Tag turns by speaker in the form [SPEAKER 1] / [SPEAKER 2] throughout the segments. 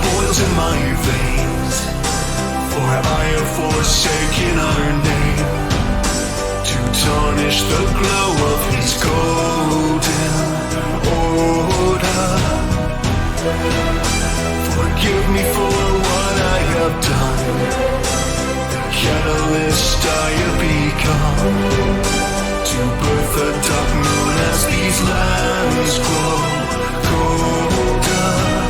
[SPEAKER 1] boils in my veins. For I have forsaken our name to tarnish the glow of his golden order. Forgive me for what I have done, the catalyst I have become, to birth the dark moon as these lands grow colder.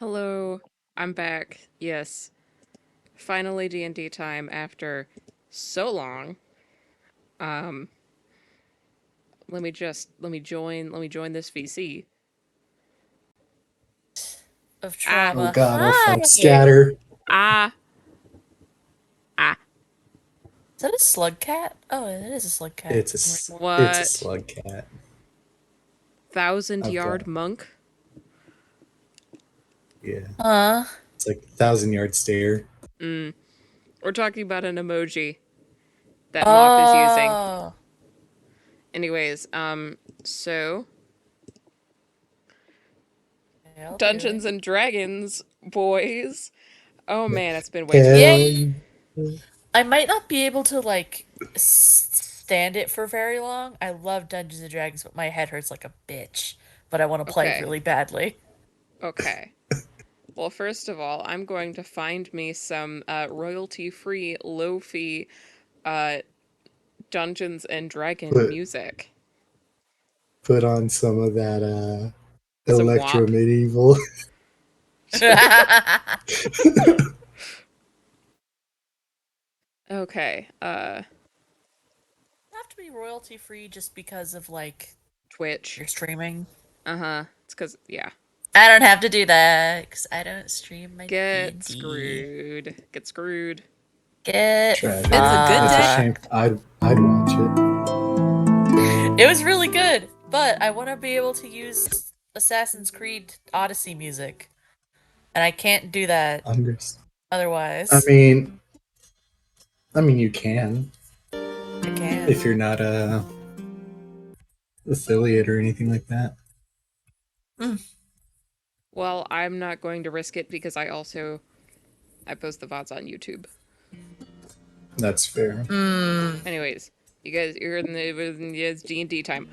[SPEAKER 2] Hello, I'm back. Yes, finally D&D time after so long. Um, let me join this VC.
[SPEAKER 3] Of
[SPEAKER 2] Ah,
[SPEAKER 4] Oh
[SPEAKER 3] trauma.
[SPEAKER 4] god, our
[SPEAKER 3] Hi!
[SPEAKER 4] folks
[SPEAKER 3] Is
[SPEAKER 4] scatter.
[SPEAKER 2] ah, ah.
[SPEAKER 3] that a slug cat? Oh, it is a slug cat.
[SPEAKER 4] It's a
[SPEAKER 2] What?
[SPEAKER 4] slug cat.
[SPEAKER 2] Thousand
[SPEAKER 4] I've
[SPEAKER 2] yard
[SPEAKER 4] got
[SPEAKER 2] monk?
[SPEAKER 4] yeah.
[SPEAKER 3] Huh?
[SPEAKER 4] It's like 1,000 yard stare.
[SPEAKER 2] Mm. We're talking about an emoji that Moth is using.
[SPEAKER 3] Oh.
[SPEAKER 2] Anyways, so
[SPEAKER 3] Okay, I'll do
[SPEAKER 2] Dungeons
[SPEAKER 3] it.
[SPEAKER 2] and Dragons, boys. Oh man, it's been way too
[SPEAKER 4] Hell
[SPEAKER 2] long.
[SPEAKER 3] Yay!
[SPEAKER 4] yeah.
[SPEAKER 3] I might not be able to, like, stand it for very long. I love Dungeons and Dragons, but my head hurts like a bitch. But I want to play
[SPEAKER 2] Okay,
[SPEAKER 3] really badly.
[SPEAKER 2] okay. Well, first of all, I'm going to find me some royalty-free, low-fee uh, Dungeons and Dragon
[SPEAKER 4] Put
[SPEAKER 2] music.
[SPEAKER 4] put on some of that
[SPEAKER 2] Some
[SPEAKER 4] electro
[SPEAKER 2] WAP.
[SPEAKER 4] medieval.
[SPEAKER 2] Okay,
[SPEAKER 3] Have to be royalty free just because of, like,
[SPEAKER 2] Twitch.
[SPEAKER 3] your streaming.
[SPEAKER 2] Uh-huh. It's because, yeah.
[SPEAKER 3] I don't have to do that because I don't stream my
[SPEAKER 2] Get
[SPEAKER 3] D&D.
[SPEAKER 2] screwed. Get screwed.
[SPEAKER 3] Get
[SPEAKER 4] Tragic.
[SPEAKER 5] It's a good
[SPEAKER 4] It's a
[SPEAKER 5] day.
[SPEAKER 4] shame. I'd watch it.
[SPEAKER 3] It was really good, but I want to be able to use Assassin's Creed Odyssey music, and I can't do that
[SPEAKER 4] Understand. I
[SPEAKER 3] otherwise.
[SPEAKER 4] mean, I mean you can
[SPEAKER 3] I can't.
[SPEAKER 4] if you're not a affiliate or anything like that.
[SPEAKER 2] Well, I'm not going to risk it because I post the VODs on YouTube.
[SPEAKER 4] That's fair.
[SPEAKER 2] Anyways, you're in it's D&D time.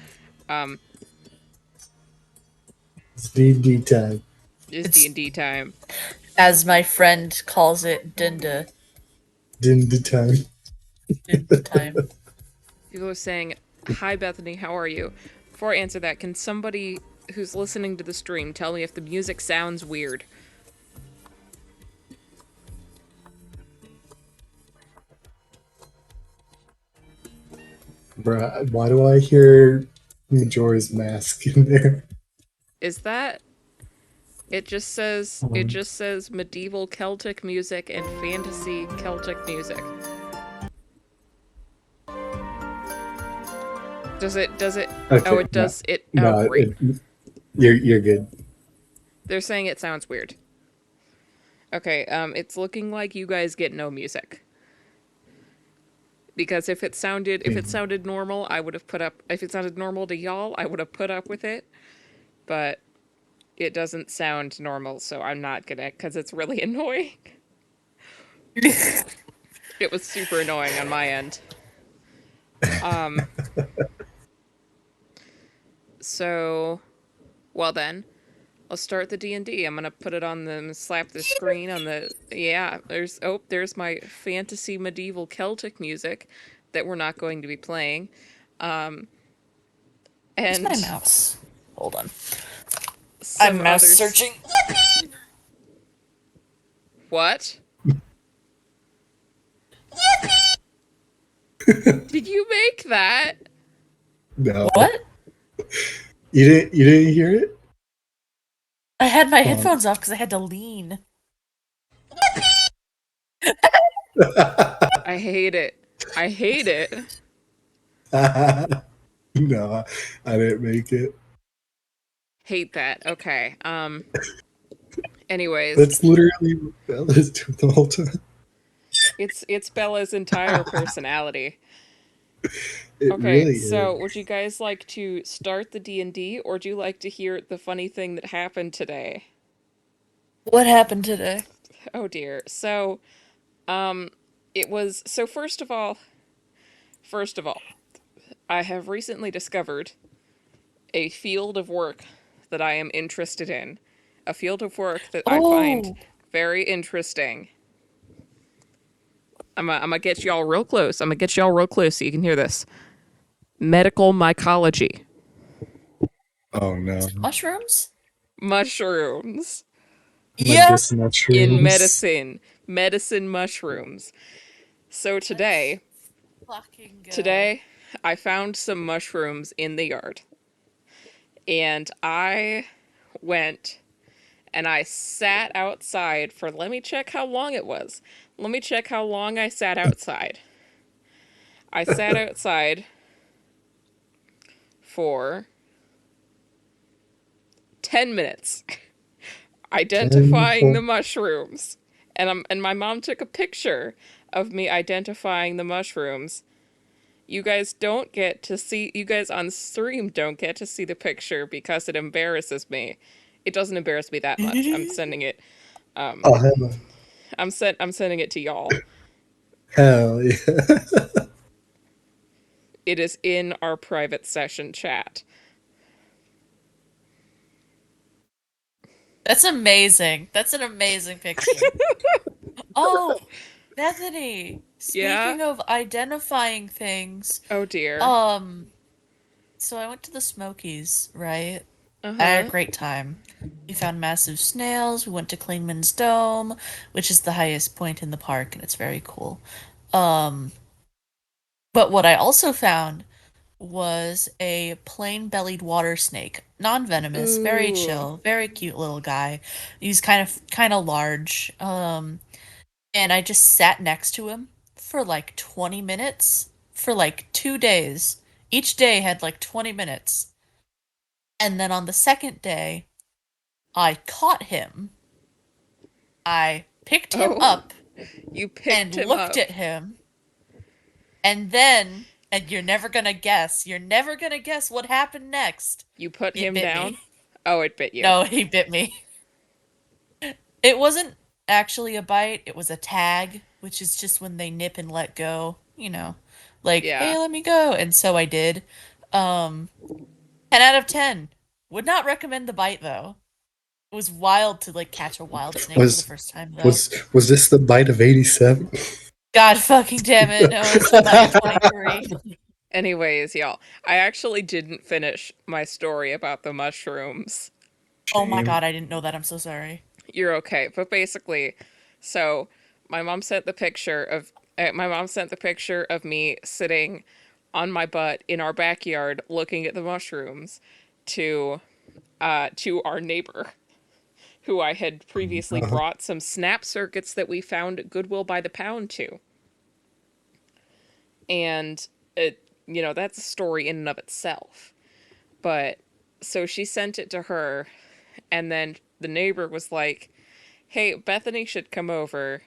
[SPEAKER 4] It's D&D time.
[SPEAKER 2] It's
[SPEAKER 3] It's,
[SPEAKER 2] D&D time.
[SPEAKER 3] as my friend calls it, Dinda.
[SPEAKER 4] D&D time.
[SPEAKER 3] Dinda time.
[SPEAKER 2] People are saying, "Hi Bethany, how are you?" Before I answer that, can somebody who's listening to the stream tell me if the music sounds weird?
[SPEAKER 4] Bruh, why do I hear Majora's Mask in there?
[SPEAKER 2] Is that It just says medieval Celtic music and fantasy Celtic music. Does it Oh,
[SPEAKER 4] Okay,
[SPEAKER 2] it
[SPEAKER 4] no,
[SPEAKER 2] does it oh
[SPEAKER 4] no,
[SPEAKER 2] great.
[SPEAKER 4] you're good.
[SPEAKER 2] They're saying it sounds weird. Okay, it's looking like you guys get no music. Because if it sounded normal, I would have put up if it sounded normal to y'all, I would have put up with it. But it doesn't sound normal, so I'm not gonna because it's really annoying. It was super annoying on my end. Um so well then, let's start the D&D. I'm gonna put it on the slap the screen on the yeah, there's my fantasy medieval Celtic music that we're not going to be playing. Um
[SPEAKER 3] Where's my
[SPEAKER 2] and
[SPEAKER 3] mouse? Hold on.
[SPEAKER 2] some
[SPEAKER 3] I'm mouse
[SPEAKER 2] others.
[SPEAKER 3] searching.
[SPEAKER 2] What? Did you make that?
[SPEAKER 4] No,
[SPEAKER 3] What?
[SPEAKER 4] you didn't hear it.
[SPEAKER 3] I had my
[SPEAKER 4] Oh.
[SPEAKER 3] headphones off because I had to lean.
[SPEAKER 2] I hate it. I hate it.
[SPEAKER 4] No, I didn't make it.
[SPEAKER 2] Hate that. Okay. Anyways,
[SPEAKER 4] That's literally what Bella's doing the whole time.
[SPEAKER 2] it's Bella's entire personality.
[SPEAKER 4] It
[SPEAKER 2] Okay,
[SPEAKER 4] really is.
[SPEAKER 2] so would you guys like to start the D&D or do you like to hear the funny thing that happened today?
[SPEAKER 3] What happened today?
[SPEAKER 2] Oh dear. So, um it was so first of all, I have recently discovered a field of work that I am interested in. A field of work that I find
[SPEAKER 3] Oh,
[SPEAKER 2] very interesting. I'm gonna get y'all real close. I'm gonna get y'all real close so you can hear this. Medical mycology.
[SPEAKER 4] Oh no,
[SPEAKER 3] mushrooms?
[SPEAKER 2] Mushrooms.
[SPEAKER 3] Yeah.
[SPEAKER 4] medicinal
[SPEAKER 2] In
[SPEAKER 4] shrooms.
[SPEAKER 2] medicine. Medicine mushrooms. So
[SPEAKER 3] Let's
[SPEAKER 2] today,
[SPEAKER 3] fucking go.
[SPEAKER 2] today, I found some mushrooms in the yard. And I went and I sat outside for, let me check how long it was. Let me check how long I sat outside. I sat outside for 10 minutes identifying the
[SPEAKER 4] 10
[SPEAKER 2] mushrooms. And my mom took a picture of me identifying the mushrooms. You guys on stream don't get to see the picture because it embarrasses me. It doesn't embarrass me that much. I'm sending it
[SPEAKER 4] Oh hell,
[SPEAKER 2] I'm sending it to y'all.
[SPEAKER 4] hell yeah.
[SPEAKER 2] It is in our private session chat.
[SPEAKER 3] That's amazing. That's an amazing picture. Oh, Bethany.
[SPEAKER 2] Yeah?
[SPEAKER 3] Speaking of identifying things,
[SPEAKER 2] Oh dear.
[SPEAKER 3] um, so I went to the Smokies, right? I had a
[SPEAKER 2] Uh-huh.
[SPEAKER 3] great time. We found massive snails. We went to Clingman's Dome, which is the highest point in the park, and it's very cool. Um, but what I also found was a plain-bellied water snake, non-venomous, very
[SPEAKER 2] Ooh.
[SPEAKER 3] chill, very cute little guy. He's kind of large. And I just sat next to him for like 20 minutes for like 2 days. Each day had like 20 minutes. And then on the second day, I caught him. I picked him
[SPEAKER 2] Oh,
[SPEAKER 3] up
[SPEAKER 2] you
[SPEAKER 3] and
[SPEAKER 2] picked him
[SPEAKER 3] looked
[SPEAKER 2] up.
[SPEAKER 3] at him. And then, and you're never gonna guess what happened next.
[SPEAKER 2] You put
[SPEAKER 3] It
[SPEAKER 2] him
[SPEAKER 3] bit
[SPEAKER 2] down?
[SPEAKER 3] me.
[SPEAKER 2] Oh, it bit you.
[SPEAKER 3] No, he bit me. It wasn't actually a bite, it was a tag, which is just when they nip and let go, like,
[SPEAKER 2] Yeah.
[SPEAKER 3] hey, let me go. And so I did. 10 out of 10. Would not recommend the bite though. It was wild to like catch a wild snake for the
[SPEAKER 4] Was
[SPEAKER 3] first time though.
[SPEAKER 4] was this the bite of 87?
[SPEAKER 3] God fucking damn it. No, it's the bite of 23.
[SPEAKER 2] Anyways, y'all, I actually didn't finish my story about the mushrooms.
[SPEAKER 3] Oh my
[SPEAKER 4] Shame.
[SPEAKER 3] god, I didn't know that. I'm so sorry.
[SPEAKER 2] You're okay. But basically, so my mom sent the picture of me sitting on my butt in our backyard looking at the mushrooms to to our neighbor. who I had previously
[SPEAKER 4] Uh-huh.
[SPEAKER 2] brought some snap circuits that we found at Goodwill by the pound to. And that's a story in and of itself. But so she sent it to her, and then the neighbor was like, "Hey, Bethany should come over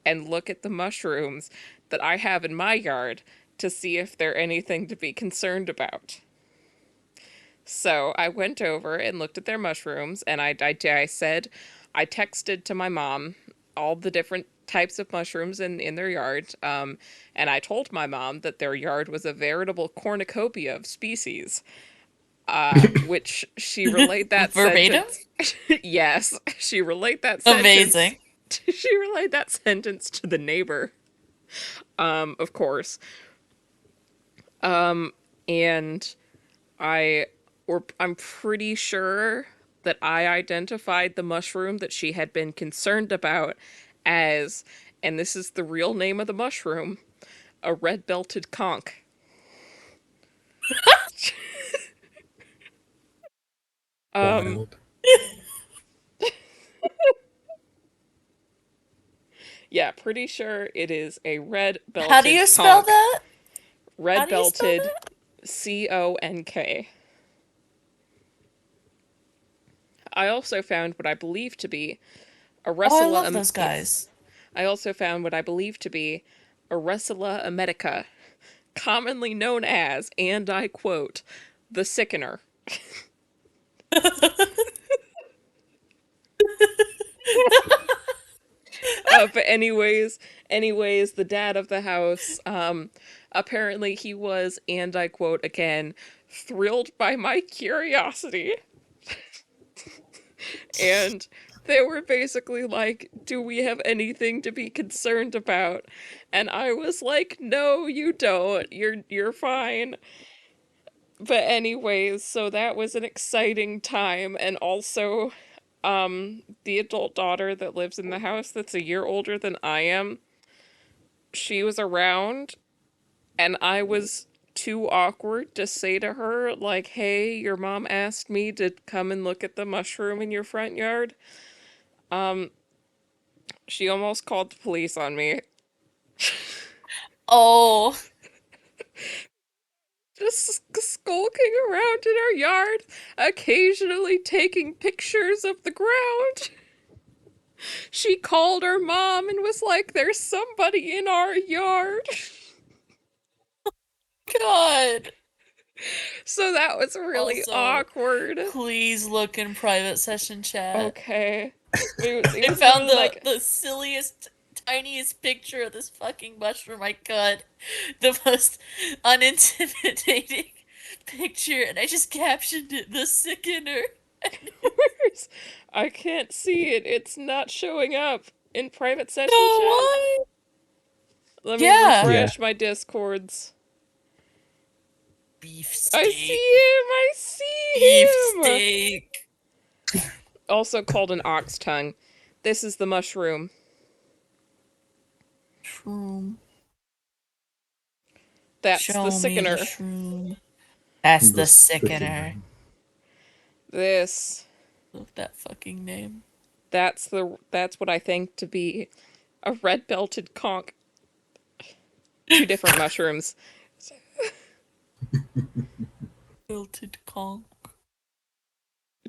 [SPEAKER 2] and look at the mushrooms that I have in my yard to see if they're anything to be concerned about." So I went over and looked at their mushrooms, and I said, I texted to my mom all the different types of mushrooms in their yard, and I told my mom that their yard was a veritable cornucopia of species, which she relayed that
[SPEAKER 3] Verbatim?
[SPEAKER 2] sentence. Yes, she relayed that sentence.
[SPEAKER 3] Amazing.
[SPEAKER 2] She relayed that sentence to the neighbor, of course. And I'm pretty sure that I identified the mushroom that she had been concerned about as, and this is the real name of the mushroom, a red-belted conch. Um,
[SPEAKER 4] Wild.
[SPEAKER 2] yeah, pretty sure it is a
[SPEAKER 3] How do
[SPEAKER 2] red-belted
[SPEAKER 3] you spell
[SPEAKER 2] conch.
[SPEAKER 3] that? How do you spell
[SPEAKER 2] Red-belted
[SPEAKER 3] that?
[SPEAKER 2] CONK. I also found what I believe to be a
[SPEAKER 3] Oh, I
[SPEAKER 2] Russula.
[SPEAKER 3] love those
[SPEAKER 2] Yes,
[SPEAKER 3] guys.
[SPEAKER 2] I also found what I believe to be a Russula emetica, commonly known as, and I quote, the sickener. But anyways, the dad of the house, apparently he was, and I quote again, thrilled by my curiosity. And they were basically like, "Do we have anything to be concerned about?" And I was like, "No, you don't. You're fine." But anyways, so that was an exciting time, and also the adult daughter that lives in the house that's a year older than I am, she was around, and I was too awkward to say to her like, "Hey, your mom asked me to come and look at the mushroom in your front yard." She almost called the police on me.
[SPEAKER 3] Oh,
[SPEAKER 2] Just skulking around in our yard, occasionally taking pictures of the ground. She called her mom and was like, "There's somebody in our yard."
[SPEAKER 3] God.
[SPEAKER 2] So that was really
[SPEAKER 3] Also,
[SPEAKER 2] awkward.
[SPEAKER 3] please look in private session chat.
[SPEAKER 2] Okay. It
[SPEAKER 3] I
[SPEAKER 2] was
[SPEAKER 3] found
[SPEAKER 2] literally
[SPEAKER 3] the
[SPEAKER 2] like,
[SPEAKER 3] the silliest, tiniest picture of this fucking mushroom I could. The most unintimidating picture, and I just captioned it the sickener.
[SPEAKER 2] where's. I can't see it. It's not showing up in private session
[SPEAKER 3] No,
[SPEAKER 2] chat.
[SPEAKER 3] why?
[SPEAKER 2] Let me
[SPEAKER 3] Yeah.
[SPEAKER 4] Yeah.
[SPEAKER 2] refresh my discords. I see
[SPEAKER 3] Beefsteak.
[SPEAKER 2] him! I see him!
[SPEAKER 3] Beefsteak.
[SPEAKER 2] Also called an ox tongue. This is the mushroom.
[SPEAKER 3] Shroom.
[SPEAKER 2] That's the
[SPEAKER 3] Show me the
[SPEAKER 2] sickener.
[SPEAKER 3] shroom. That's the
[SPEAKER 4] The
[SPEAKER 3] sickener.
[SPEAKER 2] This.
[SPEAKER 3] Love that fucking name.
[SPEAKER 2] That's what I think to be a red-belted conch. Two different mushrooms.
[SPEAKER 3] Belted conch.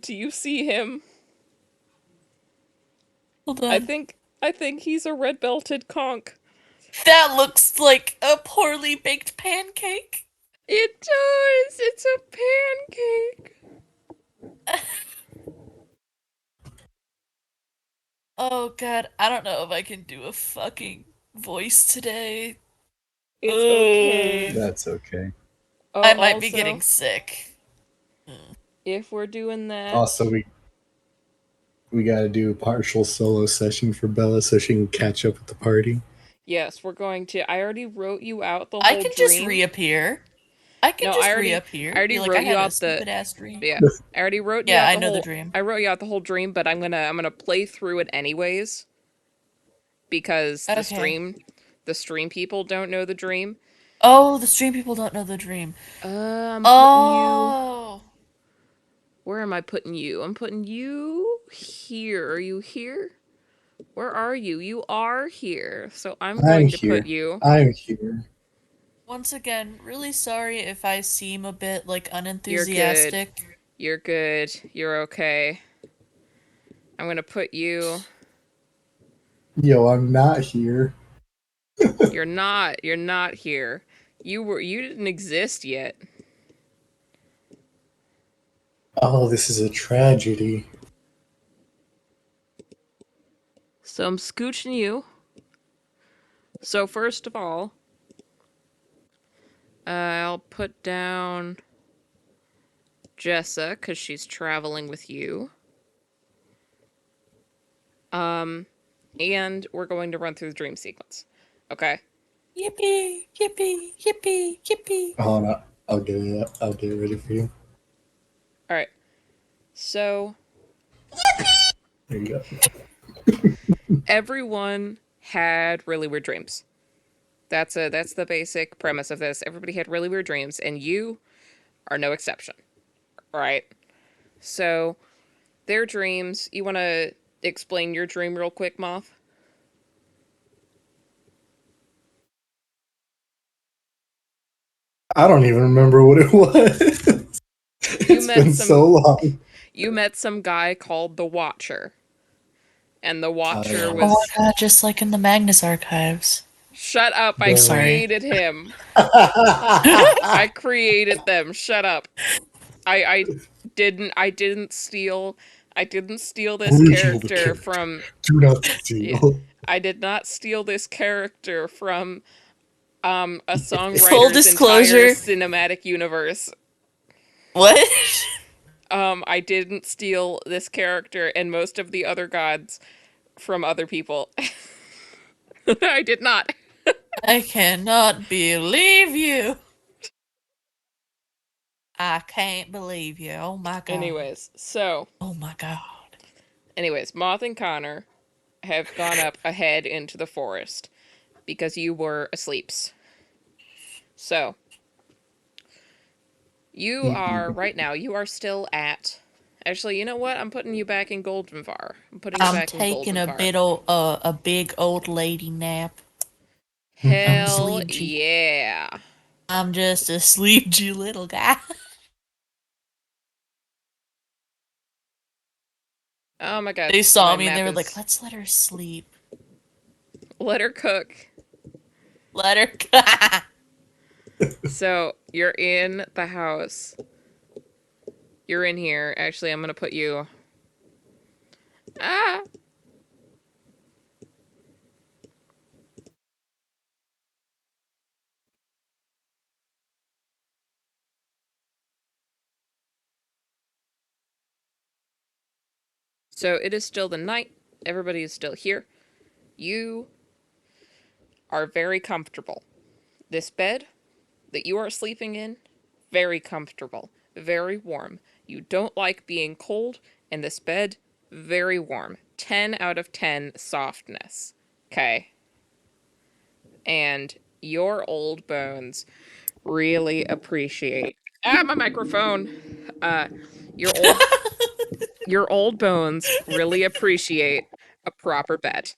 [SPEAKER 2] Do you see him?
[SPEAKER 3] Hold
[SPEAKER 2] I
[SPEAKER 3] on.
[SPEAKER 2] think I think he's a red-belted conch.
[SPEAKER 3] That looks like a poorly baked pancake.
[SPEAKER 2] It does. It's a pancake.
[SPEAKER 3] Oh god, I don't know if I can do a fucking voice today.
[SPEAKER 2] It's
[SPEAKER 3] Ugh.
[SPEAKER 2] okay.
[SPEAKER 4] That's okay.
[SPEAKER 2] Oh,
[SPEAKER 3] I might be
[SPEAKER 2] also,
[SPEAKER 3] getting sick.
[SPEAKER 2] if we're doing that,
[SPEAKER 4] Also, we got to do a partial solo session for Bella so she can catch up with the party.
[SPEAKER 2] yes, we're going to. I already wrote you out the
[SPEAKER 3] I
[SPEAKER 2] whole
[SPEAKER 3] can just
[SPEAKER 2] dream.
[SPEAKER 3] reappear. I can
[SPEAKER 2] No,
[SPEAKER 3] just
[SPEAKER 2] I
[SPEAKER 3] reappear.
[SPEAKER 2] already
[SPEAKER 3] Be like, I
[SPEAKER 2] wrote you
[SPEAKER 3] had a
[SPEAKER 2] out the.
[SPEAKER 3] stupid ass dream.
[SPEAKER 2] Yeah, I already wrote you
[SPEAKER 3] Yeah,
[SPEAKER 2] out
[SPEAKER 3] I
[SPEAKER 2] the
[SPEAKER 3] know the
[SPEAKER 2] whole.
[SPEAKER 3] dream.
[SPEAKER 2] I wrote you out the whole dream, but I'm gonna play through it anyways because
[SPEAKER 3] Okay.
[SPEAKER 2] the stream people don't know the dream.
[SPEAKER 3] Oh, the stream people don't know the dream.
[SPEAKER 2] I'm putting you.
[SPEAKER 3] Oh.
[SPEAKER 2] Where am I putting you? I'm putting you here. Are you here? Where are you? You are here. So I'm
[SPEAKER 4] I'm
[SPEAKER 2] going to put
[SPEAKER 4] here.
[SPEAKER 2] you.
[SPEAKER 4] I'm here.
[SPEAKER 3] Once again, really sorry if I seem a bit like
[SPEAKER 2] You're good.
[SPEAKER 3] unenthusiastic.
[SPEAKER 2] You're good. You're okay. I'm going to put you.
[SPEAKER 4] Yo, I'm not here.
[SPEAKER 2] You're not. You're not here. You didn't exist yet.
[SPEAKER 4] Oh, this is a tragedy.
[SPEAKER 2] So I'm scooching you. So first of all, I'll put down Jessa because she's traveling with you. And we're going to run through the dream sequence. Okay.
[SPEAKER 3] Yippee! Yippee! Yippee! Yippee!
[SPEAKER 4] Hold on, I'll get it. I'll get it ready for you.
[SPEAKER 2] All right. So
[SPEAKER 4] There you go.
[SPEAKER 2] everyone had really weird dreams. That's the basic premise of this. Everybody had really weird dreams, and you are no exception. All right. So their dreams. You want to explain your dream real quick, Moth?
[SPEAKER 4] I don't even remember what it was.
[SPEAKER 2] You
[SPEAKER 4] It's
[SPEAKER 2] met
[SPEAKER 4] been
[SPEAKER 2] some.
[SPEAKER 4] so long.
[SPEAKER 2] You met some guy called the Watcher, and the
[SPEAKER 4] Oh
[SPEAKER 2] Watcher
[SPEAKER 4] yeah.
[SPEAKER 3] Oh
[SPEAKER 2] was.
[SPEAKER 3] my god, just like in the Magnus archives.
[SPEAKER 2] Shut up! I
[SPEAKER 4] The...
[SPEAKER 3] Sorry.
[SPEAKER 2] created him. I created them. Shut up. I didn't steal this
[SPEAKER 4] Original the
[SPEAKER 2] character
[SPEAKER 4] character.
[SPEAKER 2] from
[SPEAKER 4] Do not
[SPEAKER 2] yeah.
[SPEAKER 4] steal.
[SPEAKER 2] I did not steal this character from a
[SPEAKER 3] Full
[SPEAKER 2] songwriter's entire
[SPEAKER 3] disclosure.
[SPEAKER 2] cinematic universe.
[SPEAKER 3] What?
[SPEAKER 2] I didn't steal this character and most of the other gods from other people. I did not.
[SPEAKER 3] I cannot believe you. I can't believe you. Oh my god.
[SPEAKER 2] Anyways,
[SPEAKER 3] Oh my god.
[SPEAKER 2] Moth and Connor have gone up ahead into the forest because you were asleep. So, you are, right now, you are still at. Actually, you know what? I'm putting you back in Goldenvar. I'm putting you
[SPEAKER 3] I'm
[SPEAKER 2] back in
[SPEAKER 3] taking
[SPEAKER 2] Goldenvar.
[SPEAKER 3] a big old lady nap. I'm
[SPEAKER 2] Hell
[SPEAKER 3] sleepy.
[SPEAKER 2] yeah.
[SPEAKER 3] I'm just a sleepy little guy.
[SPEAKER 2] Oh my god,
[SPEAKER 3] They saw
[SPEAKER 2] my
[SPEAKER 3] me and they
[SPEAKER 2] map
[SPEAKER 3] were like,
[SPEAKER 2] is.
[SPEAKER 3] let's let her sleep.
[SPEAKER 2] Let her cook.
[SPEAKER 3] Let her.
[SPEAKER 2] So, you're in the house. You're in here. Actually, I'm gonna put you. Ah! So, it is still the night. Everybody is still here. You are very comfortable. This bed that you are sleeping in, very comfortable, very warm. You don't like being cold, and this bed, very warm. 10 out of 10 softness. Okay. And your old bones really appreciate. Ah, my microphone. Uh, your old your old bones really appreciate a proper bed.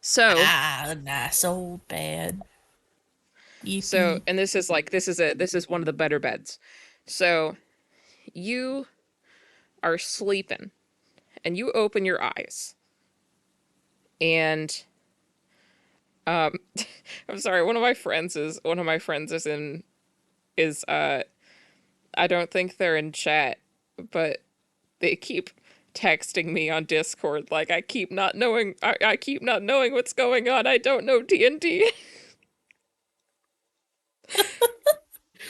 [SPEAKER 2] So,
[SPEAKER 3] Ah, nice old bed.
[SPEAKER 2] so,
[SPEAKER 3] Yippee.
[SPEAKER 2] and this is one of the better beds. So, you are sleeping and you open your eyes and um I'm sorry, one of my friends is in is I don't think they're in chat, but they keep texting me on Discord like I keep not knowing what's going on. I don't know D&D.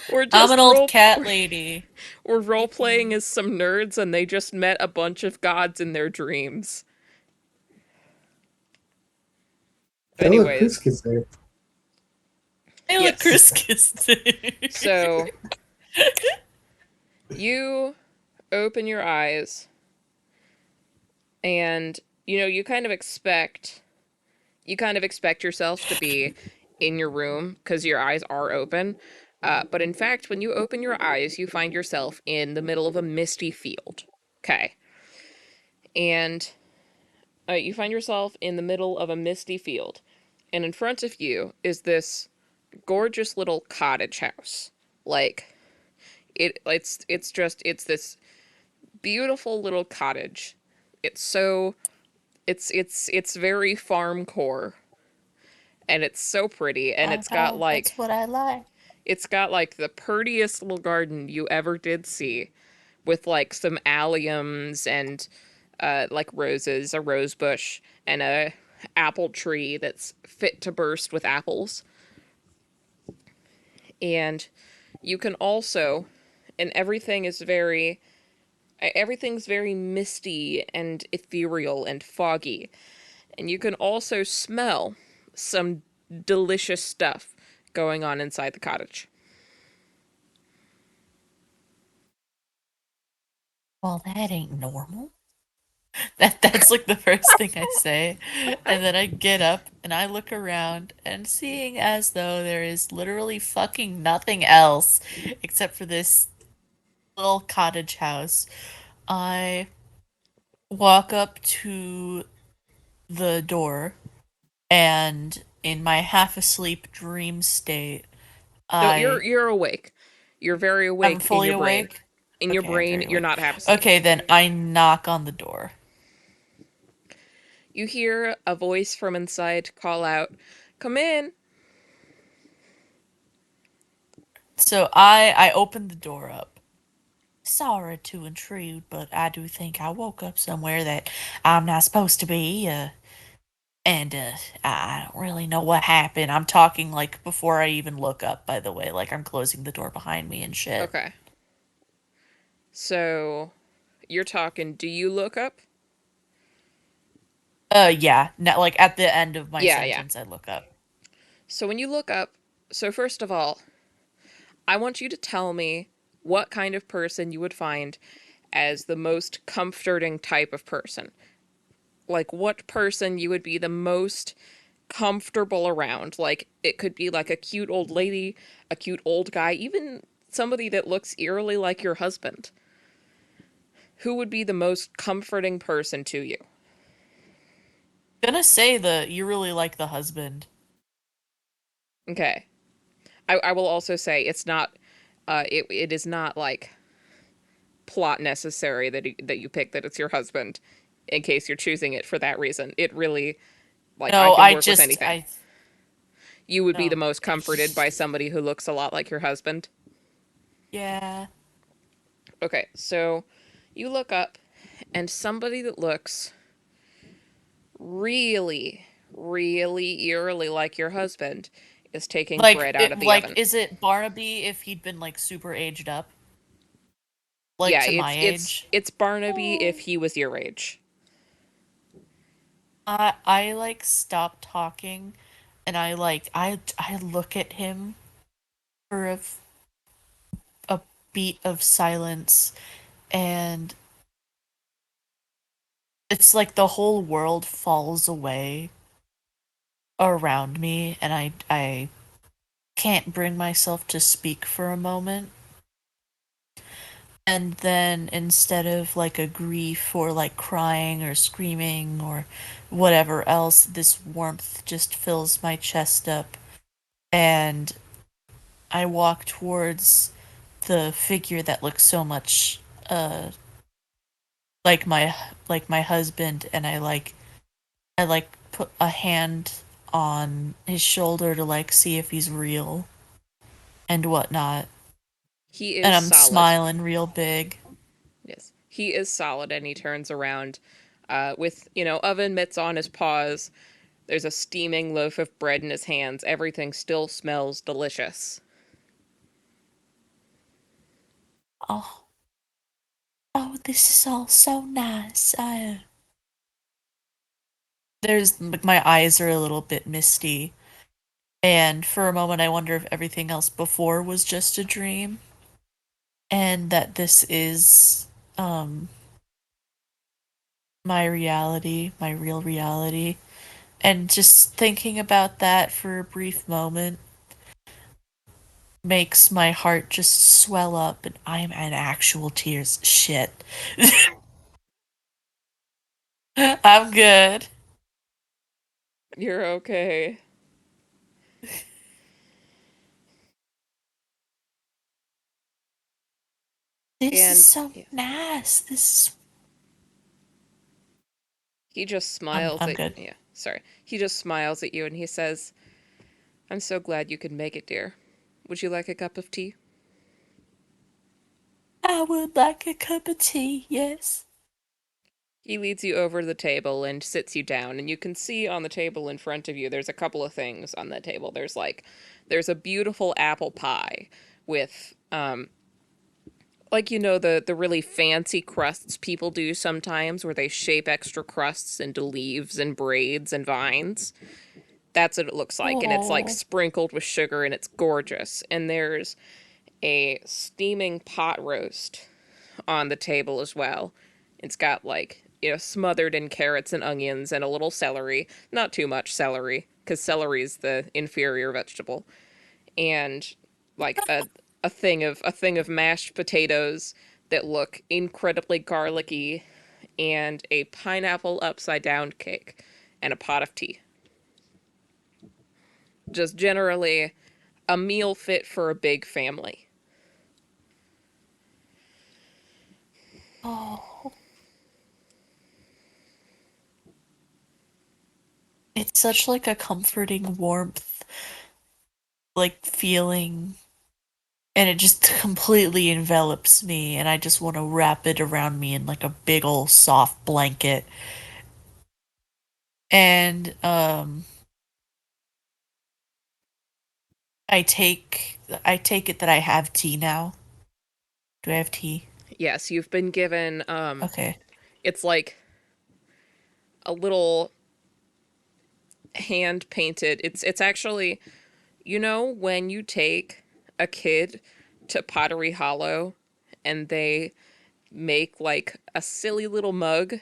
[SPEAKER 2] We're
[SPEAKER 3] I'm
[SPEAKER 2] just
[SPEAKER 3] an old cat lady.
[SPEAKER 2] we're role playing
[SPEAKER 3] Yippee.
[SPEAKER 2] as some nerds and they just met a bunch of gods in their dreams.
[SPEAKER 4] Hey, look,
[SPEAKER 2] Anyways,
[SPEAKER 4] Chris gets there.
[SPEAKER 3] Hey, look,
[SPEAKER 2] yes.
[SPEAKER 3] Chris kissed there.
[SPEAKER 2] So you open your eyes and you kind of expect yourself to be in your room because your eyes are open, But in fact, when you open your eyes, you find yourself in the middle of a misty field. Okay. And you find yourself in the middle of a misty field. And in front of you is this gorgeous little cottage house. Like it's this beautiful little cottage. It's very farm core, and it's so pretty, and
[SPEAKER 3] I know, that's what I like.
[SPEAKER 2] it's got like the prettiest little garden you ever did see, with like some alliums and like roses, a rose bush, and a apple tree that's fit to burst with apples. And you can also, and everything's very misty and ethereal and foggy. And you can also smell some delicious stuff going on inside the cottage.
[SPEAKER 3] Well, that ain't normal. That's like the first thing I say. And then I get up and I look around and seeing as though there is literally fucking nothing else except for this little cottage house. I walk up to the door and in my half asleep dream state,
[SPEAKER 2] No,
[SPEAKER 3] I
[SPEAKER 2] you're awake. You're very
[SPEAKER 3] I'm
[SPEAKER 2] awake in
[SPEAKER 3] fully
[SPEAKER 2] your brain.
[SPEAKER 3] awake.
[SPEAKER 2] In your
[SPEAKER 3] Okay, I'm
[SPEAKER 2] brain,
[SPEAKER 3] very
[SPEAKER 2] you're
[SPEAKER 3] awake.
[SPEAKER 2] not half asleep.
[SPEAKER 3] Okay, then I knock on the door.
[SPEAKER 2] You hear a voice from inside call out, "Come in."
[SPEAKER 3] So I open the door up. Sorry to intrude, but I do think I woke up somewhere that I'm not supposed to be. And I don't really know what happened. I'm talking like before I even look up, by the way. Like I'm closing the door behind me and shit.
[SPEAKER 2] Okay. So, you're talking, do you look up?
[SPEAKER 3] Yeah. Not like at the end of my
[SPEAKER 2] Yeah, yeah.
[SPEAKER 3] sentence, I look up.
[SPEAKER 2] So when you look up, so first of all, I want you to tell me what kind of person you would find as the most comforting type of person. Like what person you would be the most comfortable around. Like it could be like a cute old lady, a cute old guy, even somebody that looks eerily like your husband. Who would be the most comforting person to you?
[SPEAKER 3] Gonna say the you really like the husband.
[SPEAKER 2] Okay. I will also say it's not it is not like plot necessary that you pick that it's your husband in case you're choosing it for that reason. It really, like, I
[SPEAKER 3] No,
[SPEAKER 2] can
[SPEAKER 3] I
[SPEAKER 2] work with
[SPEAKER 3] just
[SPEAKER 2] anything.
[SPEAKER 3] I
[SPEAKER 2] You would be the
[SPEAKER 3] no.
[SPEAKER 2] most comforted by somebody who looks a lot like your husband.
[SPEAKER 3] Yeah.
[SPEAKER 2] Okay, so you look up and somebody that looks really, really eerily like your husband is taking bread out of the
[SPEAKER 3] Like
[SPEAKER 2] oven.
[SPEAKER 3] is it Barnaby if he'd been like super aged up? Like
[SPEAKER 2] Yeah,
[SPEAKER 3] to my
[SPEAKER 2] it's
[SPEAKER 3] age?
[SPEAKER 2] it's Barnaby if
[SPEAKER 3] Oh.
[SPEAKER 2] he was your age.
[SPEAKER 3] I like stop talking and I look at him for a beat of silence and it's like the whole world falls away around me and I can't bring myself to speak for a moment. And then instead of like a grief or like crying or screaming or whatever else, this warmth just fills my chest up and I walk towards the figure that looks so much uh like my husband and I like put a hand on his shoulder to like see if he's real and whatnot.
[SPEAKER 2] He
[SPEAKER 3] And
[SPEAKER 2] is
[SPEAKER 3] I'm
[SPEAKER 2] solid.
[SPEAKER 3] smiling real big.
[SPEAKER 2] Yes, he is solid, and he turns around with, oven mitts on his paws. There's a steaming loaf of bread in his hands. Everything still smells delicious.
[SPEAKER 3] Oh, oh, this is all so nice. There's like my eyes are a little bit misty, and for a moment I wonder if everything else before was just a dream, and that this is um my reality, my real reality. And just thinking about that for a brief moment, makes my heart just swell up and I'm in actual tears. Shit. I'm good.
[SPEAKER 2] You're okay.
[SPEAKER 3] This is
[SPEAKER 2] And
[SPEAKER 3] so
[SPEAKER 2] yeah,
[SPEAKER 3] nice.
[SPEAKER 2] he just
[SPEAKER 3] I'm
[SPEAKER 2] smiles
[SPEAKER 3] I'm
[SPEAKER 2] at
[SPEAKER 3] good.
[SPEAKER 2] yeah, sorry. He just smiles at you and he says, "I'm so glad you could make it, dear. Would you like a cup of tea?"
[SPEAKER 3] I would like a cup of tea, yes.
[SPEAKER 2] He leads you over to the table and sits you down, and you can see on the table in front of you there's a couple of things on that table. There's a beautiful apple pie with like the really fancy crusts people do sometimes where they shape extra crusts into leaves and braids and vines. That's what it looks like, and it's like
[SPEAKER 3] Oh,
[SPEAKER 2] sprinkled with sugar and it's gorgeous. And there's a steaming pot roast on the table as well. It's got like, smothered in carrots and onions and a little celery. Not too much celery, because celery is the inferior vegetable. And like a thing of mashed potatoes that look incredibly garlicky, and a pineapple upside down cake, and a pot of tea. Just generally a meal fit for a big family.
[SPEAKER 3] oh. It's such like a comforting warmth, like feeling, and it just completely envelops me, and I just want to wrap it around me in like a big old soft blanket. And I take it that I have tea now. Do I have tea?
[SPEAKER 2] Yes, you've been given
[SPEAKER 3] Okay.
[SPEAKER 2] it's like a little hand painted. It's actually, when you take a kid to Pottery Hollow and they make like a silly little mug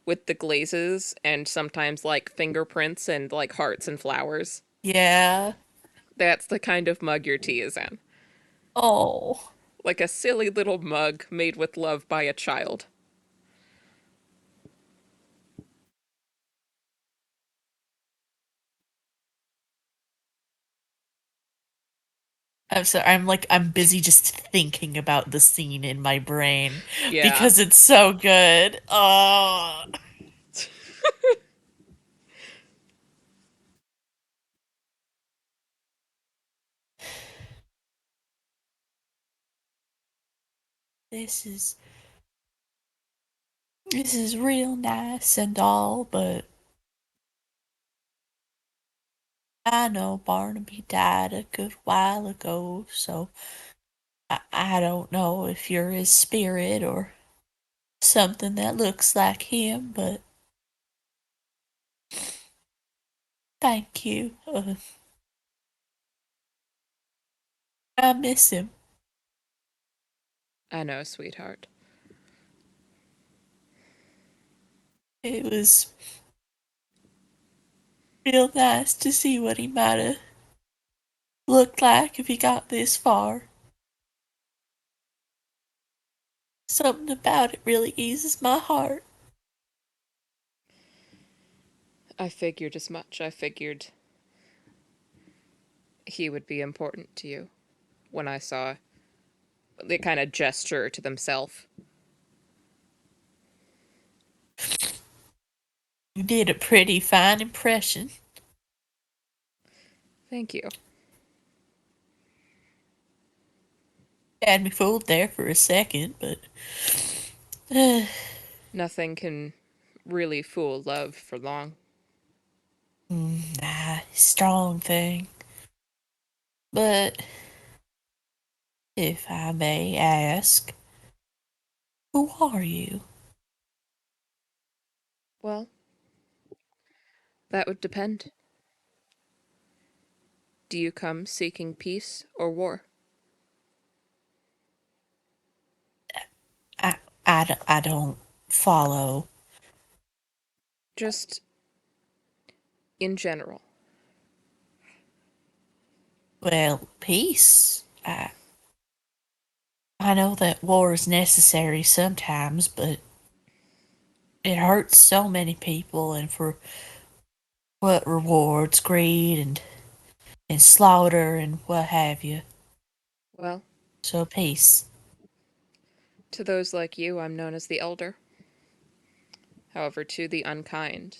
[SPEAKER 2] with the glazes and sometimes like fingerprints and like hearts and flowers.
[SPEAKER 3] Yeah.
[SPEAKER 2] That's the kind of mug your tea is in.
[SPEAKER 3] Oh.
[SPEAKER 2] Like a silly little mug made with love by a child.
[SPEAKER 3] I'm busy just thinking about the scene in my brain
[SPEAKER 2] Yeah.
[SPEAKER 3] because it's so good. Oh, this is this is real nice and all, but I know Barnaby died a good while ago, so I don't know if you're his spirit or something that looks like him, but thank you. I miss him.
[SPEAKER 2] I know, sweetheart.
[SPEAKER 3] It was real nice to see what he might have looked like if he got this far. Something about it really eases my heart.
[SPEAKER 2] I figured as much. I figured he would be important to you when I saw the kind of gesture to themselves.
[SPEAKER 3] You did a pretty fine impression.
[SPEAKER 2] Thank you.
[SPEAKER 3] Had me fooled there for a second, but
[SPEAKER 2] Nothing can really fool love for long.
[SPEAKER 3] nah, strong thing. But if I may ask, who are you?
[SPEAKER 2] Well, that would depend. Do you come seeking peace or war?
[SPEAKER 3] I don't follow.
[SPEAKER 2] Just in general.
[SPEAKER 3] Well, peace. I I know that war is necessary sometimes, but it hurts so many people, and for what rewards greed and slaughter and what have you.
[SPEAKER 2] Well,
[SPEAKER 3] So peace.
[SPEAKER 2] to those like you, I'm known as the Elder. However, to the unkind,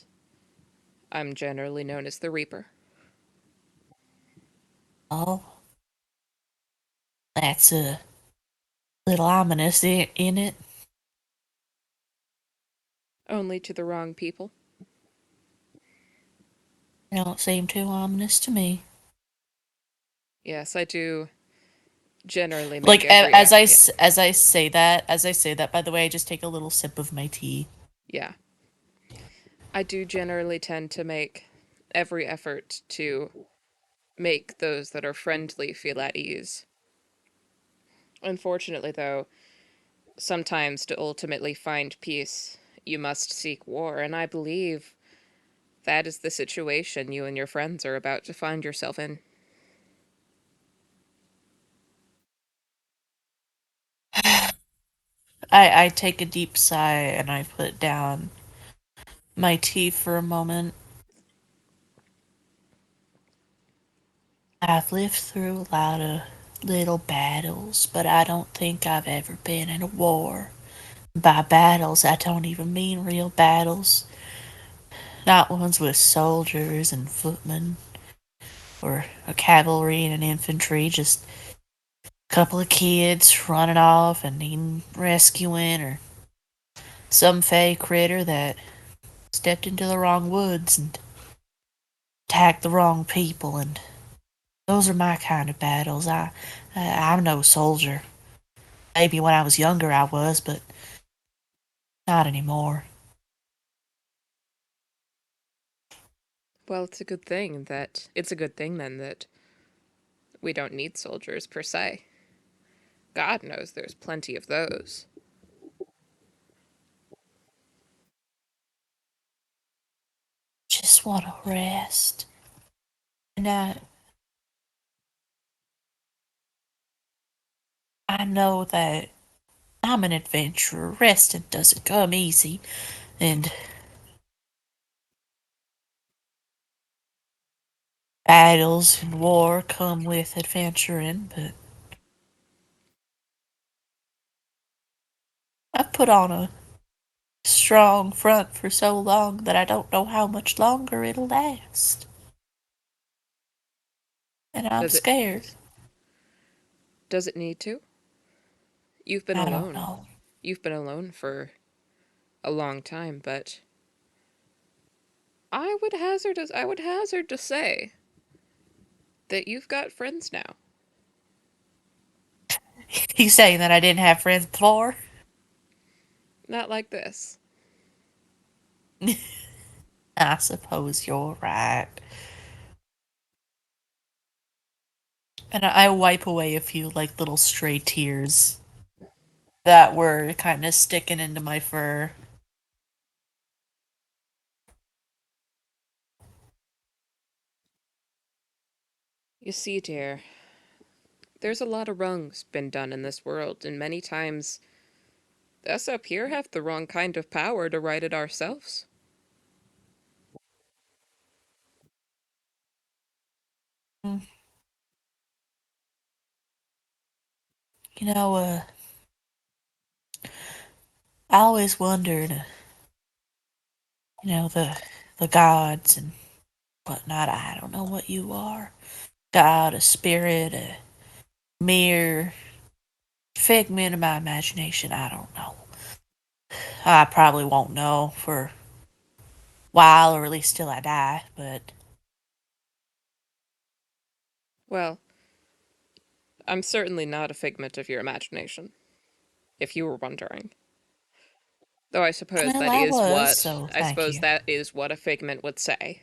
[SPEAKER 2] I'm generally known as the Reaper.
[SPEAKER 3] Oh, that's a little ominous in it.
[SPEAKER 2] Only to the wrong people.
[SPEAKER 3] It don't seem too ominous to me.
[SPEAKER 2] Yes, I do generally make
[SPEAKER 3] Like
[SPEAKER 2] every yeah,
[SPEAKER 3] as I say that, by the way, I just take a little sip of my tea.
[SPEAKER 2] yeah. I do generally tend to make every effort to make those that are friendly feel at ease. Unfortunately, though, sometimes to ultimately find peace, you must seek war, and I believe that is the situation you and your friends are about to find yourself in.
[SPEAKER 3] I take a deep sigh and I put down my tea for a moment. I've lived through a lot of little battles, but I don't think I've ever been in a war. By battles, I don't even mean real battles. Not ones with soldiers and footmen, or a cavalry and an infantry, just a couple of kids running off and needing rescuing, or some fey critter that stepped into the wrong woods and attacked the wrong people, and those are my kind of battles. I'm no soldier. Maybe when I was younger I was, but not anymore.
[SPEAKER 2] Well, it's a good thing then that we don't need soldiers per se. God knows there's plenty of those.
[SPEAKER 3] Just want to rest. And I know that I'm an adventurer. Resting doesn't come easy, and battles and war come with adventuring, but I've put on a strong front for so long that I don't know how much longer it'll last. And I'm
[SPEAKER 2] Does it
[SPEAKER 3] scared.
[SPEAKER 2] does it need to? You've been
[SPEAKER 3] I don't
[SPEAKER 2] alone.
[SPEAKER 3] know.
[SPEAKER 2] You've been alone for a long time, but I would hazard to say that you've got friends now.
[SPEAKER 3] He's saying that I didn't have friends before.
[SPEAKER 2] Not like this.
[SPEAKER 3] I suppose you're right. And I wipe away a few like little stray tears that were kind of sticking into my fur.
[SPEAKER 2] You see, dear, there's a lot of wrongs been done in this world, and many times us up here have the wrong kind of power to right it ourselves.
[SPEAKER 3] Mm. You know, I always wondered, the gods and whatnot. I don't know what you are. God, a spirit, a mere figment of my imagination. I don't know. I probably won't know for a while, or at least till I die, but
[SPEAKER 2] Well, I'm certainly not a figment of your imagination, if you were wondering. Though
[SPEAKER 3] well, I was, so
[SPEAKER 2] I
[SPEAKER 3] thank
[SPEAKER 2] suppose
[SPEAKER 3] you.
[SPEAKER 2] that is what a figment would say.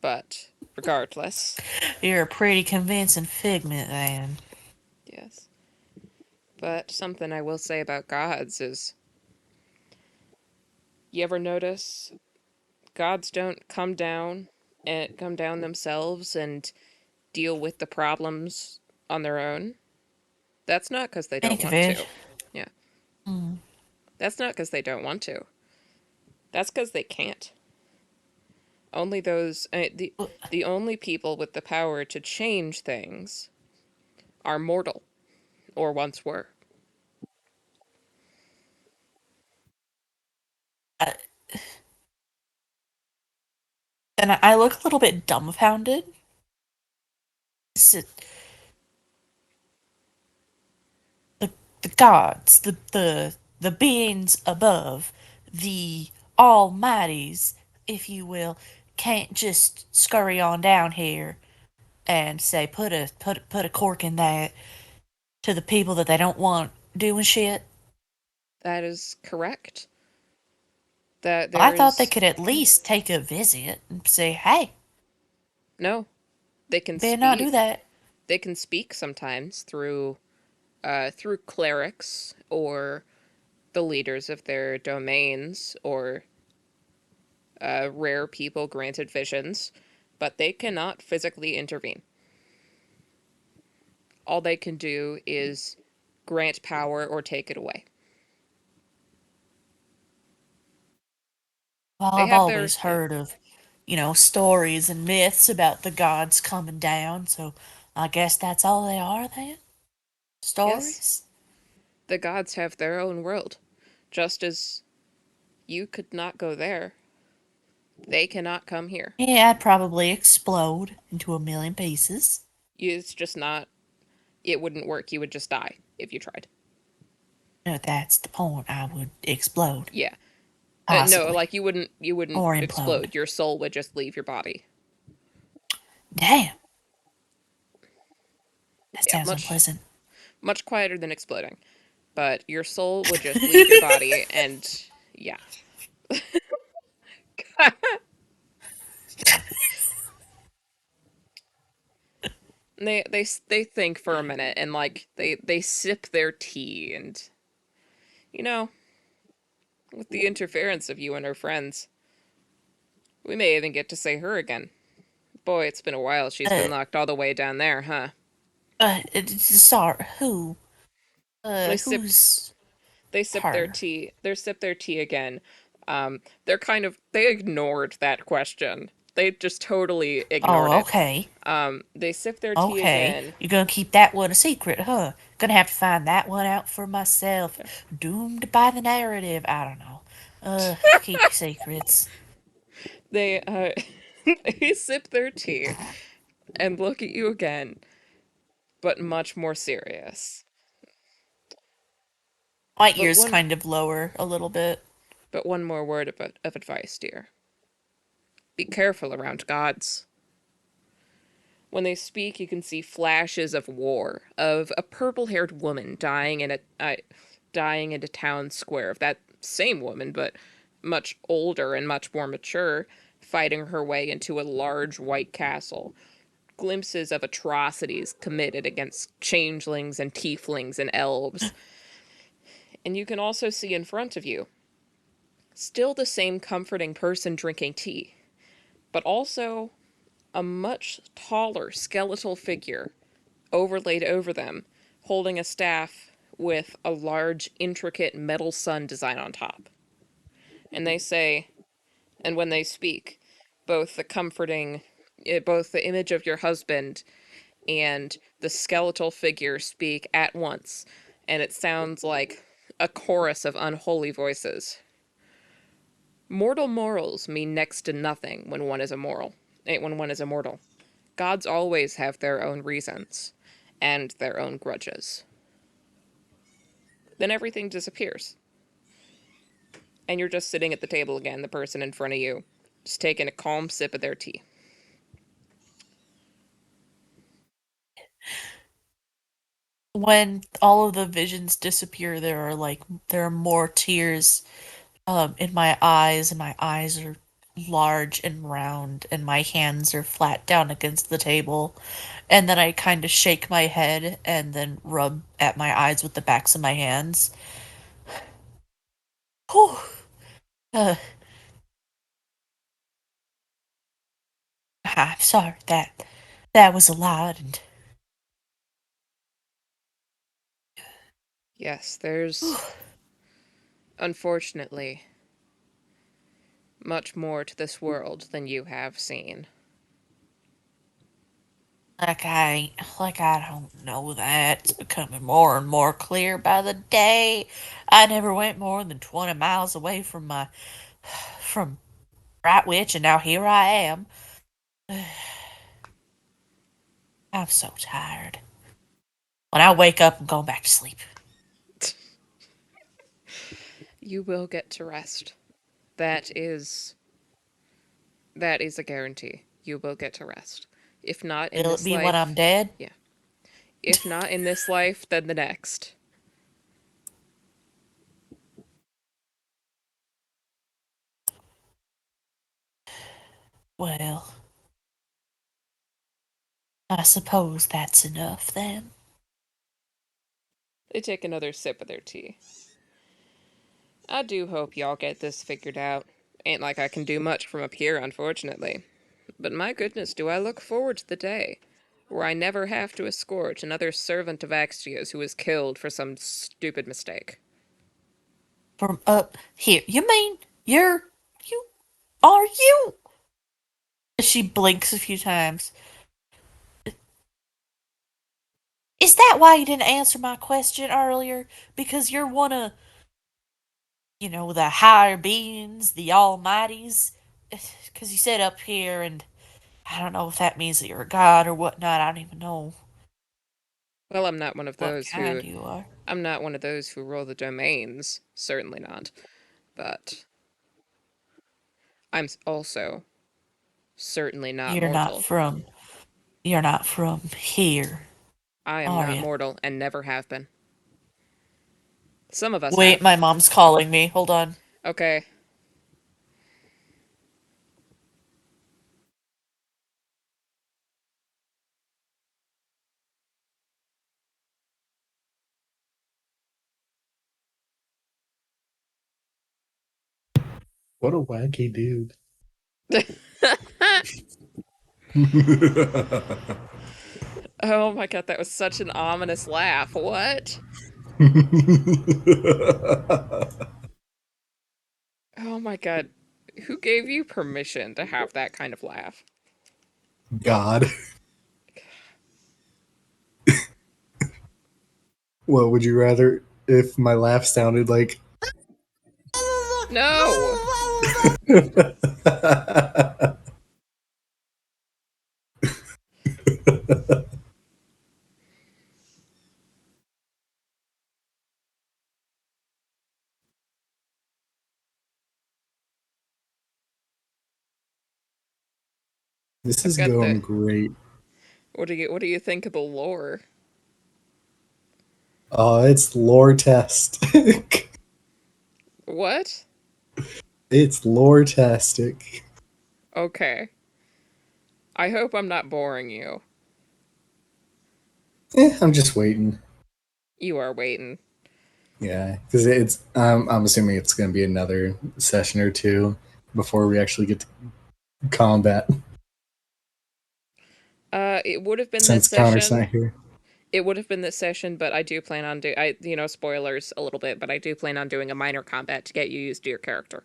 [SPEAKER 2] But regardless,
[SPEAKER 3] You're a pretty convincing figment, then.
[SPEAKER 2] yes. But something I will say about gods is, you ever notice gods don't come down themselves and deal with the problems on their own, that's not because they don't
[SPEAKER 3] Think of
[SPEAKER 2] want
[SPEAKER 3] it.
[SPEAKER 2] to. Yeah,
[SPEAKER 3] Mm.
[SPEAKER 2] that's not because they don't want to. That's because they can't. Only those the only people with the power to change things are mortal, or once were.
[SPEAKER 3] I- And I look a little bit dumbfounded. The the gods, the beings above, the almighties, if you will, can't just scurry on down here and say put a cork in that to the people that they don't want doing shit.
[SPEAKER 2] That is correct. That
[SPEAKER 3] I
[SPEAKER 2] there
[SPEAKER 3] thought they
[SPEAKER 2] is
[SPEAKER 3] could at least take a visit and say, "Hey,
[SPEAKER 2] no. They can
[SPEAKER 3] better not do
[SPEAKER 2] speak.
[SPEAKER 3] that."
[SPEAKER 2] They can speak sometimes through clerics or the leaders of their domains or rare people granted visions, but they cannot physically intervene. All they can do is grant power or take it away.
[SPEAKER 3] Well,
[SPEAKER 2] They
[SPEAKER 3] I've
[SPEAKER 2] have their,
[SPEAKER 3] always
[SPEAKER 2] yeah,
[SPEAKER 3] heard of, stories and myths about the gods coming down, so I guess that's all they are then?
[SPEAKER 2] yes,
[SPEAKER 3] Stories?
[SPEAKER 2] the gods have their own world. Just as you could not go there, they cannot come here.
[SPEAKER 3] Yeah, I'd probably explode into a million pieces.
[SPEAKER 2] It's just not, it wouldn't work. You would just die if you tried.
[SPEAKER 3] No, that's the point. I would explode,
[SPEAKER 2] Yeah. No,
[SPEAKER 3] possibly,
[SPEAKER 2] like you wouldn't
[SPEAKER 3] or implode.
[SPEAKER 2] explode. Your soul would just leave your body.
[SPEAKER 3] Damn, that
[SPEAKER 2] Yeah,
[SPEAKER 3] sounds
[SPEAKER 2] much
[SPEAKER 3] unpleasant.
[SPEAKER 2] much quieter than exploding. But your soul would just leave your body and yeah. They think for a minute and like they sip their tea and you know, with the interference of you and her friends, we may even get to say her again. Boy, it's been a while she's
[SPEAKER 3] Uh,
[SPEAKER 2] been locked all the way down there, huh?
[SPEAKER 3] sorry, who?
[SPEAKER 2] They sipped
[SPEAKER 3] Who's
[SPEAKER 2] they sipped their
[SPEAKER 3] her?
[SPEAKER 2] tea. They sipped their tea again. They're kind of they ignored that question. They just totally ignored
[SPEAKER 3] Oh,
[SPEAKER 2] it.
[SPEAKER 3] okay.
[SPEAKER 2] They sipped their tea
[SPEAKER 3] Okay.
[SPEAKER 2] again.
[SPEAKER 3] You're gonna keep that one a secret, huh? Gonna have to find that one out for myself. Doomed by the narrative. I don't know. Keep your secrets.
[SPEAKER 2] They they sip their tea and look at you again, but much more serious.
[SPEAKER 3] My
[SPEAKER 2] But
[SPEAKER 3] ears
[SPEAKER 2] one
[SPEAKER 3] kind of lower a little bit.
[SPEAKER 2] but one more word of advice, dear. Be careful around gods. When they speak, you can see flashes of war, of a purple-haired woman dying in a town square. Of that same woman, but much older and much more mature, fighting her way into a large white castle. Glimpses of atrocities committed against changelings and tieflings and elves. And you can also see in front of you, still the same comforting person drinking tea, but also a much taller skeletal figure overlaid over them, holding a staff with a large, intricate metal sun design on top. And they say, and when they speak, both the comforting, both the image of your husband and the skeletal figure speak at once, and it sounds like a chorus of unholy voices. Mortal morals mean next to nothing when one is immoral. When one is immortal. Gods always have their own reasons and their own grudges. Then everything disappears. And you're just sitting at the table again, the person in front of you, just taking a calm sip of their tea.
[SPEAKER 3] When all of the visions disappear, there are more tears in my eyes, and my eyes are large and round, and my hands are flat down against the table. And then I kind of shake my head and then rub at my eyes with the backs of my hands. Whew. Uh, I'm sorry that was a lot, and
[SPEAKER 2] Yes, there's unfortunately much more to this world than you have seen.
[SPEAKER 3] Like I don't know that. It's becoming more and more clear by the day. I never went more than 20 miles away from Bright Witch, and now here I am. I'm so tired. When I wake up, I'm going back to sleep.
[SPEAKER 2] You will get to rest. That is that is a guarantee. You will get to rest. If not in
[SPEAKER 3] Will it
[SPEAKER 2] this
[SPEAKER 3] be when I'm
[SPEAKER 2] life,
[SPEAKER 3] dead?
[SPEAKER 2] yeah. If not in this life, then the next.
[SPEAKER 3] Well, I suppose that's enough then.
[SPEAKER 2] They take another sip of their tea. I do hope y'all get this figured out. Ain't like I can do much from up here, unfortunately. But my goodness, do I look forward to the day where I never have to escort another servant of Axia's who was killed for some stupid mistake.
[SPEAKER 3] From up here. You mean you are you? She blinks a few times. Is that why you didn't answer my question earlier? Because you're one of, the higher beings, the almighties? Because you said up here, and I don't know if that means that you're a god or whatnot. I don't even know
[SPEAKER 2] Well, I'm not one of
[SPEAKER 3] what
[SPEAKER 2] those who
[SPEAKER 3] kind you are.
[SPEAKER 2] I'm not one of those who rule the domains, certainly not. But I'm also certainly not
[SPEAKER 3] You're not
[SPEAKER 2] mortal.
[SPEAKER 3] from, you're not from here,
[SPEAKER 2] I am
[SPEAKER 3] are
[SPEAKER 2] not
[SPEAKER 3] you?
[SPEAKER 2] mortal and never have been. Some of us
[SPEAKER 3] Wait,
[SPEAKER 2] have.
[SPEAKER 3] my mom's calling me. Hold on.
[SPEAKER 2] Okay.
[SPEAKER 4] What a wacky dude.
[SPEAKER 2] Oh my god, that was such an ominous laugh. What? Oh my god. Who gave you permission to have that kind of laugh?
[SPEAKER 4] God. Well, would you rather if my laugh sounded like
[SPEAKER 2] No!
[SPEAKER 4] this
[SPEAKER 2] I've
[SPEAKER 4] is
[SPEAKER 2] got the.
[SPEAKER 4] going great?
[SPEAKER 2] What do you think of the lore?
[SPEAKER 4] Oh, it's lore tastic.
[SPEAKER 2] What?
[SPEAKER 4] It's lore tastic.
[SPEAKER 2] Okay. I hope I'm not boring you.
[SPEAKER 4] I'm just waiting.
[SPEAKER 2] You are waiting.
[SPEAKER 4] Yeah, because it's. I'm assuming it's going to be another session or two before we actually get to combat.
[SPEAKER 2] It would have been this
[SPEAKER 4] Since Connor's not
[SPEAKER 2] session.
[SPEAKER 4] here.
[SPEAKER 2] It would have been this session, but I do plan on spoilers a little bit, but I do plan on doing a minor combat to get you used to your character.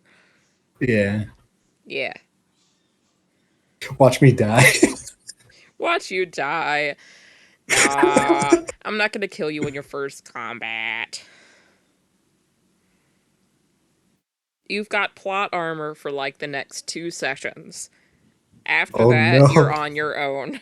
[SPEAKER 4] Yeah.
[SPEAKER 2] Yeah.
[SPEAKER 4] Watch me die.
[SPEAKER 2] Watch you die. Nah, I'm not gonna kill you in your first combat. You've got plot armor for like the next 2 sessions. After
[SPEAKER 4] Oh
[SPEAKER 2] that, you're
[SPEAKER 4] no.
[SPEAKER 2] on your own.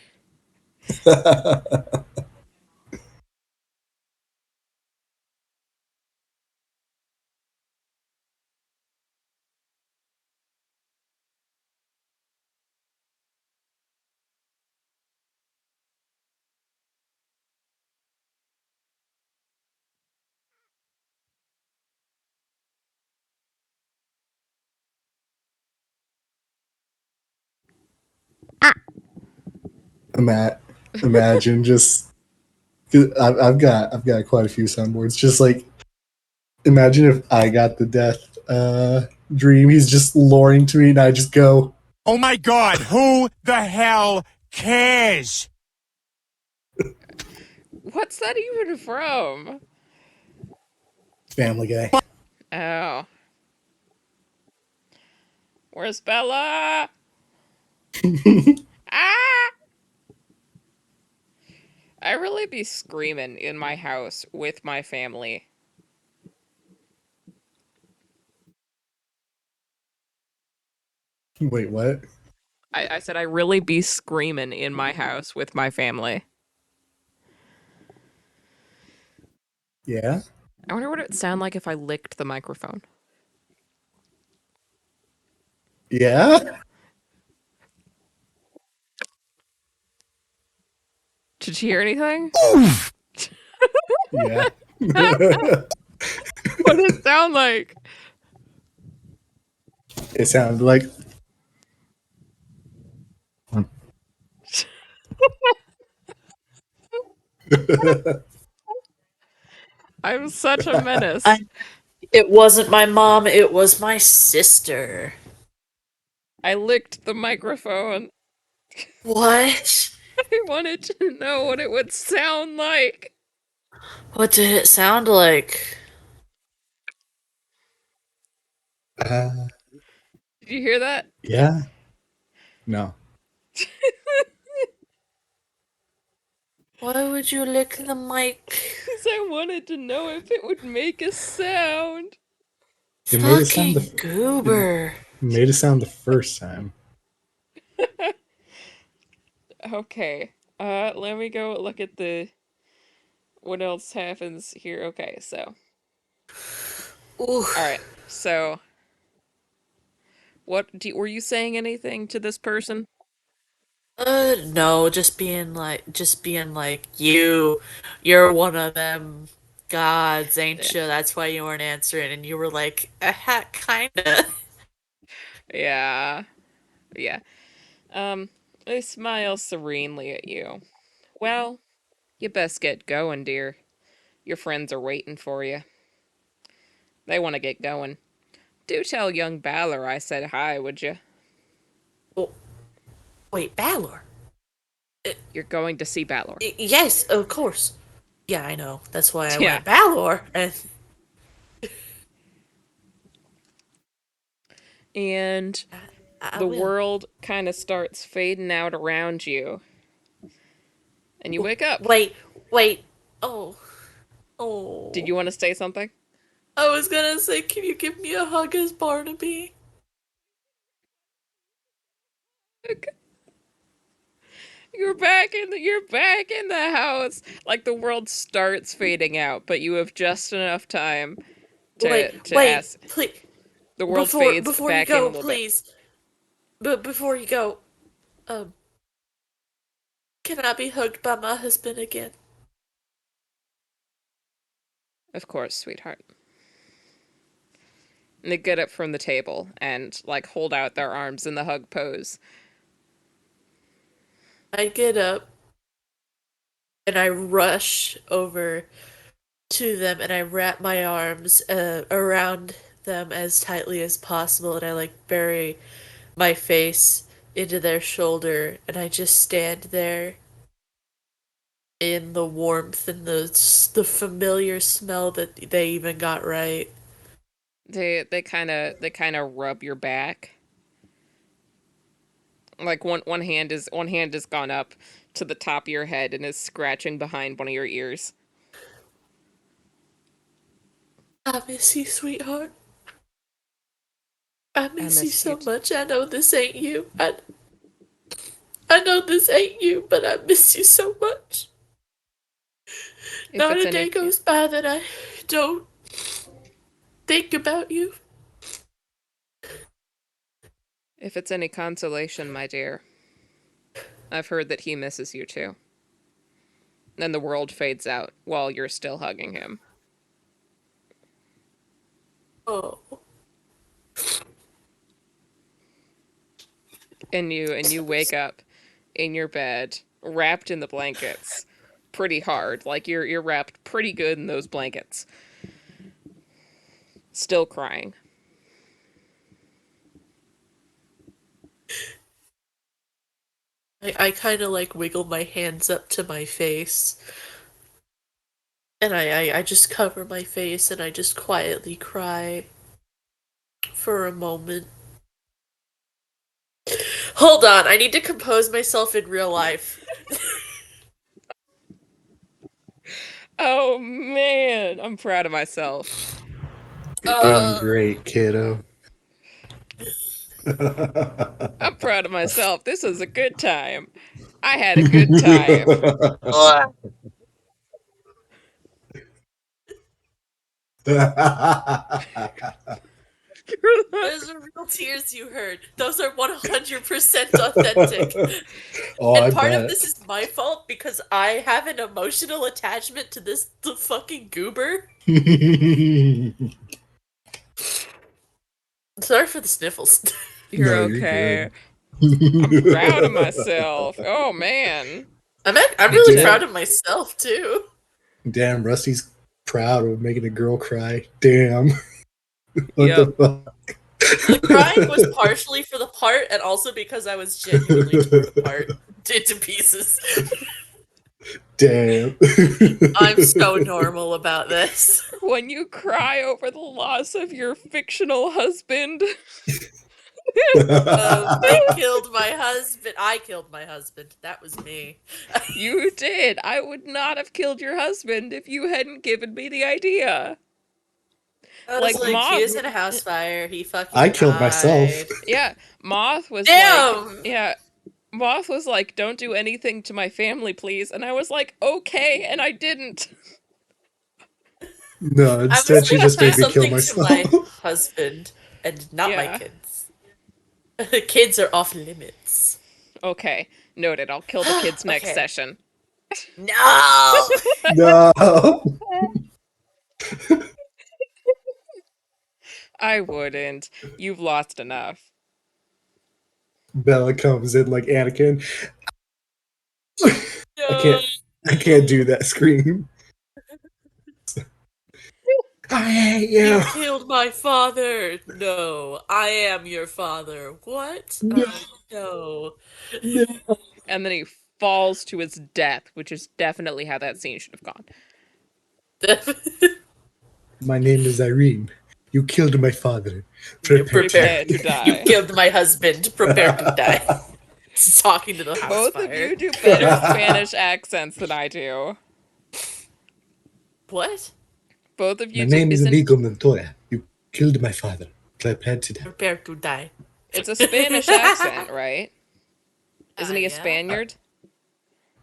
[SPEAKER 4] Matt, imagine just. 'Cause I've got quite a few soundboards. Just like imagine if I got the death dream. He's just luring to me, and I just go.
[SPEAKER 5] Oh my god, who the hell cares?
[SPEAKER 2] What's that even from?
[SPEAKER 4] Family Guy.
[SPEAKER 2] Oh. Where's Bella? Ah! I really be screaming in my house with my family.
[SPEAKER 4] Wait, what?
[SPEAKER 2] I said I really be screaming in my house with my family.
[SPEAKER 4] Yeah?
[SPEAKER 2] I wonder what it would sound like if I licked the microphone.
[SPEAKER 4] Yeah?
[SPEAKER 2] Did you hear anything?
[SPEAKER 4] Yeah.
[SPEAKER 2] What did it sound like?
[SPEAKER 4] It sounded like.
[SPEAKER 2] I'm such a menace.
[SPEAKER 3] I It wasn't my mom, it was my sister.
[SPEAKER 2] I licked the microphone.
[SPEAKER 3] What?
[SPEAKER 2] I wanted to know what it would sound like.
[SPEAKER 3] What did it sound like?
[SPEAKER 4] uh,
[SPEAKER 2] Did you hear that?
[SPEAKER 4] yeah? No.
[SPEAKER 3] Why would you lick the mic?
[SPEAKER 2] Because I wanted to know if it would make a sound.
[SPEAKER 4] It made it sound
[SPEAKER 3] Fucking
[SPEAKER 4] it
[SPEAKER 3] goober.
[SPEAKER 4] made it sound the first time.
[SPEAKER 2] Okay. Let me go look at the what else happens here. Okay, so
[SPEAKER 3] Ooh.
[SPEAKER 2] all right. So were you saying anything to this person?
[SPEAKER 3] No, just being like, you're one of them gods,
[SPEAKER 2] Yeah.
[SPEAKER 3] ain't you? That's why you weren't answering. And you were like, kinda.
[SPEAKER 2] Yeah. Yeah. They smile serenely at you. Well, you best get going, dear. Your friends are waiting for you. They want to get going. Do tell young Balor I said hi, would you?
[SPEAKER 3] Oh, wait, Balor?
[SPEAKER 2] You're going to see Balor.
[SPEAKER 3] Yes, of course. Yeah, I know. That's why I
[SPEAKER 2] Yeah.
[SPEAKER 3] went Balor. And
[SPEAKER 2] And
[SPEAKER 3] I
[SPEAKER 2] the
[SPEAKER 3] will.
[SPEAKER 2] world kind of starts fading out around you. And you wake up.
[SPEAKER 3] Wait, wait. Oh,
[SPEAKER 2] Did
[SPEAKER 3] oh.
[SPEAKER 2] you want to say something?
[SPEAKER 3] I was gonna say, can you give me a hug as Barnaby?
[SPEAKER 2] You're back in the house. Like the world starts fading out, but you have just enough time to
[SPEAKER 3] Wait,
[SPEAKER 2] ask.
[SPEAKER 3] please.
[SPEAKER 2] The world fades
[SPEAKER 3] Before you
[SPEAKER 2] back in a
[SPEAKER 3] go,
[SPEAKER 2] little bit.
[SPEAKER 3] please. But before you go, um, can I be hugged by my husband again?
[SPEAKER 2] Of course, sweetheart. And they get up from the table and like hold out their arms in the hug pose.
[SPEAKER 3] I get up and I rush over to them and I wrap my arms around them as tightly as possible and I like bury my face into their shoulder and I just stand there in the warmth and the familiar smell that they even got right.
[SPEAKER 2] They kind of rub your back. Like one hand has gone up to the top of your head and is scratching behind one of your ears.
[SPEAKER 3] I miss you, sweetheart. I
[SPEAKER 2] I
[SPEAKER 3] miss you
[SPEAKER 2] miss you.
[SPEAKER 3] so much. I know this ain't you. I know this ain't you, but I miss you so much.
[SPEAKER 2] If
[SPEAKER 3] Not
[SPEAKER 2] it's
[SPEAKER 3] a day
[SPEAKER 2] any
[SPEAKER 3] goes by that I don't think about you.
[SPEAKER 2] if it's any consolation, my dear, I've heard that he misses you too. Then the world fades out while you're still hugging him.
[SPEAKER 3] Oh,
[SPEAKER 2] And you wake up in your bed, wrapped in the blankets, pretty hard. Like you're wrapped pretty good in those blankets. Still crying.
[SPEAKER 3] I kind of like wiggle my hands up to my face And I just cover my face and I just quietly cry for a moment. Hold on, I need to compose myself in real life.
[SPEAKER 2] Oh man, I'm proud of myself.
[SPEAKER 4] You're doing great, kiddo.
[SPEAKER 2] I'm proud of myself. This was a good time. I had a good time.
[SPEAKER 3] Those are real tears you heard. Those are 100% authentic.
[SPEAKER 4] Oh,
[SPEAKER 3] And
[SPEAKER 4] I
[SPEAKER 3] part of
[SPEAKER 4] bet.
[SPEAKER 3] this is my fault because I have an emotional attachment to the fucking goober. Sorry for the sniffles.
[SPEAKER 2] You're
[SPEAKER 4] No, you're
[SPEAKER 2] okay.
[SPEAKER 4] good.
[SPEAKER 2] I'm proud of myself. Oh man.
[SPEAKER 3] I'm
[SPEAKER 2] Me
[SPEAKER 3] really
[SPEAKER 2] too.
[SPEAKER 3] proud of myself too.
[SPEAKER 4] Damn, Rusty's proud of making a girl cry. Damn. What the
[SPEAKER 2] Yep.
[SPEAKER 4] fuck?
[SPEAKER 3] The crying was partially for the part and also because I was genuinely torn apart into pieces.
[SPEAKER 4] Damn.
[SPEAKER 3] I'm so normal about this.
[SPEAKER 2] When you cry over the loss of your fictional husband.
[SPEAKER 3] They killed my husband. I killed my husband. That was me.
[SPEAKER 2] You did. I would not have killed your husband if you hadn't given me the idea.
[SPEAKER 3] I was
[SPEAKER 2] Like
[SPEAKER 3] like, he
[SPEAKER 2] Moth.
[SPEAKER 3] was in a house fire. He
[SPEAKER 4] I
[SPEAKER 3] fucking
[SPEAKER 4] killed myself.
[SPEAKER 3] died.
[SPEAKER 2] Yeah, Moth was like,
[SPEAKER 3] Damn!
[SPEAKER 2] yeah, Moth was like, don't do anything to my family, please. And I was like, okay, and I didn't.
[SPEAKER 4] No,
[SPEAKER 3] I was
[SPEAKER 4] instead she
[SPEAKER 3] like,
[SPEAKER 4] just
[SPEAKER 3] do
[SPEAKER 4] made me kill
[SPEAKER 3] something to
[SPEAKER 4] myself.
[SPEAKER 3] my husband and not my
[SPEAKER 2] Yeah.
[SPEAKER 3] kids. Kids are off limits.
[SPEAKER 2] Okay, noted. I'll kill the kids next
[SPEAKER 3] Okay.
[SPEAKER 2] session.
[SPEAKER 3] No!
[SPEAKER 4] No.
[SPEAKER 2] I wouldn't. You've lost enough.
[SPEAKER 4] Bella comes in like Anakin.
[SPEAKER 3] No!
[SPEAKER 4] I can't do that scream. I hate
[SPEAKER 3] You
[SPEAKER 4] you.
[SPEAKER 3] killed my father! No, I am your father. What?
[SPEAKER 4] No,
[SPEAKER 3] No.
[SPEAKER 4] no.
[SPEAKER 2] And then he falls to his death, which is definitely how that scene should have gone.
[SPEAKER 4] My name is Irene. You killed my father.
[SPEAKER 3] You
[SPEAKER 4] Prepare
[SPEAKER 2] Prepare to
[SPEAKER 3] You
[SPEAKER 2] die.
[SPEAKER 3] killed my husband. Prepare to die. Talking to the house
[SPEAKER 2] Both of
[SPEAKER 3] fire.
[SPEAKER 2] you do better Spanish accents than I do.
[SPEAKER 3] What?
[SPEAKER 2] Both of
[SPEAKER 4] My
[SPEAKER 2] you do.
[SPEAKER 4] name is Amigo Montoya. You killed my father. Prepare to die.
[SPEAKER 3] Prepare to die.
[SPEAKER 2] It's a Spanish accent, right? Isn't he a
[SPEAKER 3] Yeah.
[SPEAKER 2] Spaniard?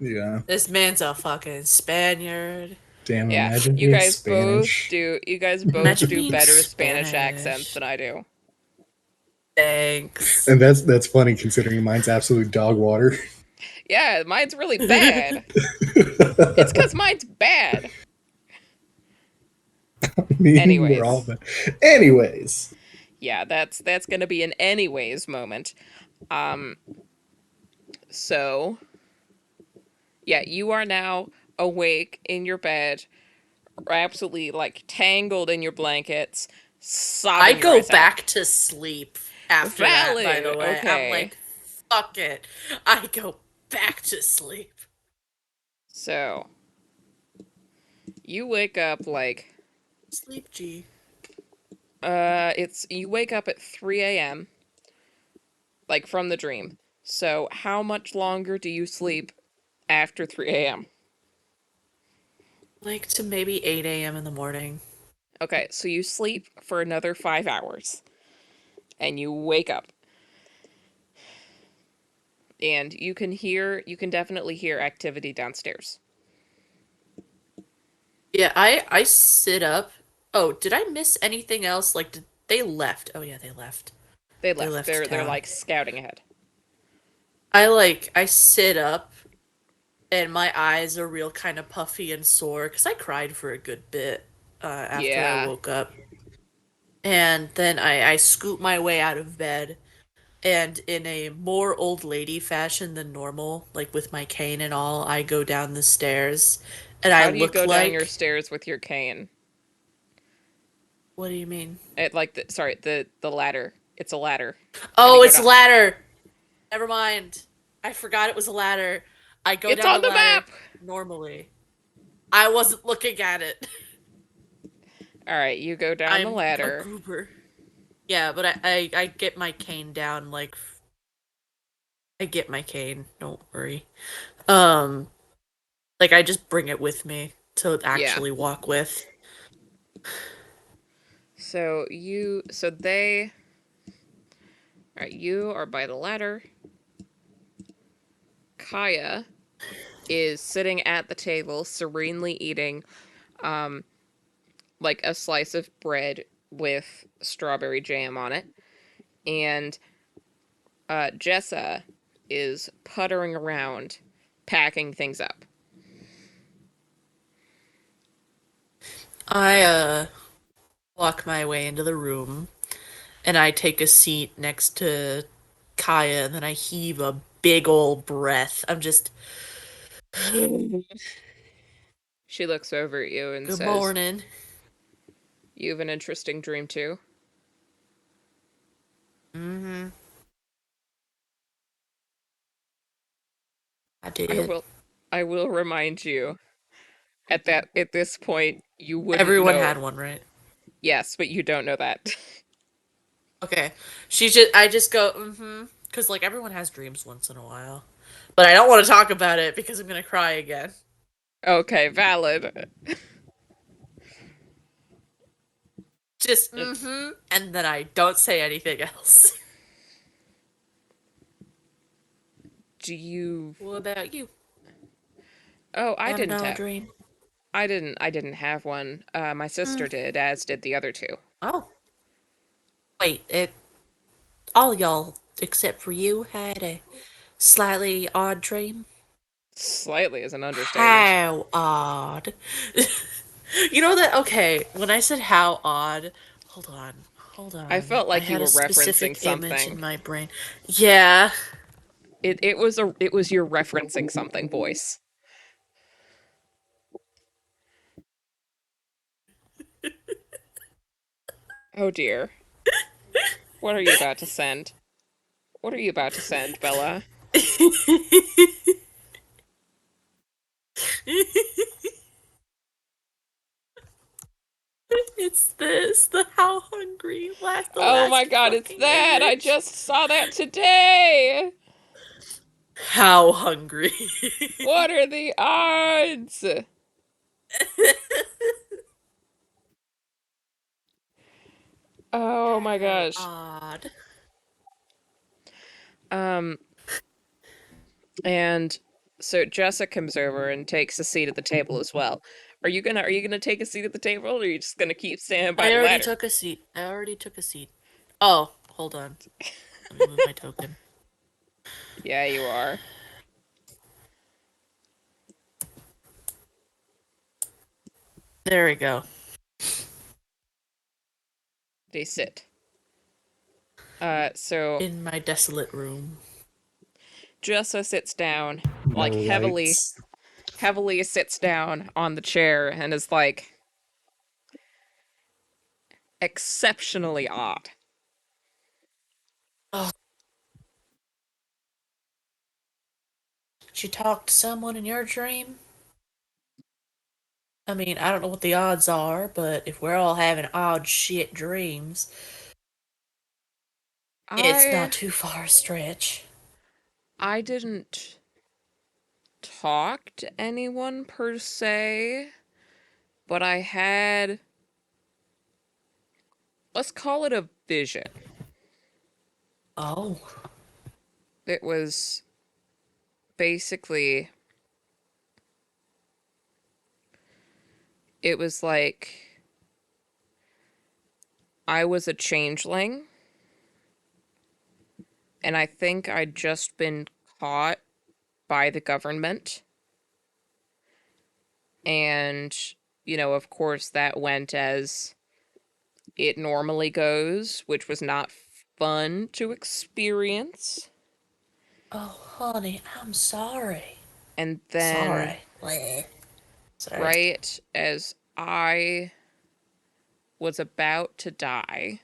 [SPEAKER 4] Yeah.
[SPEAKER 3] This man's a fucking Spaniard.
[SPEAKER 4] Damn,
[SPEAKER 2] Yeah.
[SPEAKER 4] imagine
[SPEAKER 2] You
[SPEAKER 4] being
[SPEAKER 2] guys both
[SPEAKER 4] Spanish.
[SPEAKER 2] do. You guys both
[SPEAKER 3] Imagine
[SPEAKER 2] do
[SPEAKER 3] being
[SPEAKER 2] better Spanish accents
[SPEAKER 3] Spanish.
[SPEAKER 2] than I do.
[SPEAKER 3] Thanks.
[SPEAKER 4] And that's funny considering mine's absolute dog water.
[SPEAKER 2] Yeah, mine's really bad. It's because mine's bad.
[SPEAKER 4] We're all
[SPEAKER 2] Anyways.
[SPEAKER 4] bad. Anyways.
[SPEAKER 2] Yeah, that's gonna be an anyways moment. So yeah, you are now awake in your bed, absolutely like tangled in your blankets,
[SPEAKER 3] I
[SPEAKER 2] sobbing your
[SPEAKER 3] go
[SPEAKER 2] eyes out.
[SPEAKER 3] back to sleep after that, by the
[SPEAKER 2] Valid.
[SPEAKER 3] way. I'm
[SPEAKER 2] Okay.
[SPEAKER 3] like, fuck it. I go back to sleep.
[SPEAKER 2] So you wake up like
[SPEAKER 3] Sleep, G.
[SPEAKER 2] it's you wake up at 3 a.m. like from the dream. So how much longer do you sleep after 3 a.m.?
[SPEAKER 3] Like to maybe 8 a.m. in the morning.
[SPEAKER 2] Okay, so you sleep for another 5 hours and you wake up. And you can definitely hear activity downstairs.
[SPEAKER 3] Yeah, I sit up. Oh, did I miss anything else? Like, did they left? Oh yeah, they left.
[SPEAKER 2] They
[SPEAKER 3] They
[SPEAKER 2] left.
[SPEAKER 3] left
[SPEAKER 2] They're
[SPEAKER 3] town.
[SPEAKER 2] like scouting ahead.
[SPEAKER 3] I sit up and my eyes are real kind of puffy and sore because I cried for a good bit after I
[SPEAKER 2] Yeah.
[SPEAKER 3] woke up. And then I scoop my way out of bed and in a more old lady fashion than normal, like with my cane and all, I go down the stairs and I
[SPEAKER 2] How do you
[SPEAKER 3] look
[SPEAKER 2] go down your
[SPEAKER 3] like,
[SPEAKER 2] stairs with your cane?
[SPEAKER 3] what do you mean?
[SPEAKER 2] It like the ladder. It's a ladder. How do
[SPEAKER 3] Oh,
[SPEAKER 2] you go
[SPEAKER 3] it's
[SPEAKER 2] down?
[SPEAKER 3] ladder. Never mind. I forgot it was a ladder. I go
[SPEAKER 2] It's
[SPEAKER 3] down the
[SPEAKER 2] on the
[SPEAKER 3] ladder
[SPEAKER 2] map.
[SPEAKER 3] normally. I wasn't looking at it.
[SPEAKER 2] All right, you go down the
[SPEAKER 3] I'm a
[SPEAKER 2] ladder.
[SPEAKER 3] goober. Yeah, but I get my cane down, like, I get my cane, don't worry. Um, like, I just bring it with me to
[SPEAKER 2] Yeah.
[SPEAKER 3] actually walk with.
[SPEAKER 2] So they, all right, you are by the ladder. Kaya is sitting at the table, serenely eating, um, like a slice of bread with strawberry jam on it, and Jessa is puttering around, packing things up.
[SPEAKER 3] I walk my way into the room and I take a seat next to Kaya and then I heave a big old breath. I'm just,
[SPEAKER 2] She looks over at you and
[SPEAKER 3] good
[SPEAKER 2] says,
[SPEAKER 3] morning.
[SPEAKER 2] "You have an interesting dream too."
[SPEAKER 3] Mm-hmm. I
[SPEAKER 2] I
[SPEAKER 3] did.
[SPEAKER 2] will, I will remind you at this point you wouldn't
[SPEAKER 3] Everyone
[SPEAKER 2] know.
[SPEAKER 3] had one, right?
[SPEAKER 2] Yes, but you don't know that.
[SPEAKER 3] Okay. I just go, mm-hmm. Because, like, everyone has dreams once in a while. But I don't want to talk about it because I'm going to cry again.
[SPEAKER 2] Okay, valid.
[SPEAKER 3] Just, mm-hmm. And then I don't say anything else.
[SPEAKER 2] Do you?
[SPEAKER 3] What about you?
[SPEAKER 2] Oh, I
[SPEAKER 3] Have an
[SPEAKER 2] didn't
[SPEAKER 3] odd
[SPEAKER 2] have.
[SPEAKER 3] dream?
[SPEAKER 2] I didn't have one. My
[SPEAKER 3] Mm.
[SPEAKER 2] sister did, as did the other two.
[SPEAKER 3] Oh. Wait, all y'all, except for you, had a slightly odd dream?
[SPEAKER 2] Slightly is an understatement.
[SPEAKER 3] How odd. You know that, okay, when I said how odd, hold on, hold
[SPEAKER 2] I
[SPEAKER 3] on.
[SPEAKER 2] felt
[SPEAKER 3] I
[SPEAKER 2] like you
[SPEAKER 3] had a
[SPEAKER 2] were referencing
[SPEAKER 3] specific image in
[SPEAKER 2] something.
[SPEAKER 3] my brain. Yeah.
[SPEAKER 2] It was your referencing something voice. Oh dear. What are you about to send? What are you about to send, Bella?
[SPEAKER 3] It's this, the how hungry the
[SPEAKER 2] Oh my
[SPEAKER 3] last
[SPEAKER 2] god, it's
[SPEAKER 3] fucking
[SPEAKER 2] that! I
[SPEAKER 3] image.
[SPEAKER 2] just saw that today!
[SPEAKER 3] How hungry.
[SPEAKER 2] What are the odds? Oh my
[SPEAKER 3] How
[SPEAKER 2] gosh.
[SPEAKER 3] odd.
[SPEAKER 2] Um, and so Jessa comes over and takes a seat at the table as well. Are you gonna take a seat at the table, or are you just gonna keep standing by
[SPEAKER 3] I
[SPEAKER 2] the
[SPEAKER 3] already
[SPEAKER 2] ladder?
[SPEAKER 3] took a seat. I already took a seat. Oh, hold on. Let me move my token.
[SPEAKER 2] Yeah, you are.
[SPEAKER 3] There we go.
[SPEAKER 2] They sit. So
[SPEAKER 3] In my desolate room.
[SPEAKER 2] Jessa sits down,
[SPEAKER 4] No
[SPEAKER 2] like heavily,
[SPEAKER 4] lights.
[SPEAKER 2] heavily sits down on the chair and is like exceptionally odd.
[SPEAKER 3] Oh, did you talk to someone in your dream? I mean, I don't know what the odds are, but if we're all having odd shit dreams, it's not
[SPEAKER 2] I
[SPEAKER 3] too far a stretch.
[SPEAKER 2] I didn't talk to anyone per se, but I had, let's call it a vision.
[SPEAKER 3] Oh.
[SPEAKER 2] It was basically, it was like I was a changeling, and I think I'd just been caught by the government. And, of course, that went as it normally goes, which was not fun to experience.
[SPEAKER 3] Oh, honey, I'm sorry.
[SPEAKER 2] And then,
[SPEAKER 3] Sorry. Bleh. Sorry.
[SPEAKER 2] right as I was about to die,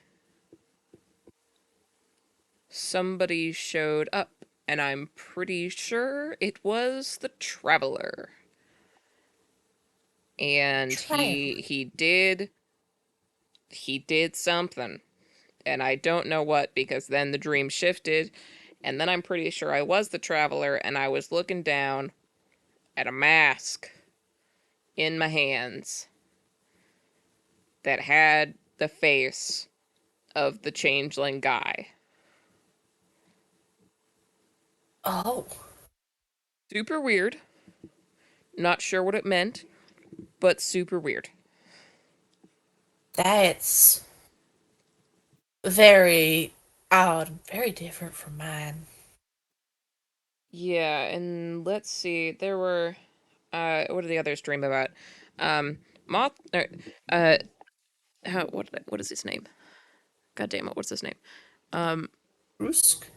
[SPEAKER 2] somebody showed up, and I'm pretty sure it was the Traveler. and
[SPEAKER 3] Traveler.
[SPEAKER 2] he did something, and I don't know what, because then the dream shifted, and then I'm pretty sure I was the traveler, and I was looking down at a mask in my hands that had the face of the changeling guy.
[SPEAKER 3] Oh,
[SPEAKER 2] Super weird. Not sure what it meant, but super weird.
[SPEAKER 3] that's very odd, very different from mine.
[SPEAKER 2] Yeah, and let's see. There were what did the others dream about? Moth uh what is his name? God damn it, what's his name? Um
[SPEAKER 3] Rusk?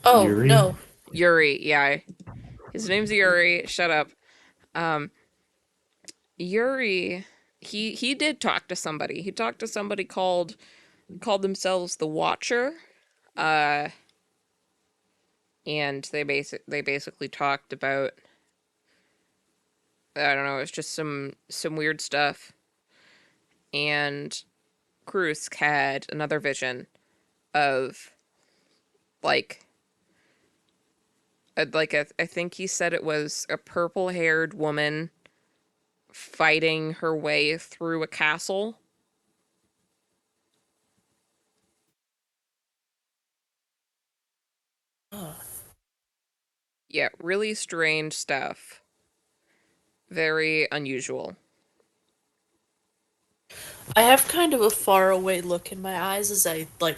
[SPEAKER 3] Oh,
[SPEAKER 4] Yuri?
[SPEAKER 3] no.
[SPEAKER 2] Yuri, yeah. His name's Yuri. Shut up. Um Yuri, he did talk to somebody. He talked to somebody called themselves the Watcher. Uh and they basically talked about, I don't know, it's just some weird stuff. And Krusk had another vision of like I think he said it was a purple-haired woman fighting her way through a castle.
[SPEAKER 3] Oh.
[SPEAKER 2] Yeah, really strange stuff. Very unusual.
[SPEAKER 3] I have kind of a faraway look in my eyes as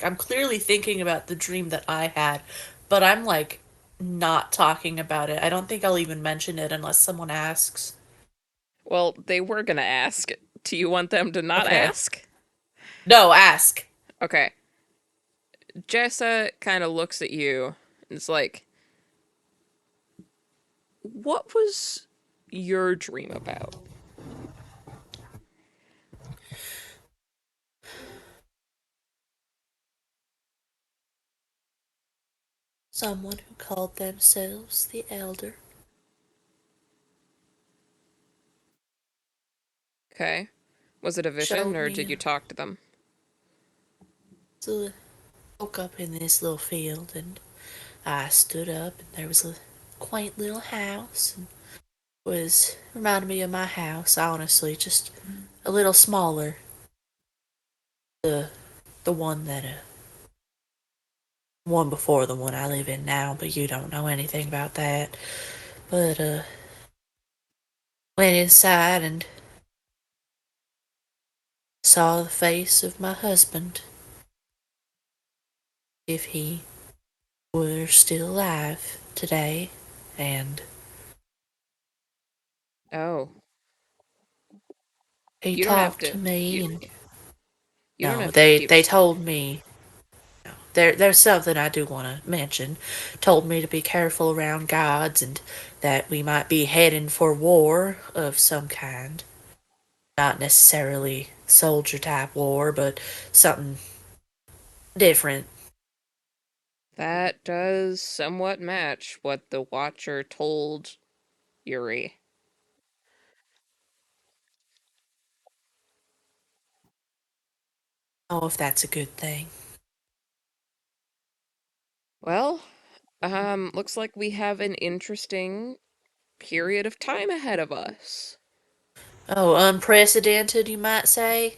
[SPEAKER 3] I'm clearly thinking about the dream that I had, but I'm like not talking about it. I don't think I'll even mention it unless someone asks.
[SPEAKER 2] Well, they were gonna ask. Do you want them to not
[SPEAKER 3] Okay.
[SPEAKER 2] ask?
[SPEAKER 3] No, ask.
[SPEAKER 2] Okay. Jessa kind of looks at you and it's like, what was your dream about?
[SPEAKER 3] Someone who called themselves the Elder
[SPEAKER 2] Okay. Was it a vision
[SPEAKER 3] showed
[SPEAKER 2] or
[SPEAKER 3] me
[SPEAKER 2] did you talk to them?
[SPEAKER 3] to woke up in this little field and I stood up and there was a quaint little house and was reminded me of my house, honestly, just a little smaller. The the one that one before the one I live in now, but you don't know anything about that. But went inside and saw the face of my husband. If he were still alive today, and
[SPEAKER 2] Oh,
[SPEAKER 3] he
[SPEAKER 2] you don't have
[SPEAKER 3] talked
[SPEAKER 2] to
[SPEAKER 3] to me
[SPEAKER 2] you
[SPEAKER 3] and
[SPEAKER 2] you don't
[SPEAKER 3] no,
[SPEAKER 2] have to keep.
[SPEAKER 3] they told me there's something I do want to mention. Told me to be careful around gods and that we might be heading for war of some kind. Not necessarily soldier type war, but something different.
[SPEAKER 2] That does somewhat match what the Watcher told Yuri.
[SPEAKER 3] Oh, if that's a good thing.
[SPEAKER 2] Well, looks like we have an interesting period of time ahead of us.
[SPEAKER 3] Oh, unprecedented, you might say?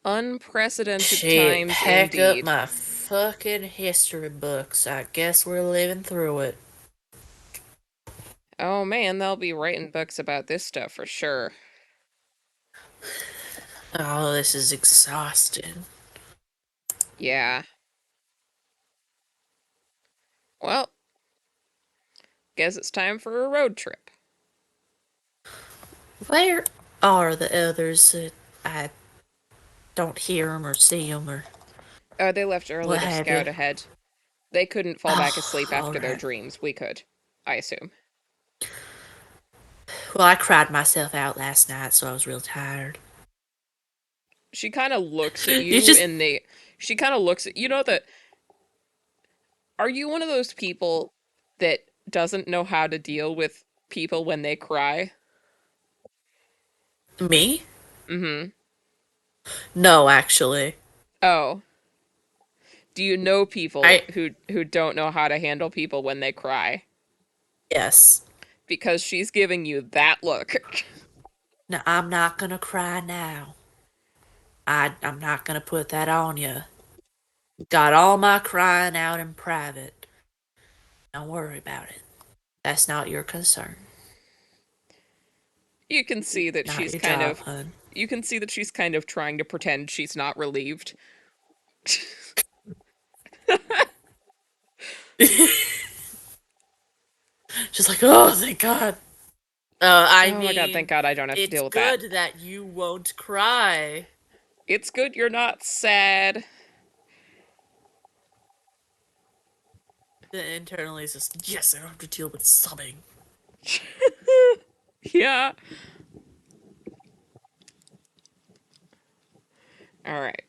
[SPEAKER 2] Unprecedented
[SPEAKER 3] Shit,
[SPEAKER 2] times
[SPEAKER 3] pack up
[SPEAKER 2] indeed.
[SPEAKER 3] my fucking history books. I guess we're living through it.
[SPEAKER 2] Oh man, they'll be writing books about this stuff for sure.
[SPEAKER 3] Oh, this is exhausting.
[SPEAKER 2] Yeah. Well, guess it's time for a road trip.
[SPEAKER 3] Where are the others that I don't hear them or see them or
[SPEAKER 2] They left early
[SPEAKER 3] what
[SPEAKER 2] to
[SPEAKER 3] have you?
[SPEAKER 2] scout ahead. They couldn't fall back
[SPEAKER 3] Oh,
[SPEAKER 2] asleep after their
[SPEAKER 3] alright.
[SPEAKER 2] dreams. We could, I assume.
[SPEAKER 3] Well, I cried myself out last night, so I was real tired.
[SPEAKER 2] She kind of looks at
[SPEAKER 3] You
[SPEAKER 2] you
[SPEAKER 3] just.
[SPEAKER 2] and they. She kind of looks at. You know that. Are you one of those people that doesn't know how to deal with people when they cry?
[SPEAKER 3] Me?
[SPEAKER 2] Mm-hmm.
[SPEAKER 3] No, actually.
[SPEAKER 2] Oh. Do you know people
[SPEAKER 3] I
[SPEAKER 2] who don't know how to handle people when they cry?
[SPEAKER 3] Yes.
[SPEAKER 2] Because she's giving you that look.
[SPEAKER 3] No, I'm not gonna cry now. I'm not gonna put that on you. Got all my crying out in private. Don't worry about it. That's not your concern.
[SPEAKER 2] You can see that
[SPEAKER 3] Not
[SPEAKER 2] she's
[SPEAKER 3] your
[SPEAKER 2] kind
[SPEAKER 3] job,
[SPEAKER 2] of
[SPEAKER 3] hun.
[SPEAKER 2] you can see that she's kind of trying to pretend she's not relieved.
[SPEAKER 3] Just like, oh, thank God. I
[SPEAKER 2] Oh my god, thank
[SPEAKER 3] mean,
[SPEAKER 2] god I don't have to
[SPEAKER 3] it's
[SPEAKER 2] deal with that.
[SPEAKER 3] good that you won't cry.
[SPEAKER 2] It's good you're not sad.
[SPEAKER 3] The internally is just, yes, I don't have to deal with sobbing.
[SPEAKER 2] Yeah. Alright.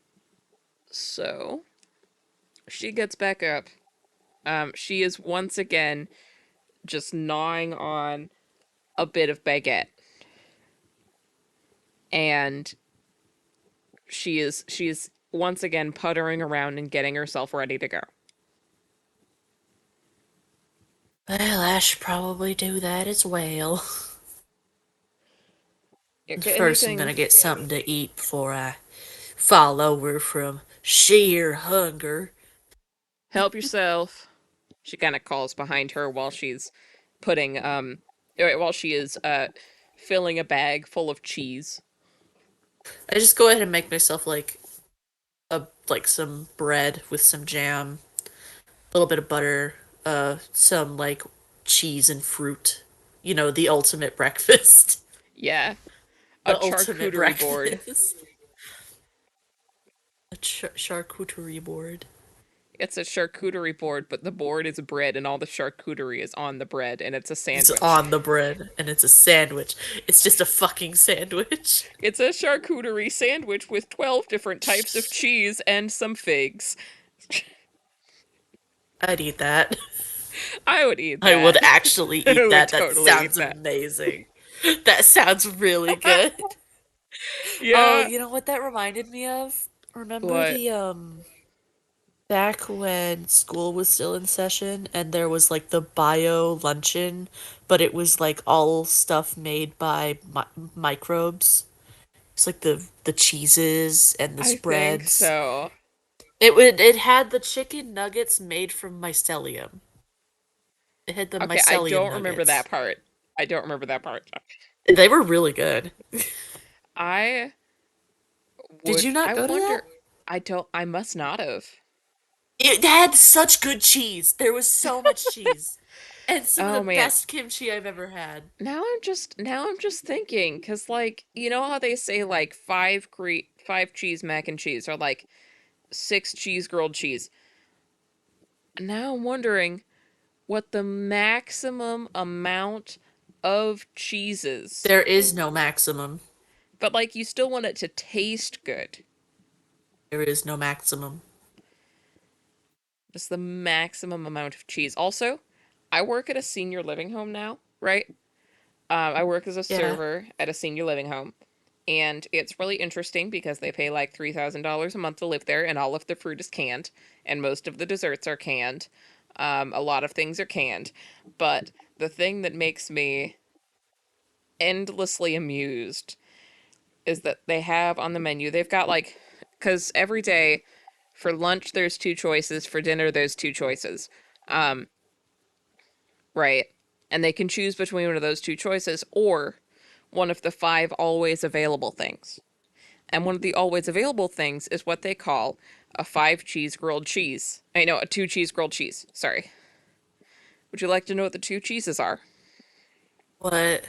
[SPEAKER 2] So she gets back up. She is once again just gnawing on a bit of baguette. And she is once again puttering around and getting herself ready to go.
[SPEAKER 3] Well, I should probably do that as well. First, I'm
[SPEAKER 2] Anything
[SPEAKER 3] gonna get something to eat before I fall over from sheer hunger.
[SPEAKER 2] help yourself. She kind of calls behind her while she's putting while she is filling a bag full of cheese.
[SPEAKER 3] I just go ahead and make myself like some bread with some jam, a little bit of butter, some like cheese and fruit. You know, the ultimate breakfast.
[SPEAKER 2] Yeah, a
[SPEAKER 3] The ultimate
[SPEAKER 2] charcuterie board.
[SPEAKER 3] breakfast. A charcuterie board.
[SPEAKER 2] It's a charcuterie board, but the board is bread and all the charcuterie is on the bread and it's a
[SPEAKER 3] It's
[SPEAKER 2] sandwich.
[SPEAKER 3] on the bread, and it's a sandwich. It's just a fucking sandwich.
[SPEAKER 2] It's a charcuterie sandwich with 12 different types of cheese and some figs.
[SPEAKER 3] I'd eat that.
[SPEAKER 2] I would eat
[SPEAKER 3] I would
[SPEAKER 2] that.
[SPEAKER 3] actually
[SPEAKER 2] I
[SPEAKER 3] eat
[SPEAKER 2] would
[SPEAKER 3] that. That
[SPEAKER 2] totally eat
[SPEAKER 3] sounds
[SPEAKER 2] that.
[SPEAKER 3] amazing. That sounds really good. Oh,
[SPEAKER 2] Yeah.
[SPEAKER 3] you know what that reminded me of? Remember
[SPEAKER 2] What?
[SPEAKER 3] the back when school was still in session and there was like the bio luncheon, but it was like all stuff made by microbes. It's like the cheeses and the
[SPEAKER 2] I think
[SPEAKER 3] spreads.
[SPEAKER 2] so.
[SPEAKER 3] It had the chicken nuggets made from mycelium. It had the
[SPEAKER 2] Okay, I
[SPEAKER 3] mycelium
[SPEAKER 2] don't remember
[SPEAKER 3] nuggets.
[SPEAKER 2] that part. I don't remember that part.
[SPEAKER 3] They were really good.
[SPEAKER 2] I
[SPEAKER 3] Did
[SPEAKER 2] would.
[SPEAKER 3] you not
[SPEAKER 2] I
[SPEAKER 3] go to that?
[SPEAKER 2] wonder. I don't. I must not have.
[SPEAKER 3] It had such good cheese. There was so much cheese. And some of the
[SPEAKER 2] Oh man.
[SPEAKER 3] best kimchi I've ever had.
[SPEAKER 2] Now I'm just thinking, cause like you know how they say like five cheese mac and cheese or like six cheese grilled cheese. Now I'm wondering what the maximum amount of cheeses,
[SPEAKER 3] There is no maximum.
[SPEAKER 2] but like you still want it to taste good.
[SPEAKER 3] There is no maximum.
[SPEAKER 2] It's the maximum amount of cheese. Also, I work at a senior living home now, right? I work as a
[SPEAKER 3] Yeah.
[SPEAKER 2] server at a senior living home, and it's really interesting because they pay like $3,000 a month to live there, and all of the fruit is canned, and most of the desserts are canned. A lot of things are canned, but the thing that makes me endlessly amused is that they have on the menu, they've got like, because every day for lunch there's two choices, for dinner there's two choices. Um, right. And they can choose between one of those two choices or one of the five always available things. And one of the always available things is what they call a five cheese grilled cheese. I know, a two cheese grilled cheese. Sorry. Would you like to know what the two cheeses are?
[SPEAKER 3] What?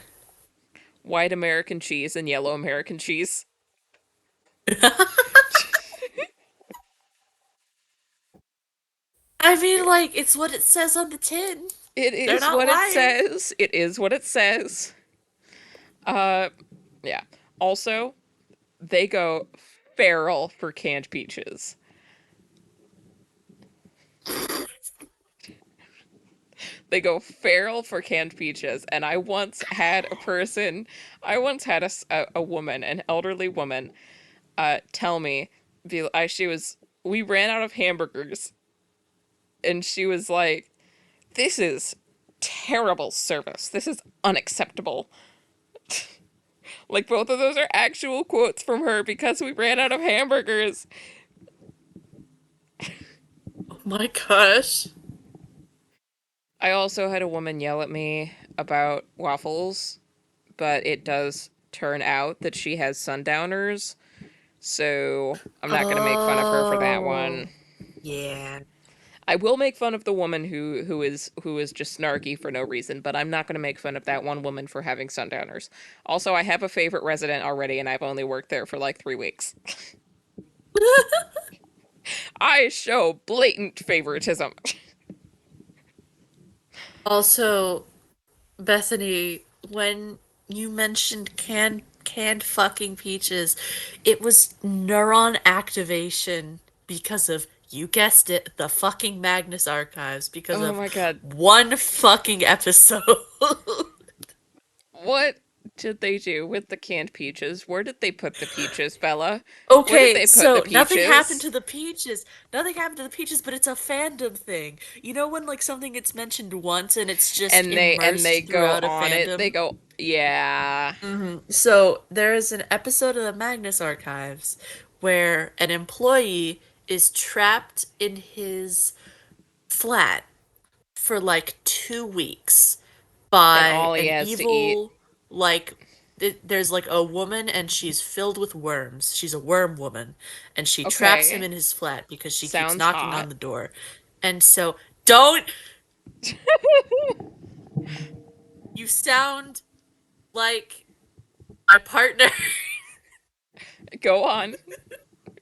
[SPEAKER 2] White American cheese and yellow American cheese.
[SPEAKER 3] I mean, like, it's what it says on the tin.
[SPEAKER 2] It
[SPEAKER 3] They're
[SPEAKER 2] is
[SPEAKER 3] not
[SPEAKER 2] what it
[SPEAKER 3] lying.
[SPEAKER 2] says. It is what it says. Uh, yeah. Also, they go feral for canned peaches. They go feral for canned peaches. And I once had a woman, an elderly woman, tell me, we ran out of hamburgers, and she was like, "This is terrible service. This is unacceptable." Like, both of those are actual quotes from her because we ran out of hamburgers.
[SPEAKER 3] Oh my gosh.
[SPEAKER 2] I also had a woman yell at me about waffles, but it does turn out that she has sundowners, so I'm not gonna make fun of her for that
[SPEAKER 3] Oh,
[SPEAKER 2] one.
[SPEAKER 3] yeah.
[SPEAKER 2] I will make fun of the woman who is just snarky for no reason, but I'm not gonna make fun of that one woman for having sundowners. Also, I have a favorite resident already, and I've only worked there for like 3 weeks. I show blatant favoritism.
[SPEAKER 3] Also, Bethany, when you mentioned canned fucking peaches, it was neuron activation because of, you guessed it, the fucking Magnus Archives, because
[SPEAKER 2] Oh
[SPEAKER 3] of
[SPEAKER 2] my god.
[SPEAKER 3] one fucking episode.
[SPEAKER 2] What did they do with the canned peaches? Where did they put the peaches, Bella? Where did
[SPEAKER 3] Okay,
[SPEAKER 2] they put the
[SPEAKER 3] so nothing happened
[SPEAKER 2] peaches?
[SPEAKER 3] to the peaches. Nothing happened to the peaches, but it's a fandom thing. You know when like something gets mentioned once and it's just
[SPEAKER 2] And they
[SPEAKER 3] immersed
[SPEAKER 2] go
[SPEAKER 3] throughout a
[SPEAKER 2] on it. They
[SPEAKER 3] fandom?
[SPEAKER 2] go, yeah.
[SPEAKER 3] So there is an episode of the Magnus Archives where an employee is trapped in his flat for like 2 weeks
[SPEAKER 2] And
[SPEAKER 3] by
[SPEAKER 2] all he
[SPEAKER 3] an
[SPEAKER 2] has to eat.
[SPEAKER 3] evil, like, there's like a woman and she's filled with worms. She's a worm woman, and she traps him
[SPEAKER 2] Okay.
[SPEAKER 3] in his flat because she keeps
[SPEAKER 2] Sounds
[SPEAKER 3] knocking
[SPEAKER 2] hot.
[SPEAKER 3] on the door. And so, don't, you sound like my partner.
[SPEAKER 2] Go on.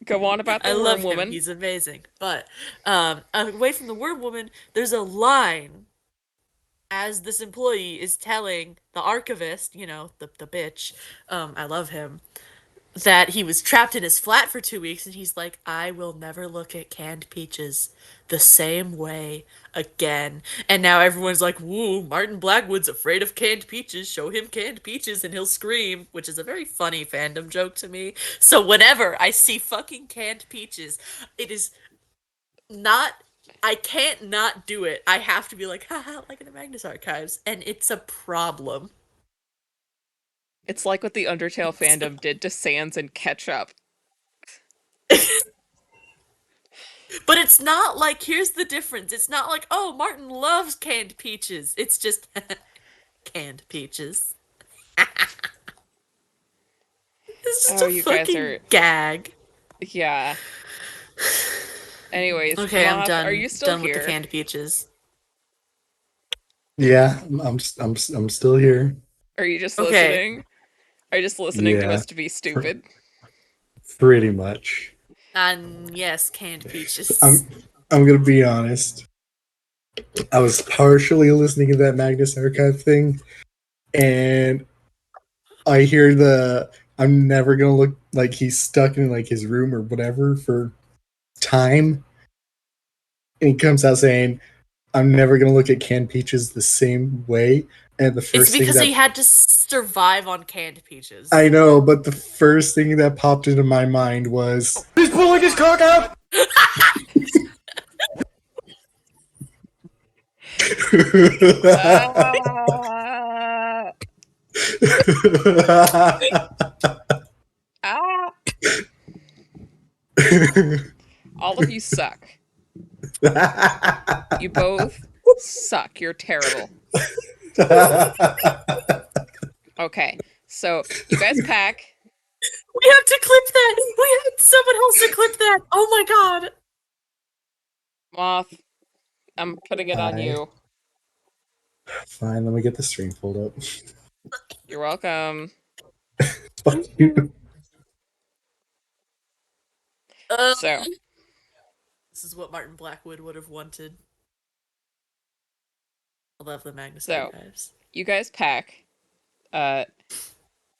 [SPEAKER 2] Go on about
[SPEAKER 3] I
[SPEAKER 2] the worm
[SPEAKER 3] love him.
[SPEAKER 2] woman.
[SPEAKER 3] He's amazing. But away from the worm woman, there's a line as this employee is telling the archivist, the bitch, I love him, that he was trapped in his flat for 2 weeks, and he's like, I will never look at canned peaches the same way again. And now everyone's like, woo, Martin Blackwood's afraid of canned peaches. Show him canned peaches and he'll scream, which is a very funny fandom joke to me. So whenever I see fucking canned peaches, it is not. I can't not do it. I have to be like, haha, like in the Magnus Archives. And it's a problem.
[SPEAKER 2] It's like what the Undertale fandom did to Sans and Ketchup.
[SPEAKER 3] But it's not like, here's the difference. It's not like, oh, Martin loves canned peaches. It's just canned peaches. It's just
[SPEAKER 2] Oh,
[SPEAKER 3] a
[SPEAKER 2] you guys
[SPEAKER 3] fucking
[SPEAKER 2] are.
[SPEAKER 3] gag.
[SPEAKER 2] Yeah. Anyways,
[SPEAKER 3] Okay, I'm
[SPEAKER 2] Moth, are
[SPEAKER 3] done.
[SPEAKER 2] you still
[SPEAKER 3] Done with the
[SPEAKER 2] here?
[SPEAKER 3] canned peaches.
[SPEAKER 4] Yeah, I'm still here.
[SPEAKER 2] Are you just
[SPEAKER 3] Okay.
[SPEAKER 2] listening? Are you just listening to
[SPEAKER 4] Yeah,
[SPEAKER 2] us to be
[SPEAKER 4] pr-
[SPEAKER 2] stupid?
[SPEAKER 4] pretty much.
[SPEAKER 3] And yes, canned peaches.
[SPEAKER 4] I'm I'm gonna be honest. I was partially listening to that Magnus Archive thing, and I hear the I'm never gonna look like he's stuck in like his room or whatever for time, and he comes out saying, "I'm never gonna look at canned peaches the same way." And the
[SPEAKER 3] It's
[SPEAKER 4] first thing
[SPEAKER 3] because he
[SPEAKER 4] that
[SPEAKER 3] had to survive on canned
[SPEAKER 4] I
[SPEAKER 3] peaches.
[SPEAKER 4] know, but the first thing that popped into my mind was
[SPEAKER 5] He's pulling his cock out!
[SPEAKER 2] Ah, ah. All of you suck. You both suck. You're terrible. Okay, so you guys pack.
[SPEAKER 3] We have to clip that. We had someone else to clip that. Oh my god.
[SPEAKER 2] Moth, I'm putting it on
[SPEAKER 4] Hi.
[SPEAKER 2] you.
[SPEAKER 4] Fine, let me get the stream pulled up.
[SPEAKER 2] You're welcome.
[SPEAKER 4] Fuck you.
[SPEAKER 2] So,
[SPEAKER 3] This is what Martin Blackwood would have wanted. I love the Magnus
[SPEAKER 2] so
[SPEAKER 3] Archives.
[SPEAKER 2] you guys pack. Uh,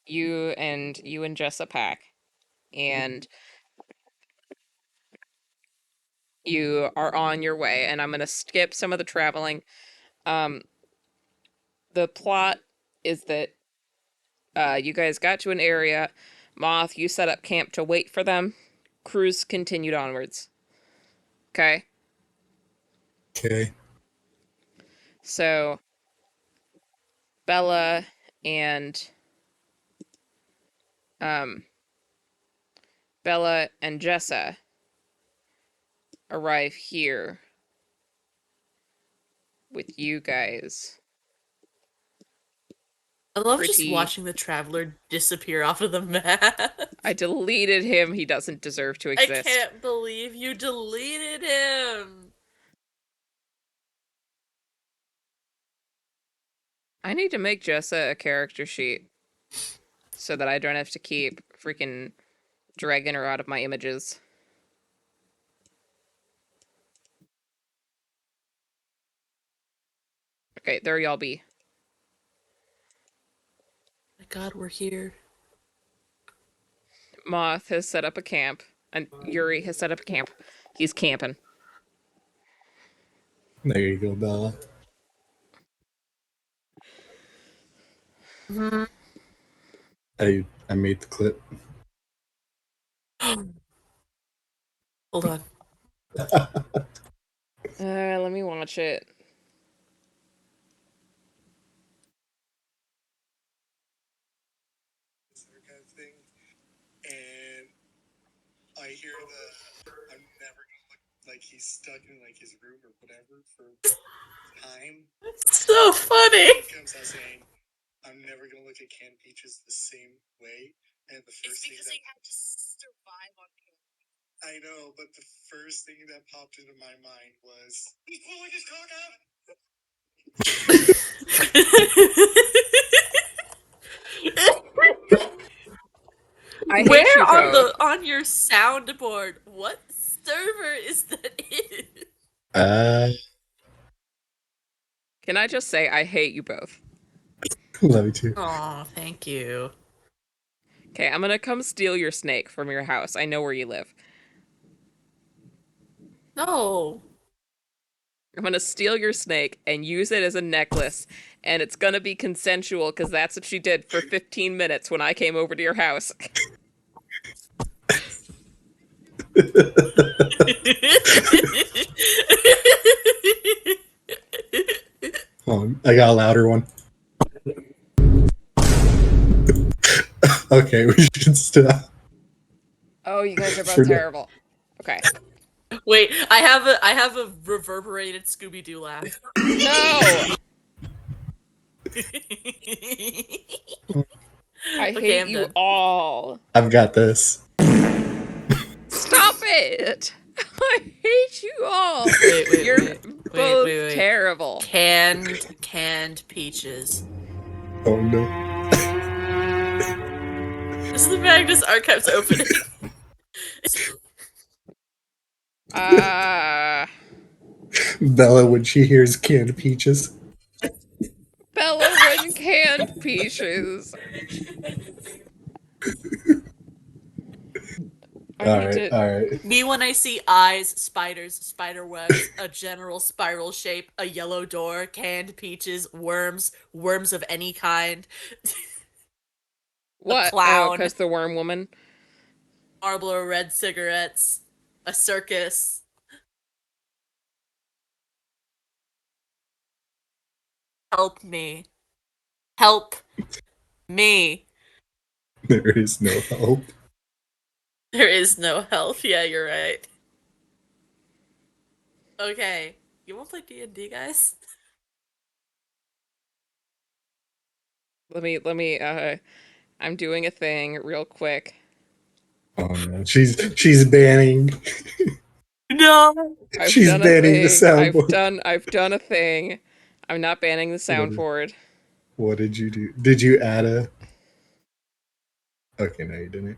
[SPEAKER 2] you and Jessa pack, and you are on your way. And I'm gonna skip some of the traveling. The plot is that you guys got to an area. Moth, you set up camp to wait for them. Cruz continued onwards. Okay?
[SPEAKER 4] Okay.
[SPEAKER 2] So, Bella and um, Bella and Jessa arrive here with you guys.
[SPEAKER 3] I love just
[SPEAKER 2] Pretty.
[SPEAKER 3] watching the traveler disappear off of the map.
[SPEAKER 2] I deleted him. He doesn't deserve to
[SPEAKER 3] I
[SPEAKER 2] exist.
[SPEAKER 3] can't believe you deleted him.
[SPEAKER 2] I need to make Jessa a character sheet so that I don't have to keep freaking dragging her out of my images. Okay, there y'all be.
[SPEAKER 3] My God, we're here.
[SPEAKER 2] Moth has set up a camp, and Yuri has set up a camp. He's camping.
[SPEAKER 4] There you go, Bella. I made the clip.
[SPEAKER 3] Hold on.
[SPEAKER 2] Let me watch it.
[SPEAKER 4] Kind of thing, and I hear I'm never gonna look like he's stuck in like his room or whatever for time.
[SPEAKER 3] So funny.
[SPEAKER 4] He comes out saying, "I'm never gonna look at canned peaches the same way." And the first thing that
[SPEAKER 3] had to survive on
[SPEAKER 4] I know, but the first thing that popped into my mind was, "He's pulling his cock out."
[SPEAKER 2] I hate
[SPEAKER 3] Where
[SPEAKER 2] you
[SPEAKER 3] on
[SPEAKER 2] both.
[SPEAKER 3] on your soundboard? What server is that in?
[SPEAKER 2] Can I just say I hate you both?
[SPEAKER 4] Love you too.
[SPEAKER 3] Aw, thank you.
[SPEAKER 2] Okay, I'm gonna come steal your snake from your house. I know where you live.
[SPEAKER 3] No.
[SPEAKER 2] I'm gonna steal your snake and use it as a necklace, and it's gonna be consensual because that's what she did for 15 minutes when I came over to your house.
[SPEAKER 4] Oh, I got a louder one. Okay, we should stop.
[SPEAKER 2] Oh, you guys are both
[SPEAKER 4] For now.
[SPEAKER 2] terrible. Okay.
[SPEAKER 3] Wait, I have a reverberated Scooby Doo laugh.
[SPEAKER 2] No! I
[SPEAKER 3] Okay,
[SPEAKER 2] hate
[SPEAKER 3] I'm
[SPEAKER 2] you
[SPEAKER 3] done.
[SPEAKER 2] all.
[SPEAKER 4] I've got this.
[SPEAKER 2] Stop it! I hate you all.
[SPEAKER 3] Wait,
[SPEAKER 2] You're
[SPEAKER 3] wait.
[SPEAKER 2] both
[SPEAKER 3] Wait.
[SPEAKER 2] terrible.
[SPEAKER 3] Canned peaches.
[SPEAKER 4] Oh no.
[SPEAKER 3] This is the Magnus Archives opening.
[SPEAKER 4] Bella when she hears canned peaches.
[SPEAKER 2] Bella when canned peaches.
[SPEAKER 4] Alright.
[SPEAKER 3] Me when I see eyes, spiders, spider webs, a general spiral shape, a yellow door, canned peaches, worms of any kind,
[SPEAKER 2] What? Oh,
[SPEAKER 3] clown.
[SPEAKER 2] because the worm woman.
[SPEAKER 3] Marlboro red cigarettes, a circus. Help me. Help me.
[SPEAKER 4] There is no help.
[SPEAKER 3] There is no help. Yeah, you're right. Okay. You wanna play DnD, guys?
[SPEAKER 2] Let me, I'm doing a thing real quick.
[SPEAKER 4] Oh no. She's banning.
[SPEAKER 3] No.
[SPEAKER 4] She's banning the soundboard.
[SPEAKER 2] I've done a thing. I'm not banning the soundboard.
[SPEAKER 4] What did you do? Did you add a... Okay, no you didn't.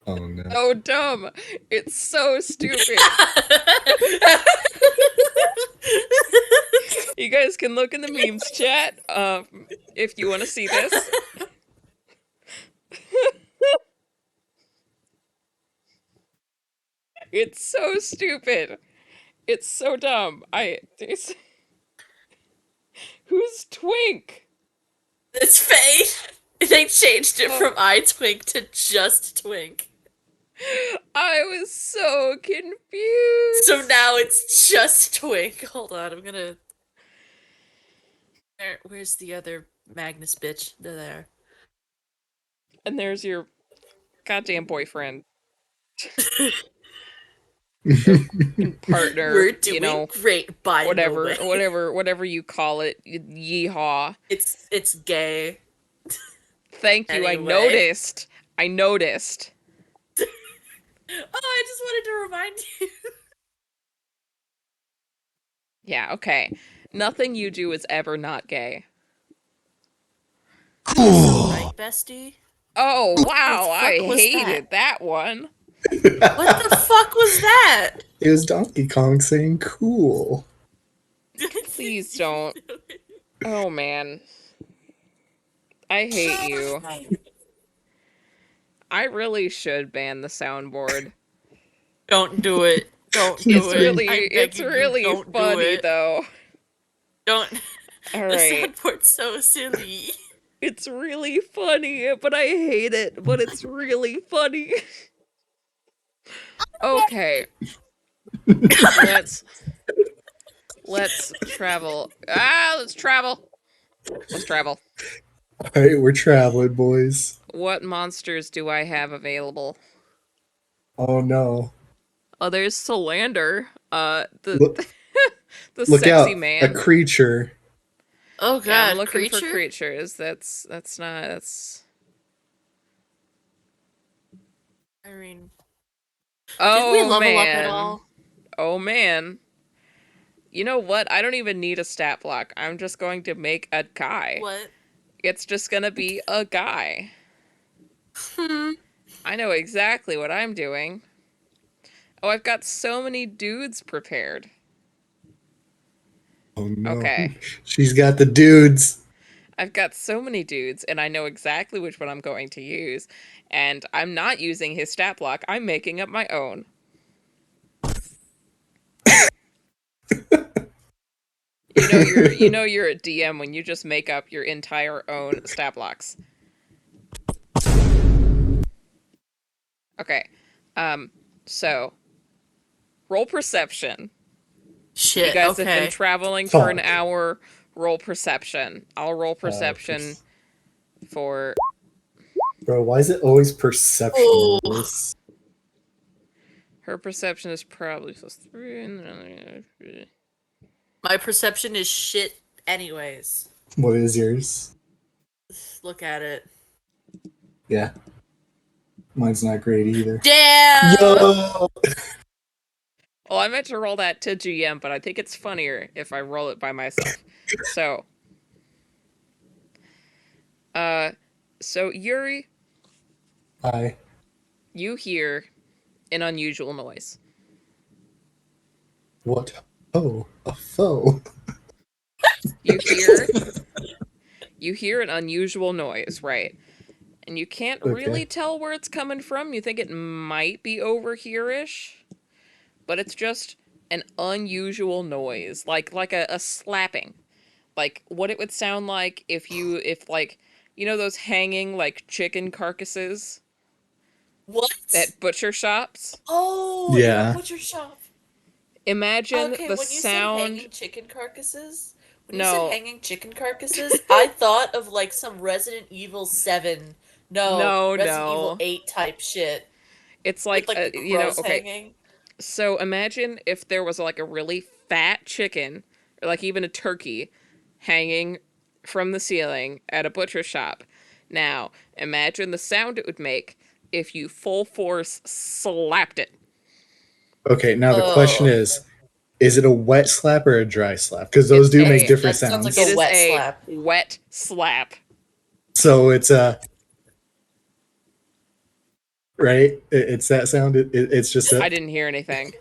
[SPEAKER 4] Oh no.
[SPEAKER 2] Oh, dumb. It's so stupid. You guys can look in the memes chat if you want to see this. It's so stupid. It's so dumb. Who's Twink?
[SPEAKER 3] It's Faith. They changed it
[SPEAKER 2] Oh.
[SPEAKER 3] from I Twink to just Twink.
[SPEAKER 2] I was so confused.
[SPEAKER 3] So now it's just Twink. Hold on, I'm gonna. Where's the other Magnus bitch? They're there.
[SPEAKER 2] And there's your goddamn boyfriend. Partner,
[SPEAKER 3] We're doing great, by
[SPEAKER 2] whatever,
[SPEAKER 3] the way.
[SPEAKER 2] whatever you call it. Yeehaw.
[SPEAKER 3] It's gay.
[SPEAKER 2] Thank you.
[SPEAKER 3] Anyway.
[SPEAKER 2] I noticed.
[SPEAKER 3] Oh, I just wanted to remind you.
[SPEAKER 2] Yeah, okay. Nothing you do is ever not gay.
[SPEAKER 3] Right, bestie?
[SPEAKER 2] Oh, wow,
[SPEAKER 3] the
[SPEAKER 2] I
[SPEAKER 3] fuck was
[SPEAKER 2] hated that one.
[SPEAKER 3] What the fuck was that?
[SPEAKER 4] It was Donkey Kong saying cool.
[SPEAKER 2] Please don't. Oh, man. I hate you. I really should ban the soundboard.
[SPEAKER 3] Don't do it. Don't do
[SPEAKER 2] It's
[SPEAKER 3] it.
[SPEAKER 2] it's really funny, though.
[SPEAKER 3] Don't.
[SPEAKER 2] All
[SPEAKER 3] The
[SPEAKER 2] right.
[SPEAKER 3] soundboard's so silly.
[SPEAKER 2] It's really funny, but I hate it, but it's really funny. Okay. Let's travel. Let's travel. Let's travel.
[SPEAKER 4] All right, we're traveling, boys.
[SPEAKER 2] What monsters do I have available?
[SPEAKER 4] Oh no!
[SPEAKER 2] Oh, there's Solander.
[SPEAKER 4] Look,
[SPEAKER 2] The
[SPEAKER 4] look
[SPEAKER 2] sexy
[SPEAKER 4] out!
[SPEAKER 2] man.
[SPEAKER 4] A creature.
[SPEAKER 3] Oh god,
[SPEAKER 2] Yeah, I'm looking
[SPEAKER 3] creature?
[SPEAKER 2] for creatures. That's not. That's.
[SPEAKER 3] I mean,
[SPEAKER 2] Oh
[SPEAKER 3] did we level
[SPEAKER 2] man.
[SPEAKER 3] up at all?
[SPEAKER 2] Oh man. You know what? I don't even need a stat block. I'm just going to make a guy.
[SPEAKER 3] What?
[SPEAKER 2] It's just gonna be a guy. I know exactly what I'm doing. Oh, I've got so many dudes prepared.
[SPEAKER 4] Oh no!
[SPEAKER 2] Okay.
[SPEAKER 4] She's got the dudes.
[SPEAKER 2] I've got so many dudes, and I know exactly which one I'm going to use. And I'm not using his stat block. I'm making up my own. You know you're a DM when you just make up your entire own stat blocks. Okay. So roll perception.
[SPEAKER 3] Shit,
[SPEAKER 2] You guys
[SPEAKER 3] okay.
[SPEAKER 2] have been traveling for an
[SPEAKER 4] Fuck.
[SPEAKER 2] hour. Roll perception. I'll roll perception for.
[SPEAKER 4] Bro, why is it always perception?
[SPEAKER 3] Oh.
[SPEAKER 2] Her perception is probably +3.
[SPEAKER 3] My perception is shit anyways.
[SPEAKER 4] What is yours?
[SPEAKER 3] Look at it.
[SPEAKER 4] Yeah. Mine's not great either.
[SPEAKER 3] Damn!
[SPEAKER 4] Yo!
[SPEAKER 2] Well, I meant to roll that to GM, but I think it's funnier if I roll it by myself. So Yuri,
[SPEAKER 4] Hi.
[SPEAKER 2] you hear an unusual noise.
[SPEAKER 4] What? Oh, a foe.
[SPEAKER 2] You hear an unusual noise, right? And you can't really tell where it's coming from. You think it might be over here-ish, but it's just an unusual noise, like a slapping. Like what it would sound like if those hanging like chicken carcasses
[SPEAKER 3] What?
[SPEAKER 2] at butcher shops.
[SPEAKER 3] Oh,
[SPEAKER 4] Yeah.
[SPEAKER 3] in a butcher shop.
[SPEAKER 2] Imagine
[SPEAKER 3] Okay,
[SPEAKER 2] the
[SPEAKER 3] when you
[SPEAKER 2] sound.
[SPEAKER 3] said hanging chicken carcasses,
[SPEAKER 2] No.
[SPEAKER 3] I thought of like some Resident Evil 7.
[SPEAKER 2] No,
[SPEAKER 3] Resident
[SPEAKER 2] no.
[SPEAKER 3] Evil 8 type shit.
[SPEAKER 2] It's like,
[SPEAKER 3] With like the crows
[SPEAKER 2] okay.
[SPEAKER 3] hanging.
[SPEAKER 2] So imagine if there was like a really fat chicken, or like even a turkey, hanging from the ceiling at a butcher shop. Now, imagine the sound it would make if you full force slapped it.
[SPEAKER 4] Okay, now the question is it a wet slap or a dry slap? Because those do make different
[SPEAKER 3] that
[SPEAKER 4] sounds.
[SPEAKER 3] sounds like
[SPEAKER 2] It is
[SPEAKER 3] wet
[SPEAKER 2] a
[SPEAKER 3] slap.
[SPEAKER 2] wet slap.
[SPEAKER 4] So it's a right. It's that sound. It's just
[SPEAKER 2] I didn't hear anything.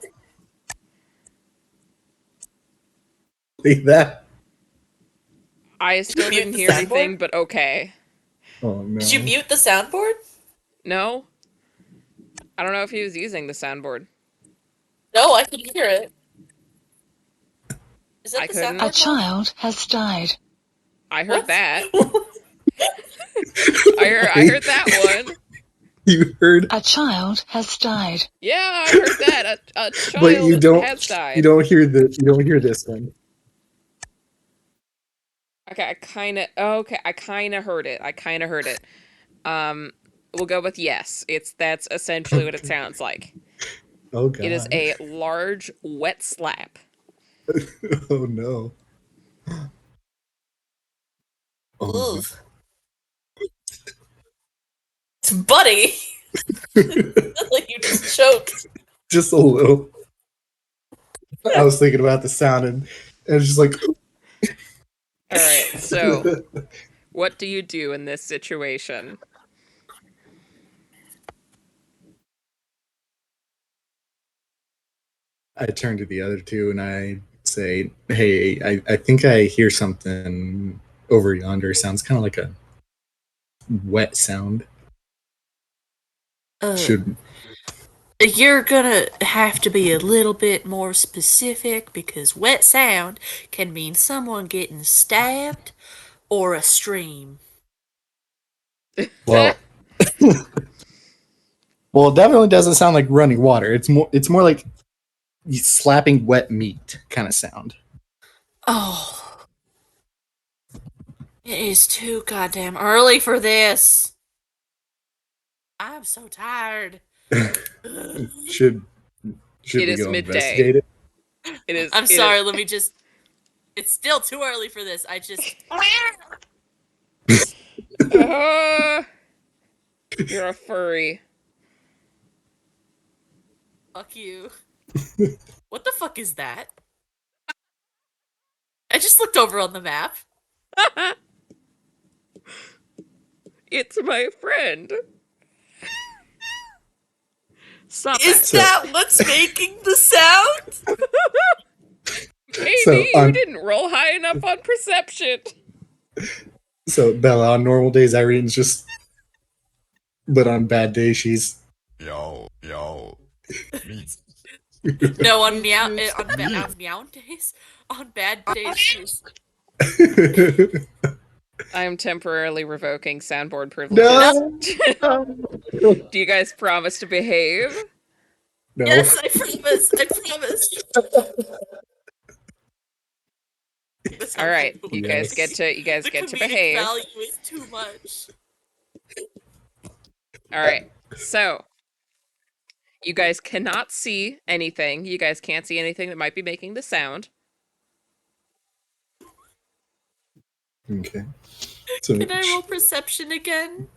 [SPEAKER 4] that.
[SPEAKER 2] I still
[SPEAKER 3] Did you
[SPEAKER 2] didn't
[SPEAKER 3] mute
[SPEAKER 2] hear
[SPEAKER 3] the
[SPEAKER 2] anything,
[SPEAKER 3] soundboard?
[SPEAKER 2] but okay.
[SPEAKER 4] Oh no.
[SPEAKER 3] Did you mute the soundboard?
[SPEAKER 2] No? I don't know if he was using the soundboard.
[SPEAKER 3] No, I could hear it. Is that
[SPEAKER 2] I
[SPEAKER 3] the
[SPEAKER 2] couldn't.
[SPEAKER 6] A
[SPEAKER 3] soundboard?
[SPEAKER 6] child has died.
[SPEAKER 2] I heard
[SPEAKER 3] What?
[SPEAKER 2] that. I
[SPEAKER 4] Wait,
[SPEAKER 2] heard that one.
[SPEAKER 4] you heard,
[SPEAKER 6] A child has died.
[SPEAKER 2] Yeah, I heard that. A
[SPEAKER 4] but
[SPEAKER 2] child has
[SPEAKER 4] you
[SPEAKER 2] died.
[SPEAKER 4] don't hear you don't hear this one.
[SPEAKER 2] Okay, I kind of heard it. I kind of heard it. Um, we'll go with yes. That's essentially what it
[SPEAKER 4] Okay.
[SPEAKER 2] sounds like.
[SPEAKER 4] Oh
[SPEAKER 2] It is
[SPEAKER 4] God.
[SPEAKER 2] a large wet slap.
[SPEAKER 4] Oh no. Oh
[SPEAKER 3] Ugh. Buddy! Like you just choked.
[SPEAKER 4] just a little. I was thinking about the sound and it's just like
[SPEAKER 2] All right, so what do you do in this situation?
[SPEAKER 4] I turn to the other two and I say, "Hey, I think I hear something over yonder. Sounds kind of like a wet sound. Should
[SPEAKER 3] You're gonna have to be a little bit more specific because wet sound can mean someone getting stabbed or a stream.
[SPEAKER 4] well, well, it definitely doesn't sound like running water. It's more like slapping wet meat kind of sound.
[SPEAKER 3] Oh, it is too goddamn early for this. I'm so tired.
[SPEAKER 4] Should
[SPEAKER 2] It
[SPEAKER 4] we
[SPEAKER 2] is
[SPEAKER 4] go
[SPEAKER 2] midday.
[SPEAKER 4] investigate it?
[SPEAKER 2] It is.
[SPEAKER 3] I'm
[SPEAKER 2] it
[SPEAKER 3] sorry,
[SPEAKER 2] is-
[SPEAKER 3] let me just. It's still too early for this. I just.
[SPEAKER 2] Uh, you're a furry.
[SPEAKER 3] Fuck you. What the fuck is that? I just looked over on the map.
[SPEAKER 2] It's my friend. Stop
[SPEAKER 3] Is
[SPEAKER 2] that.
[SPEAKER 3] that what's making the sound?
[SPEAKER 2] Maybe
[SPEAKER 4] So
[SPEAKER 2] you didn't roll high enough on perception.
[SPEAKER 4] so Bella on normal days Irene's just, but on bad days she's.
[SPEAKER 5] Yo.
[SPEAKER 3] No, on meow days, on bad days, she's
[SPEAKER 2] I am temporarily revoking soundboard privileges.
[SPEAKER 4] No.
[SPEAKER 2] Do you guys promise to behave?
[SPEAKER 4] No.
[SPEAKER 3] yes, I promise. I promise.
[SPEAKER 2] All right, you
[SPEAKER 4] Yes.
[SPEAKER 2] guys get
[SPEAKER 3] The
[SPEAKER 2] to
[SPEAKER 3] comedic
[SPEAKER 2] behave.
[SPEAKER 3] value is too much.
[SPEAKER 2] All right, so you guys cannot see anything. You guys can't see anything that might be making the sound.
[SPEAKER 4] Okay. So
[SPEAKER 3] Can I roll perception again?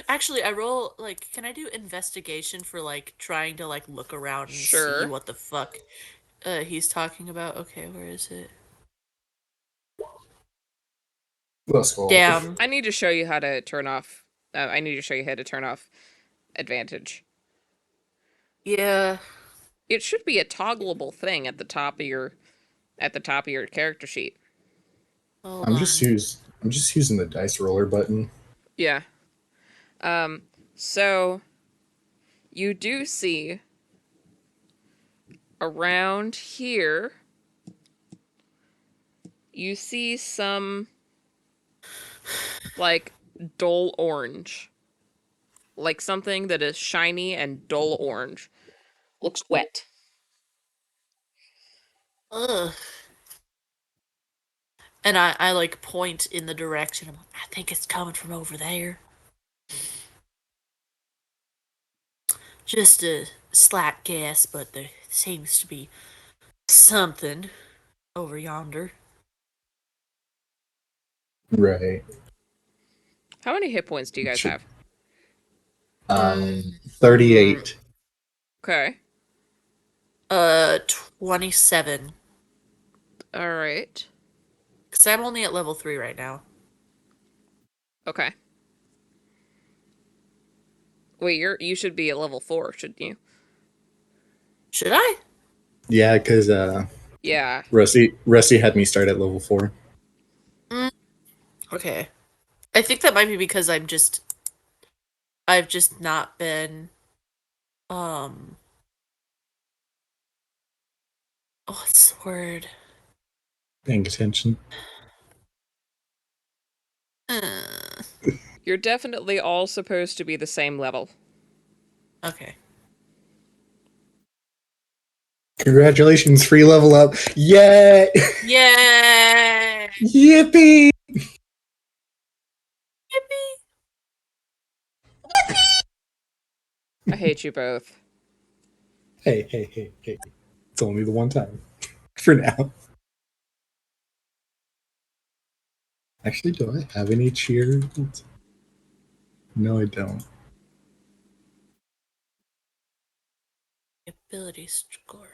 [SPEAKER 3] Actually, I roll like. Can I do investigation for like trying to like look around and see
[SPEAKER 2] Sure.
[SPEAKER 3] what the fuck he's talking about? Okay, where is it?
[SPEAKER 4] let's go.
[SPEAKER 3] Damn.
[SPEAKER 2] I need to show you how to turn off. I need to show you how to turn off advantage.
[SPEAKER 3] Yeah.
[SPEAKER 2] It should be a toggleable thing at the top of your character sheet.
[SPEAKER 3] Hold
[SPEAKER 4] I'm
[SPEAKER 3] on.
[SPEAKER 4] just using the dice roller button.
[SPEAKER 2] Yeah. So you do see around here, you see some like dull orange. Like something that is shiny and dull orange. Looks wet.
[SPEAKER 3] Ugh. And I like point in the direction. I'm like, I think it's coming from over there. Just a slight guess, but there seems to be something over yonder.
[SPEAKER 4] Right.
[SPEAKER 2] How many hit points do you guys have?
[SPEAKER 4] 38.
[SPEAKER 2] Okay.
[SPEAKER 3] 27.
[SPEAKER 2] All right.
[SPEAKER 3] Because I'm only at level 3 right now.
[SPEAKER 2] Okay. Wait, you should be at level 4, shouldn't you?
[SPEAKER 3] Should I?
[SPEAKER 4] Yeah, because
[SPEAKER 2] Yeah.
[SPEAKER 4] Rusty had me start at level 4.
[SPEAKER 3] Okay. I think that might be because I've just not been, what's the word?
[SPEAKER 4] Paying attention.
[SPEAKER 2] You're definitely all supposed to be the same level.
[SPEAKER 3] Okay.
[SPEAKER 4] Congratulations, free level up. Yay!
[SPEAKER 3] Yay!
[SPEAKER 4] Yippee!
[SPEAKER 3] Yippee!
[SPEAKER 2] I hate you both.
[SPEAKER 4] Hey. It's only the one time. For now. Actually, do I have any cheer? No, I don't.
[SPEAKER 3] Ability score.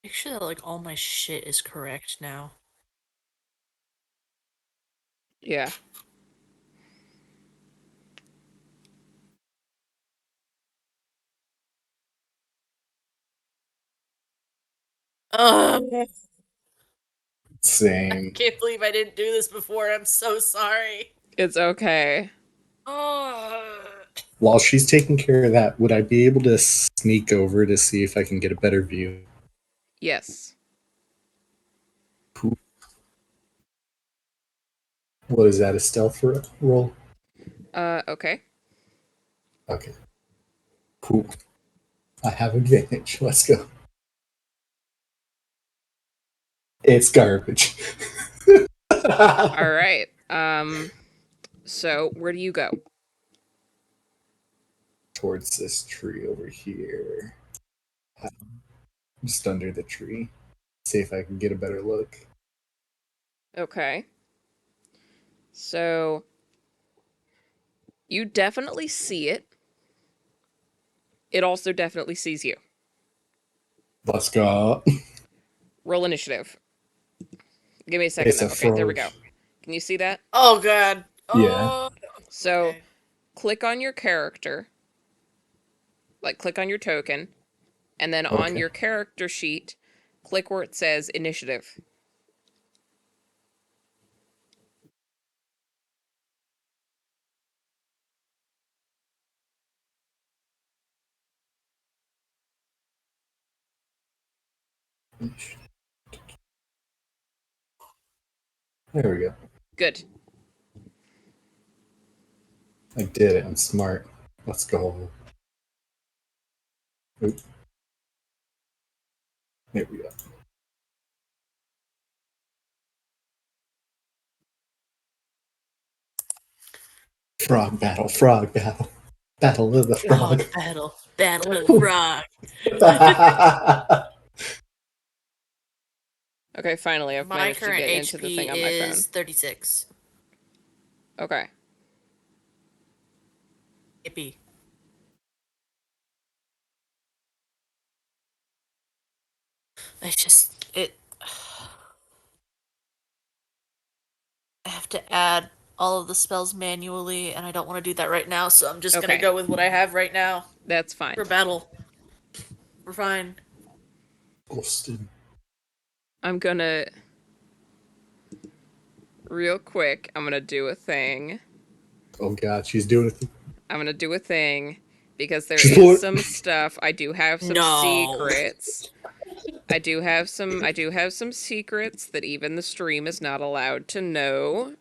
[SPEAKER 3] Make sure that like all my shit is correct now.
[SPEAKER 2] Yeah.
[SPEAKER 3] Ugh.
[SPEAKER 4] Same.
[SPEAKER 3] Can't believe I didn't do this before. I'm so sorry.
[SPEAKER 2] It's okay.
[SPEAKER 4] While she's taking care of that, would I be able to sneak over to see if I can get a better view?
[SPEAKER 2] Yes.
[SPEAKER 4] Cool. What is that, a stealth roll?
[SPEAKER 2] Okay.
[SPEAKER 4] Okay. Cool. I have advantage. Let's go. It's garbage.
[SPEAKER 2] All right. So where do you go?
[SPEAKER 4] Towards this tree over here. Just under the tree. See if I can get a better look.
[SPEAKER 2] Okay. So you definitely see it. It also definitely sees you.
[SPEAKER 4] Let's go.
[SPEAKER 2] Roll initiative. Give me a second
[SPEAKER 4] It's
[SPEAKER 2] though.
[SPEAKER 4] a
[SPEAKER 2] Okay, there we
[SPEAKER 4] froge.
[SPEAKER 2] go. Can you see that?
[SPEAKER 3] Oh god.
[SPEAKER 4] Yeah.
[SPEAKER 3] Oh.
[SPEAKER 2] So
[SPEAKER 3] Okay.
[SPEAKER 2] click on your character. Like click on your token. And then on
[SPEAKER 4] Okay.
[SPEAKER 2] your character sheet, click where it says initiative.
[SPEAKER 4] There we go.
[SPEAKER 2] Good.
[SPEAKER 4] I did it. I'm smart. Let's go. Oop. There we go. Frog battle. Frog battle. Battle of the frog.
[SPEAKER 3] Battle. Battle of the frog.
[SPEAKER 2] Okay, finally, I've
[SPEAKER 3] My
[SPEAKER 2] managed to
[SPEAKER 3] current
[SPEAKER 2] get into the thing
[SPEAKER 3] HP
[SPEAKER 2] on my phone.
[SPEAKER 3] is 36.
[SPEAKER 2] Okay.
[SPEAKER 3] Yippee. It's just I have to add all of the spells manually, and I don't want to do that right now, so I'm just gonna
[SPEAKER 2] Okay.
[SPEAKER 3] go with what I have right now.
[SPEAKER 2] That's fine.
[SPEAKER 3] For battle. We're fine.
[SPEAKER 4] Ghosted.
[SPEAKER 2] I'm gonna real quick, I'm gonna do a thing.
[SPEAKER 4] Oh god, she's doing it.
[SPEAKER 2] I'm gonna do a thing because there
[SPEAKER 4] She's
[SPEAKER 2] is
[SPEAKER 4] pulling.
[SPEAKER 2] some stuff. I do have some
[SPEAKER 3] No.
[SPEAKER 2] secrets. I do have some secrets that even the stream is not allowed to know.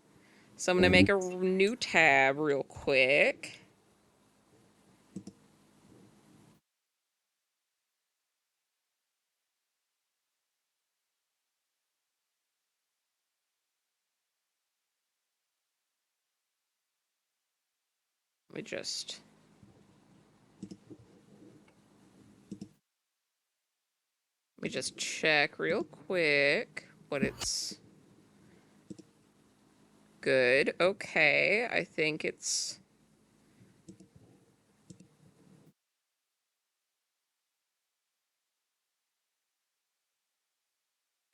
[SPEAKER 2] So I'm gonna make a new tab real quick. Let me just check real quick what it's good. Okay, I think it's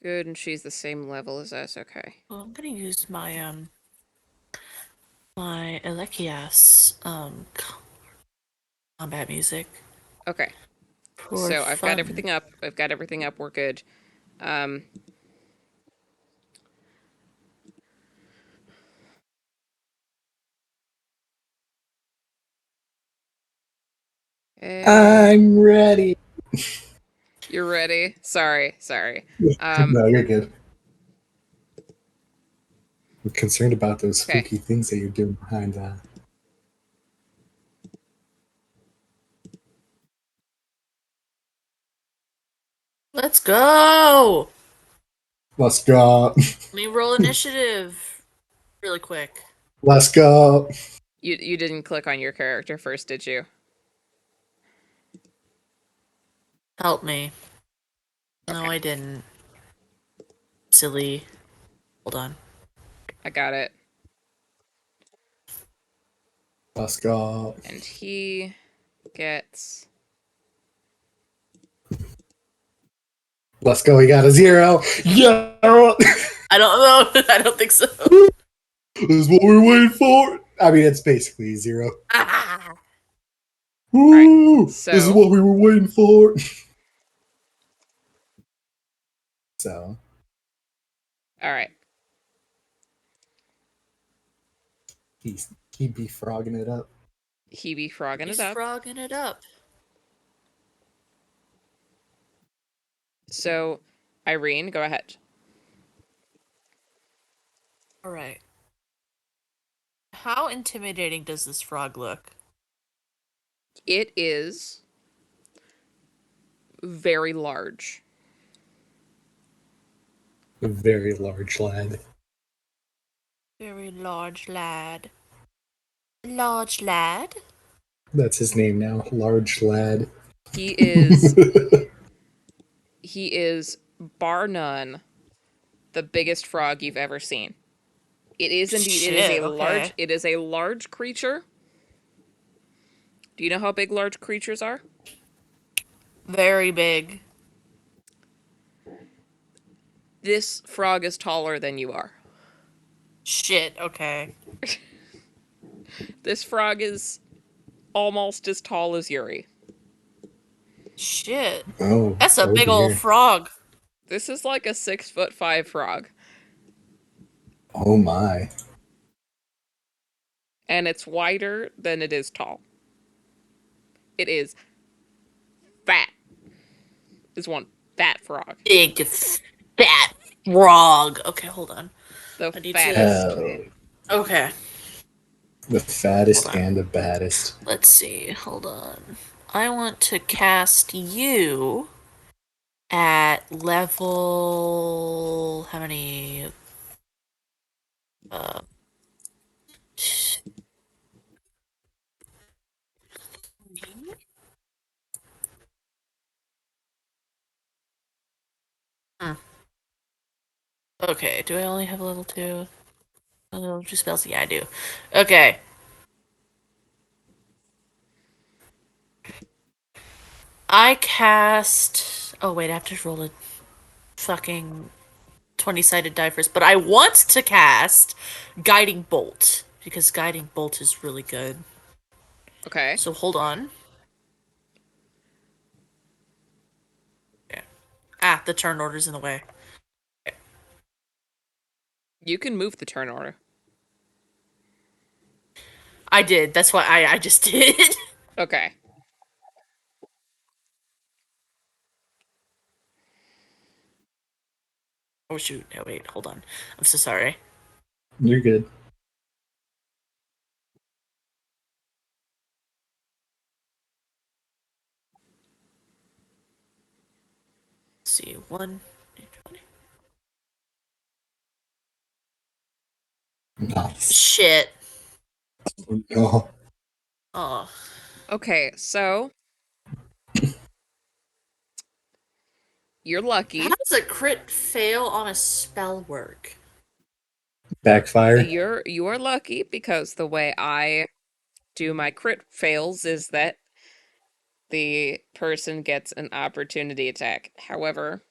[SPEAKER 2] good and she's the same level as us. Okay.
[SPEAKER 3] Well, I'm gonna use my my Elekias combat music
[SPEAKER 2] Okay.
[SPEAKER 3] for
[SPEAKER 2] So I've got
[SPEAKER 3] fun.
[SPEAKER 2] everything up. I've got everything up. We're good. Um, eh,
[SPEAKER 4] I'm ready.
[SPEAKER 2] you're ready? Sorry. Um,
[SPEAKER 4] No, you're good. I'm concerned about those
[SPEAKER 2] okay.
[SPEAKER 4] spooky things that you're doing behind
[SPEAKER 3] Let's go!
[SPEAKER 4] Let's go.
[SPEAKER 3] Let me roll initiative really quick.
[SPEAKER 4] Let's go.
[SPEAKER 2] You didn't click on your character first, did you?
[SPEAKER 3] Help me. No,
[SPEAKER 2] Okay.
[SPEAKER 3] I didn't. Silly. Hold on.
[SPEAKER 2] I got it.
[SPEAKER 4] Let's go.
[SPEAKER 2] And he gets
[SPEAKER 4] Let's go. We got a 0. Yeah.
[SPEAKER 3] I don't know. I don't think so.
[SPEAKER 4] This is what we were waiting for. I mean, it's basically a 0.
[SPEAKER 3] Ah.
[SPEAKER 2] right.
[SPEAKER 4] Woo! This is
[SPEAKER 2] So
[SPEAKER 4] what we were waiting for. So
[SPEAKER 2] all right.
[SPEAKER 4] he'd be frogging it up.
[SPEAKER 2] He be frogging
[SPEAKER 3] He's
[SPEAKER 2] it up.
[SPEAKER 3] frogging it up.
[SPEAKER 2] So Irene, go ahead.
[SPEAKER 3] Alright. How intimidating does this frog look?
[SPEAKER 2] It is very large.
[SPEAKER 4] A very large lad.
[SPEAKER 3] Very large lad. Large lad?
[SPEAKER 4] That's his name now. Large lad.
[SPEAKER 2] He is he is bar none the biggest frog you've ever seen. It is indeed.
[SPEAKER 3] Shit, okay.
[SPEAKER 2] It is a large creature. Do you know how big large creatures are?
[SPEAKER 3] Very big.
[SPEAKER 2] This frog is taller than you are.
[SPEAKER 3] Shit, okay.
[SPEAKER 2] This frog is almost as tall as Yuri.
[SPEAKER 3] Shit.
[SPEAKER 4] Oh,
[SPEAKER 3] That's a
[SPEAKER 4] oh
[SPEAKER 3] big old
[SPEAKER 4] dear.
[SPEAKER 3] frog.
[SPEAKER 2] This is like a 6'5" frog.
[SPEAKER 4] Oh my.
[SPEAKER 2] And it's wider than it is tall. It is fat. Is one fat frog.
[SPEAKER 3] Big, fat frog. Okay, hold on.
[SPEAKER 2] The
[SPEAKER 3] I need to.
[SPEAKER 2] fattest.
[SPEAKER 4] Hell.
[SPEAKER 3] Okay,
[SPEAKER 4] The
[SPEAKER 3] hold
[SPEAKER 4] fattest
[SPEAKER 3] on.
[SPEAKER 4] and the baddest.
[SPEAKER 3] Let's see. Hold on. I want to cast you at level. How many? Uh. Hmm. Okay, do I only have level 2? Level 2 spells? Yeah, I do. Okay. I cast. Oh, wait, I have to roll a fucking 20-sided die first. But I want to cast Guiding Bolt because Guiding Bolt is really good.
[SPEAKER 2] Okay.
[SPEAKER 3] So hold on. Okay. Ah, the turn order's in the way.
[SPEAKER 2] You can move the turn order.
[SPEAKER 3] I did. That's why I just did.
[SPEAKER 2] Okay.
[SPEAKER 3] Oh shoot. No, wait, hold on. I'm so sorry.
[SPEAKER 4] You're good.
[SPEAKER 3] Let's see. 1.
[SPEAKER 4] Nice.
[SPEAKER 3] Shit.
[SPEAKER 4] Oh,
[SPEAKER 3] Oh.
[SPEAKER 2] Okay, so you're lucky.
[SPEAKER 3] How does a crit fail on a spell work?
[SPEAKER 4] backfire.
[SPEAKER 2] You are lucky because the way I do my crit fails is that the person gets an opportunity attack. However,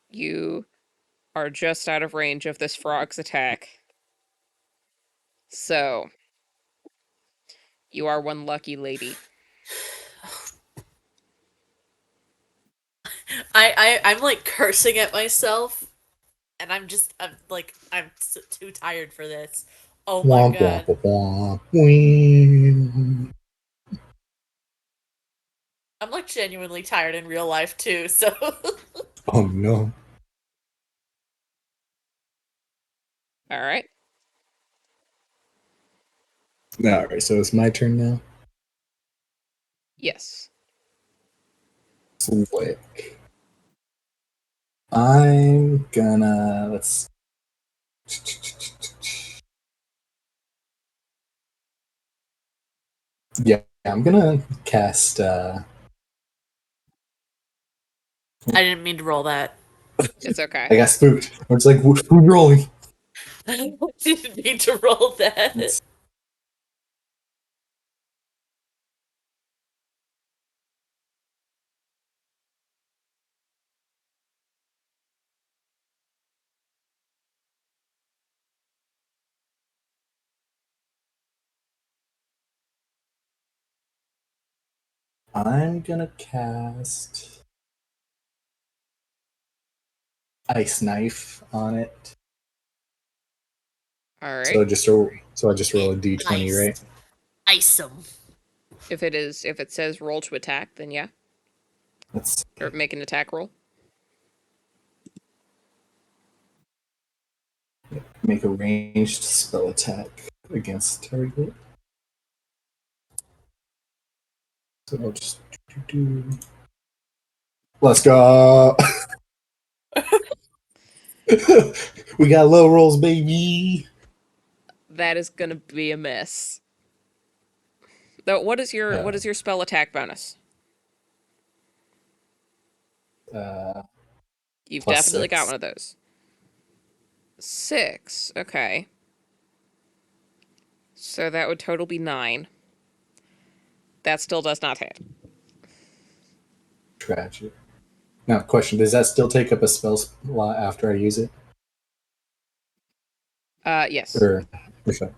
[SPEAKER 2] you are just out of range of this frog's attack. So, you are one lucky lady.
[SPEAKER 3] I'm like cursing at myself, and I'm too tired for this. Oh my
[SPEAKER 4] Womp womp
[SPEAKER 3] god.
[SPEAKER 4] womp womp.
[SPEAKER 3] I'm like genuinely tired in real life too, so
[SPEAKER 4] Oh no.
[SPEAKER 2] All right.
[SPEAKER 4] Alright, so it's my turn now.
[SPEAKER 2] Yes.
[SPEAKER 4] Slick. I'm gonna let's yeah, I'm gonna cast
[SPEAKER 3] I didn't mean to roll that.
[SPEAKER 2] It's okay.
[SPEAKER 4] I got spooked. I'm just like who's rolling?
[SPEAKER 3] I didn't mean to roll that.
[SPEAKER 4] It's- I'm gonna cast Ice Knife on it.
[SPEAKER 2] All right.
[SPEAKER 4] So I just roll a d20,
[SPEAKER 3] Nice.
[SPEAKER 4] right?
[SPEAKER 3] Ice 'em.
[SPEAKER 2] If it says roll to attack, then yeah.
[SPEAKER 4] Let's
[SPEAKER 2] Or make an attack roll.
[SPEAKER 4] make a ranged spell attack against target. So I'll just do. Let's go. We got low rolls, baby.
[SPEAKER 2] That is gonna be a miss. Though, what is your spell attack bonus?
[SPEAKER 4] Uh,
[SPEAKER 2] You've
[SPEAKER 4] plus
[SPEAKER 2] definitely got
[SPEAKER 4] 6.
[SPEAKER 2] one of those. 6. Okay. So that would total be 9. That still does not hit.
[SPEAKER 4] Tragic. Now, question: does that still take up a spell slot after I use it?
[SPEAKER 2] Yes.
[SPEAKER 4] Or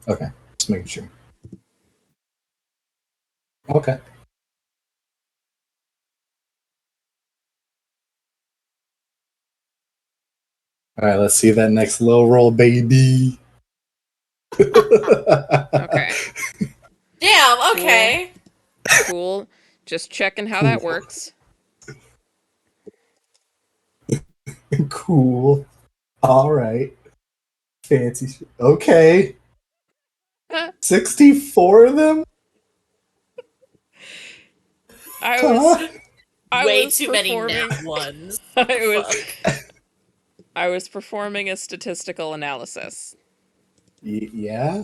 [SPEAKER 4] okay, just making sure. Okay. All right, let's see that next low roll, baby.
[SPEAKER 2] Okay.
[SPEAKER 3] Damn, okay.
[SPEAKER 2] Cool. Just checking how that works.
[SPEAKER 4] Cool. All right. Fancy. Okay. 64 of them?
[SPEAKER 2] I was
[SPEAKER 4] Huh?
[SPEAKER 2] I
[SPEAKER 3] Way
[SPEAKER 2] was
[SPEAKER 3] too many nat
[SPEAKER 2] performing
[SPEAKER 3] ones.
[SPEAKER 2] I was
[SPEAKER 3] Fuck.
[SPEAKER 2] I was performing a statistical analysis.
[SPEAKER 4] Yeah?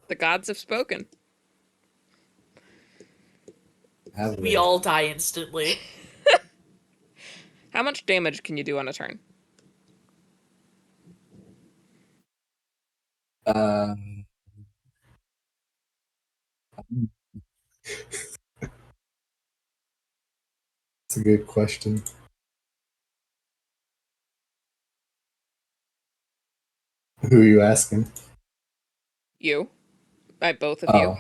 [SPEAKER 2] The gods have spoken.
[SPEAKER 4] Have
[SPEAKER 3] We
[SPEAKER 4] they?
[SPEAKER 3] all die instantly.
[SPEAKER 2] How much damage can you do on a turn?
[SPEAKER 4] Um, that's a good question. Who are you asking?
[SPEAKER 2] You? By both of you?
[SPEAKER 4] Oh,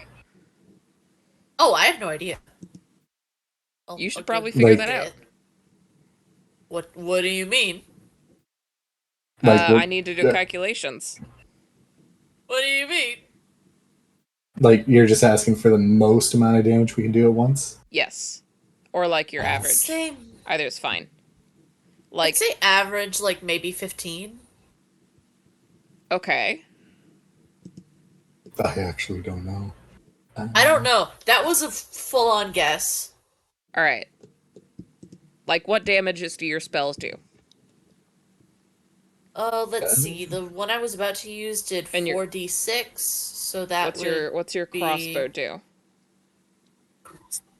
[SPEAKER 3] Oh, I have no idea.
[SPEAKER 2] You
[SPEAKER 3] A
[SPEAKER 2] should
[SPEAKER 3] good
[SPEAKER 2] probably figure
[SPEAKER 4] like,
[SPEAKER 2] that out.
[SPEAKER 3] bit. What do you mean?
[SPEAKER 2] I need to do calculations.
[SPEAKER 3] What do you mean?
[SPEAKER 4] like you're just asking for the most amount of damage we can do at once?
[SPEAKER 2] Yes. Or like your
[SPEAKER 3] I'd
[SPEAKER 2] average.
[SPEAKER 3] say
[SPEAKER 2] Either is fine.
[SPEAKER 3] I'd
[SPEAKER 2] Like,
[SPEAKER 3] say average like maybe 15.
[SPEAKER 2] okay.
[SPEAKER 4] I actually don't know.
[SPEAKER 3] I don't know. That was a full-on guess.
[SPEAKER 2] Alright. Like, what damages do your spells do?
[SPEAKER 3] Let's see. The one I was about to use did
[SPEAKER 2] And your
[SPEAKER 3] 4d6, so that
[SPEAKER 2] what's
[SPEAKER 3] would
[SPEAKER 2] your
[SPEAKER 3] be.
[SPEAKER 2] crossbow do?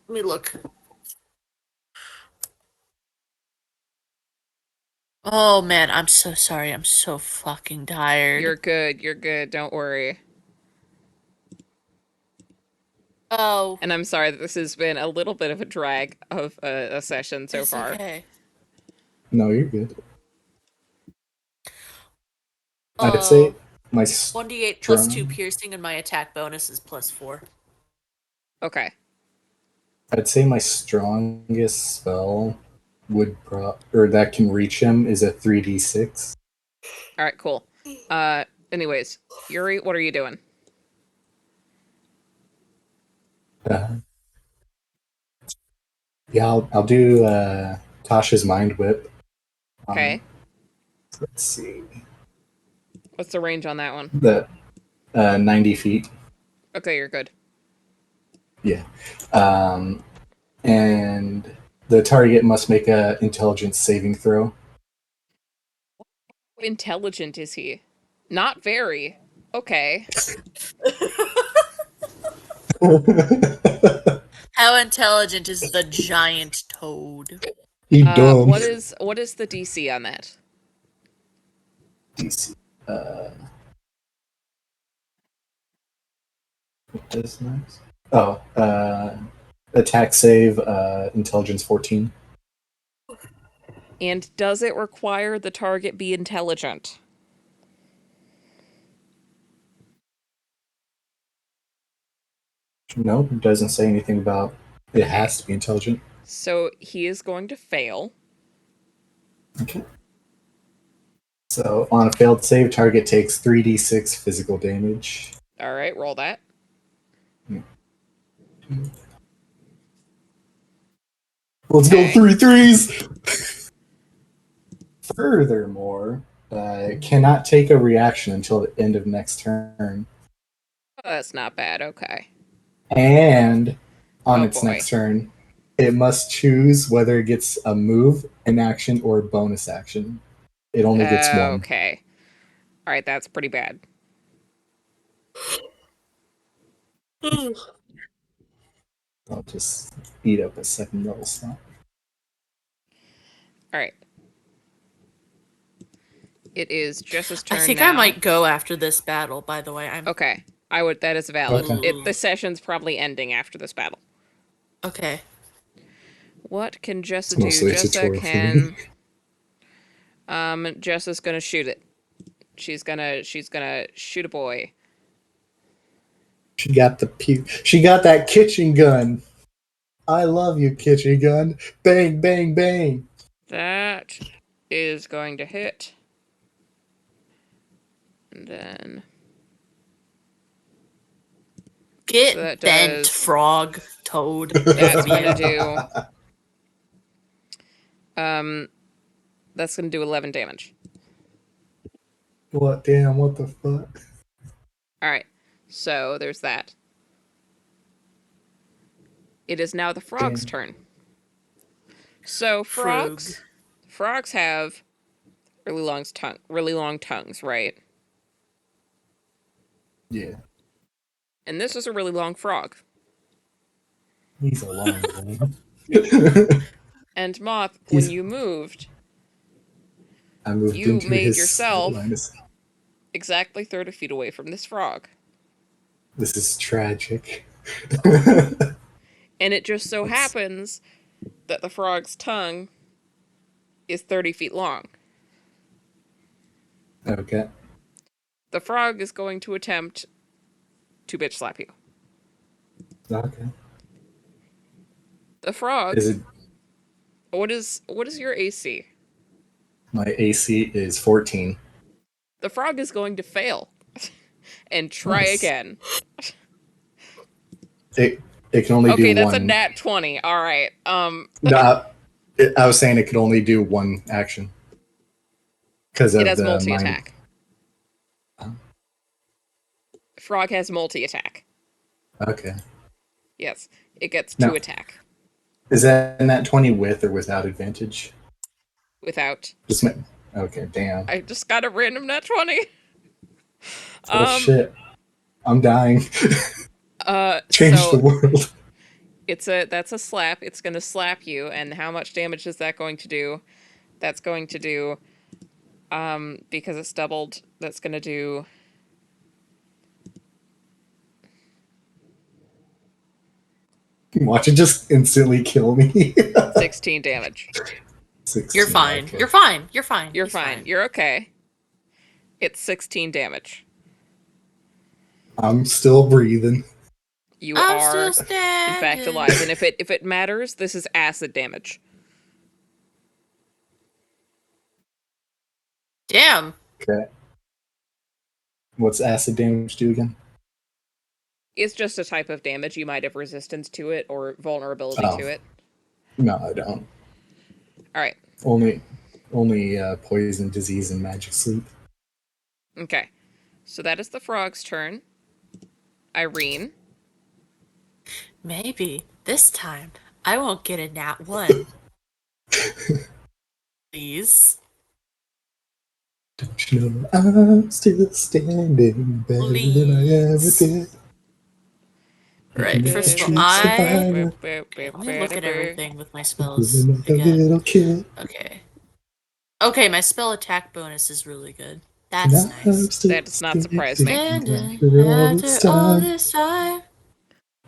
[SPEAKER 3] Let me look. Oh man, I'm so sorry. I'm so fucking tired.
[SPEAKER 2] You're good, you're good, don't worry.
[SPEAKER 3] Oh,
[SPEAKER 2] And I'm sorry that this has been a little bit of a drag of a session so
[SPEAKER 3] it's
[SPEAKER 2] far.
[SPEAKER 3] okay.
[SPEAKER 4] No, you're good. I'd say my
[SPEAKER 3] 1d8 plus 2
[SPEAKER 4] strong.
[SPEAKER 3] piercing, and my attack bonus is plus 4.
[SPEAKER 2] Okay.
[SPEAKER 4] I'd say my strongest spell or that can reach him is a 3d6.
[SPEAKER 2] All right, cool. Anyways, Yuri, what are you doing?
[SPEAKER 4] Uh, yeah, I'll do Tasha's Mind Whip.
[SPEAKER 2] Okay.
[SPEAKER 4] Let's see.
[SPEAKER 2] What's the range on that one?
[SPEAKER 4] The 90 feet.
[SPEAKER 2] Okay, you're good.
[SPEAKER 4] Yeah. And the target must make a intelligence saving throw.
[SPEAKER 2] How intelligent is he? Not very. Okay.
[SPEAKER 3] How intelligent is the giant toad?
[SPEAKER 4] He dumb.
[SPEAKER 2] What is the DC on that?
[SPEAKER 4] DC. What is next? Oh, attack save, intelligence 14.
[SPEAKER 2] And does it require the target be intelligent?
[SPEAKER 4] No, it doesn't say anything about it
[SPEAKER 2] Okay.
[SPEAKER 4] has to be intelligent.
[SPEAKER 2] So he is going to fail.
[SPEAKER 4] Okay. So on a failed save, target takes 3d6 physical damage.
[SPEAKER 2] All right, roll that.
[SPEAKER 4] Let's go
[SPEAKER 2] Okay.
[SPEAKER 4] 3 threes! Furthermore, cannot take a reaction until the end of next turn.
[SPEAKER 2] Oh, that's not bad. Okay.
[SPEAKER 4] And on
[SPEAKER 2] Oh,
[SPEAKER 4] its
[SPEAKER 2] boy.
[SPEAKER 4] next turn, it must choose whether it gets a move, an action, or a bonus action. It only gets one.
[SPEAKER 2] Okay. All right, that's pretty bad.
[SPEAKER 4] I'll just eat up a second level slot.
[SPEAKER 2] All right. It is Jess's turn
[SPEAKER 3] I think
[SPEAKER 2] now.
[SPEAKER 3] I might go after this battle, by the way.
[SPEAKER 2] Okay. I would. That is valid.
[SPEAKER 4] Okay.
[SPEAKER 2] The session's probably ending after this battle.
[SPEAKER 3] Okay.
[SPEAKER 2] What can Jessa
[SPEAKER 4] It's
[SPEAKER 2] do?
[SPEAKER 4] mostly a
[SPEAKER 2] Jessa
[SPEAKER 4] tutorial for
[SPEAKER 2] can.
[SPEAKER 4] me.
[SPEAKER 2] Jessa's gonna shoot it. She's gonna shoot a boy.
[SPEAKER 4] She got she got that kitchen gun. I love you, kitchen gun. Bang, bang, bang.
[SPEAKER 2] That is going to hit. And then
[SPEAKER 3] Get
[SPEAKER 2] so that
[SPEAKER 3] bent,
[SPEAKER 2] does.
[SPEAKER 3] frog, toad.
[SPEAKER 2] That's gonna do. That's gonna do 11 damage.
[SPEAKER 4] What? Damn, what the fuck?
[SPEAKER 2] All right. So there's that. It is now the frog's
[SPEAKER 4] Damn.
[SPEAKER 2] turn. So frogs have really long tongues, right?
[SPEAKER 4] Yeah.
[SPEAKER 2] And this is a really long frog.
[SPEAKER 4] He's a long one.
[SPEAKER 2] And Moth, when you moved,
[SPEAKER 4] I moved
[SPEAKER 2] you
[SPEAKER 4] into
[SPEAKER 2] made
[SPEAKER 4] his
[SPEAKER 2] yourself
[SPEAKER 4] linus.
[SPEAKER 2] exactly 30 feet away from this frog.
[SPEAKER 4] This is tragic.
[SPEAKER 2] And it just so happens that the frog's tongue is 30 feet long.
[SPEAKER 4] Okay.
[SPEAKER 2] The frog is going to attempt to bitch slap you.
[SPEAKER 4] Okay.
[SPEAKER 2] The frog.
[SPEAKER 4] Is it?
[SPEAKER 2] What is your AC?
[SPEAKER 4] My AC is 14.
[SPEAKER 2] The frog is going to fail and try
[SPEAKER 4] Nice.
[SPEAKER 2] again.
[SPEAKER 4] It can only do
[SPEAKER 2] Okay,
[SPEAKER 4] one.
[SPEAKER 2] that's a nat 20. All right.
[SPEAKER 4] No, I was saying it could only do one action because of
[SPEAKER 2] It has
[SPEAKER 4] the
[SPEAKER 2] multi-attack. Frog has multi-attack.
[SPEAKER 4] Okay.
[SPEAKER 2] Yes, it gets
[SPEAKER 4] No.
[SPEAKER 2] 2 attack.
[SPEAKER 4] Is that nat 20 with or without advantage?
[SPEAKER 2] Without.
[SPEAKER 4] Okay, damn.
[SPEAKER 2] I just got a random nat 20.
[SPEAKER 4] Oh shit. I'm dying. Change
[SPEAKER 2] So
[SPEAKER 4] the world.
[SPEAKER 2] that's a slap. It's going to slap you, and how much damage is that going to do? That's going to do, because it's doubled, that's going to do...
[SPEAKER 4] Watch it just instantly kill me.
[SPEAKER 2] 16 damage.
[SPEAKER 4] 16.
[SPEAKER 3] You're fine.
[SPEAKER 4] Okay.
[SPEAKER 3] You're fine. You're fine.
[SPEAKER 2] You're
[SPEAKER 3] He's
[SPEAKER 2] fine. You're okay. It's 16 damage.
[SPEAKER 4] I'm still breathing.
[SPEAKER 2] You
[SPEAKER 3] I'm
[SPEAKER 2] are,
[SPEAKER 3] still
[SPEAKER 2] in fact,
[SPEAKER 3] standing.
[SPEAKER 2] alive. And if it matters, this is acid damage.
[SPEAKER 3] Damn.
[SPEAKER 4] Okay. What's acid damage do again?
[SPEAKER 2] It's just a type of damage. You might have resistance to it or vulnerability
[SPEAKER 4] Oh.
[SPEAKER 2] to it.
[SPEAKER 4] No, I don't.
[SPEAKER 2] All right.
[SPEAKER 4] Only poison, disease, and magic sleep.
[SPEAKER 2] Okay. So that is the frog's turn. Irene.
[SPEAKER 3] Maybe this time I won't get a nat 1. Please.
[SPEAKER 4] Don't you know I'm still standing better than I ever
[SPEAKER 3] Please.
[SPEAKER 4] did.
[SPEAKER 3] Right,
[SPEAKER 4] Make
[SPEAKER 3] first
[SPEAKER 4] the
[SPEAKER 3] of all,
[SPEAKER 4] truth survive.
[SPEAKER 3] Okay, let me look at everything with my spells
[SPEAKER 4] Living like a
[SPEAKER 3] again.
[SPEAKER 4] little kid.
[SPEAKER 3] Okay. Okay, my spell attack bonus is really good.
[SPEAKER 4] And
[SPEAKER 3] That's
[SPEAKER 4] I'm
[SPEAKER 3] nice.
[SPEAKER 4] still
[SPEAKER 2] That does not surprise me.
[SPEAKER 3] Standing
[SPEAKER 4] after all this
[SPEAKER 3] after all
[SPEAKER 4] time.
[SPEAKER 3] this time.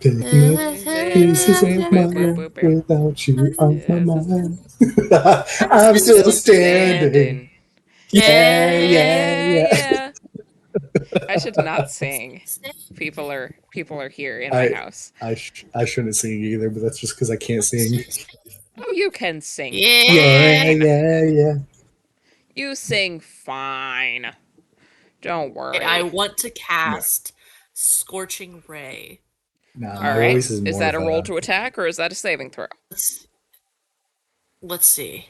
[SPEAKER 4] Picking up pieces of my life without you on my mind. I'm still standing. Yeah, yeah, yeah.
[SPEAKER 2] Yeah. I should not sing. People are here in my house.
[SPEAKER 4] I shouldn't sing either, but that's just because I can't sing.
[SPEAKER 2] Oh, you can sing.
[SPEAKER 4] Yeah,
[SPEAKER 2] Fine.
[SPEAKER 4] yeah, yeah.
[SPEAKER 2] You sing fine. Don't worry.
[SPEAKER 3] I want to cast Scorching Ray.
[SPEAKER 4] Nah,
[SPEAKER 2] All
[SPEAKER 4] my
[SPEAKER 2] right.
[SPEAKER 4] voice is more
[SPEAKER 2] Is that a
[SPEAKER 4] of
[SPEAKER 2] roll to attack or is that a saving throw?
[SPEAKER 3] Let's see.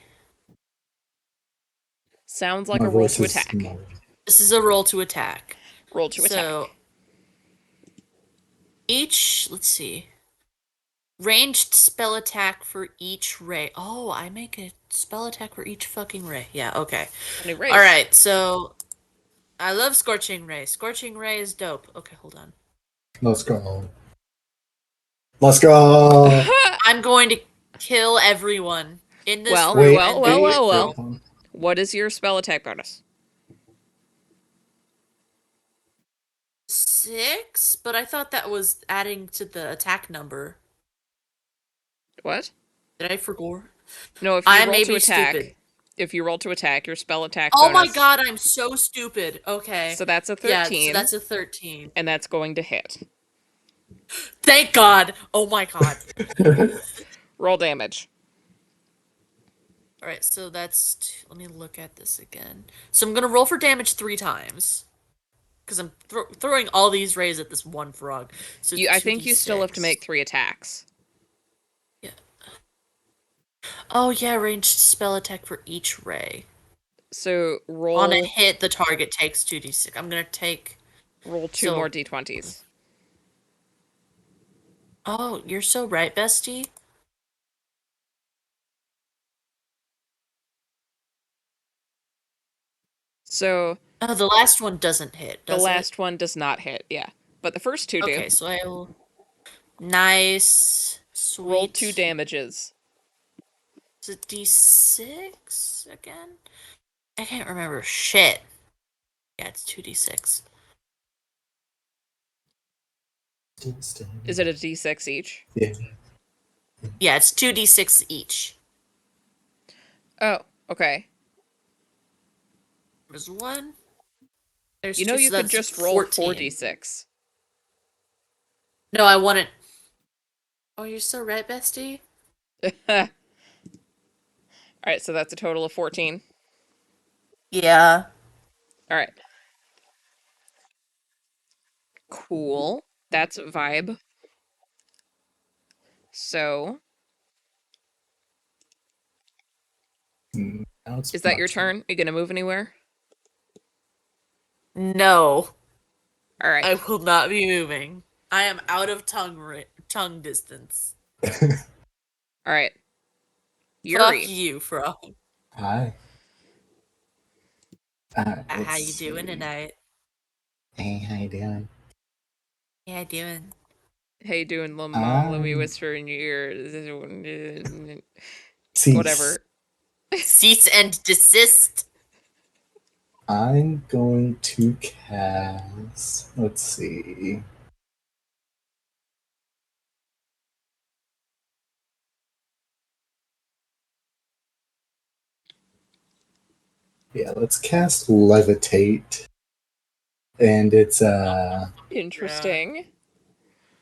[SPEAKER 2] Sounds like
[SPEAKER 4] my
[SPEAKER 2] a roll
[SPEAKER 4] voice
[SPEAKER 2] to
[SPEAKER 4] is
[SPEAKER 2] attack.
[SPEAKER 4] more.
[SPEAKER 3] This is a roll to attack.
[SPEAKER 2] Roll to attack.
[SPEAKER 3] Let's see. Ranged spell attack for each ray. Oh, I make a spell attack for each fucking ray. Yeah, okay.
[SPEAKER 2] New race.
[SPEAKER 3] Alright, so I love Scorching Ray. Scorching Ray is dope. Okay, hold on.
[SPEAKER 4] Let's go. Let's go.
[SPEAKER 3] I'm going to kill everyone in this
[SPEAKER 2] Well,
[SPEAKER 3] room.
[SPEAKER 2] well. What is your spell attack bonus?
[SPEAKER 3] 6, but I thought that was adding to the attack number.
[SPEAKER 2] What?
[SPEAKER 3] Did I forget?
[SPEAKER 2] No, if you
[SPEAKER 3] I
[SPEAKER 2] roll
[SPEAKER 3] may
[SPEAKER 2] to
[SPEAKER 3] be
[SPEAKER 2] attack,
[SPEAKER 3] stupid.
[SPEAKER 2] if you roll to attack, your spell attack
[SPEAKER 3] Oh
[SPEAKER 2] bonus.
[SPEAKER 3] my god, I'm so stupid. Okay.
[SPEAKER 2] So that's a 13.
[SPEAKER 3] Yeah, so that's a 13.
[SPEAKER 2] And that's going to hit.
[SPEAKER 3] Thank god. Oh my god.
[SPEAKER 2] Roll damage.
[SPEAKER 3] Alright, so that's... Let me look at this again. So I'm going to roll for damage 3 times. Because I'm throwing all these rays at this one frog. So
[SPEAKER 2] I think you still have to make 3 attacks.
[SPEAKER 3] Yeah. Oh yeah, ranged spell attack for each ray.
[SPEAKER 2] So roll...
[SPEAKER 3] On a hit, the target takes 2d6. I'm going to take...
[SPEAKER 2] Roll 2 more d20s.
[SPEAKER 3] Oh, you're so right, bestie.
[SPEAKER 2] So...
[SPEAKER 3] Oh, the last one doesn't hit, does
[SPEAKER 2] The last one does not hit, yeah. But the first 2 do.
[SPEAKER 3] Okay, so I will... Nice. Sweet.
[SPEAKER 2] Roll 2 damages.
[SPEAKER 3] Is it d6 again? I can't remember. Shit. Yeah, it's 2d6.
[SPEAKER 2] Is it a d6 each?
[SPEAKER 4] Yeah.
[SPEAKER 3] Yeah, it's 2d6 each.
[SPEAKER 2] Oh, okay.
[SPEAKER 3] There's 1. There's
[SPEAKER 2] You know
[SPEAKER 3] 2,
[SPEAKER 2] you
[SPEAKER 3] so
[SPEAKER 2] could
[SPEAKER 3] that's
[SPEAKER 2] just roll
[SPEAKER 3] 14.
[SPEAKER 2] 4d6.
[SPEAKER 3] No, I want it. Oh, you're so right, bestie.
[SPEAKER 2] Alright, so that's a total of 14.
[SPEAKER 3] Yeah.
[SPEAKER 2] Alright. Cool. That's a vibe. So... Is that your turn? Are you gonna move anywhere?
[SPEAKER 3] No.
[SPEAKER 2] Alright.
[SPEAKER 3] I will not be moving. I am out of tongue distance.
[SPEAKER 2] Alright. Yuri.
[SPEAKER 3] Fuck you, frog.
[SPEAKER 4] Hi.
[SPEAKER 3] How you doing tonight?
[SPEAKER 4] Hey, how you doing?
[SPEAKER 3] How you doing?
[SPEAKER 2] Hey, doing little mom, let me whisper in your ear.
[SPEAKER 4] Cease.
[SPEAKER 2] Whatever.
[SPEAKER 3] Cease and desist.
[SPEAKER 4] I'm going to cast. Let's see. Yeah, let's cast Levitate. And it's
[SPEAKER 2] Interesting.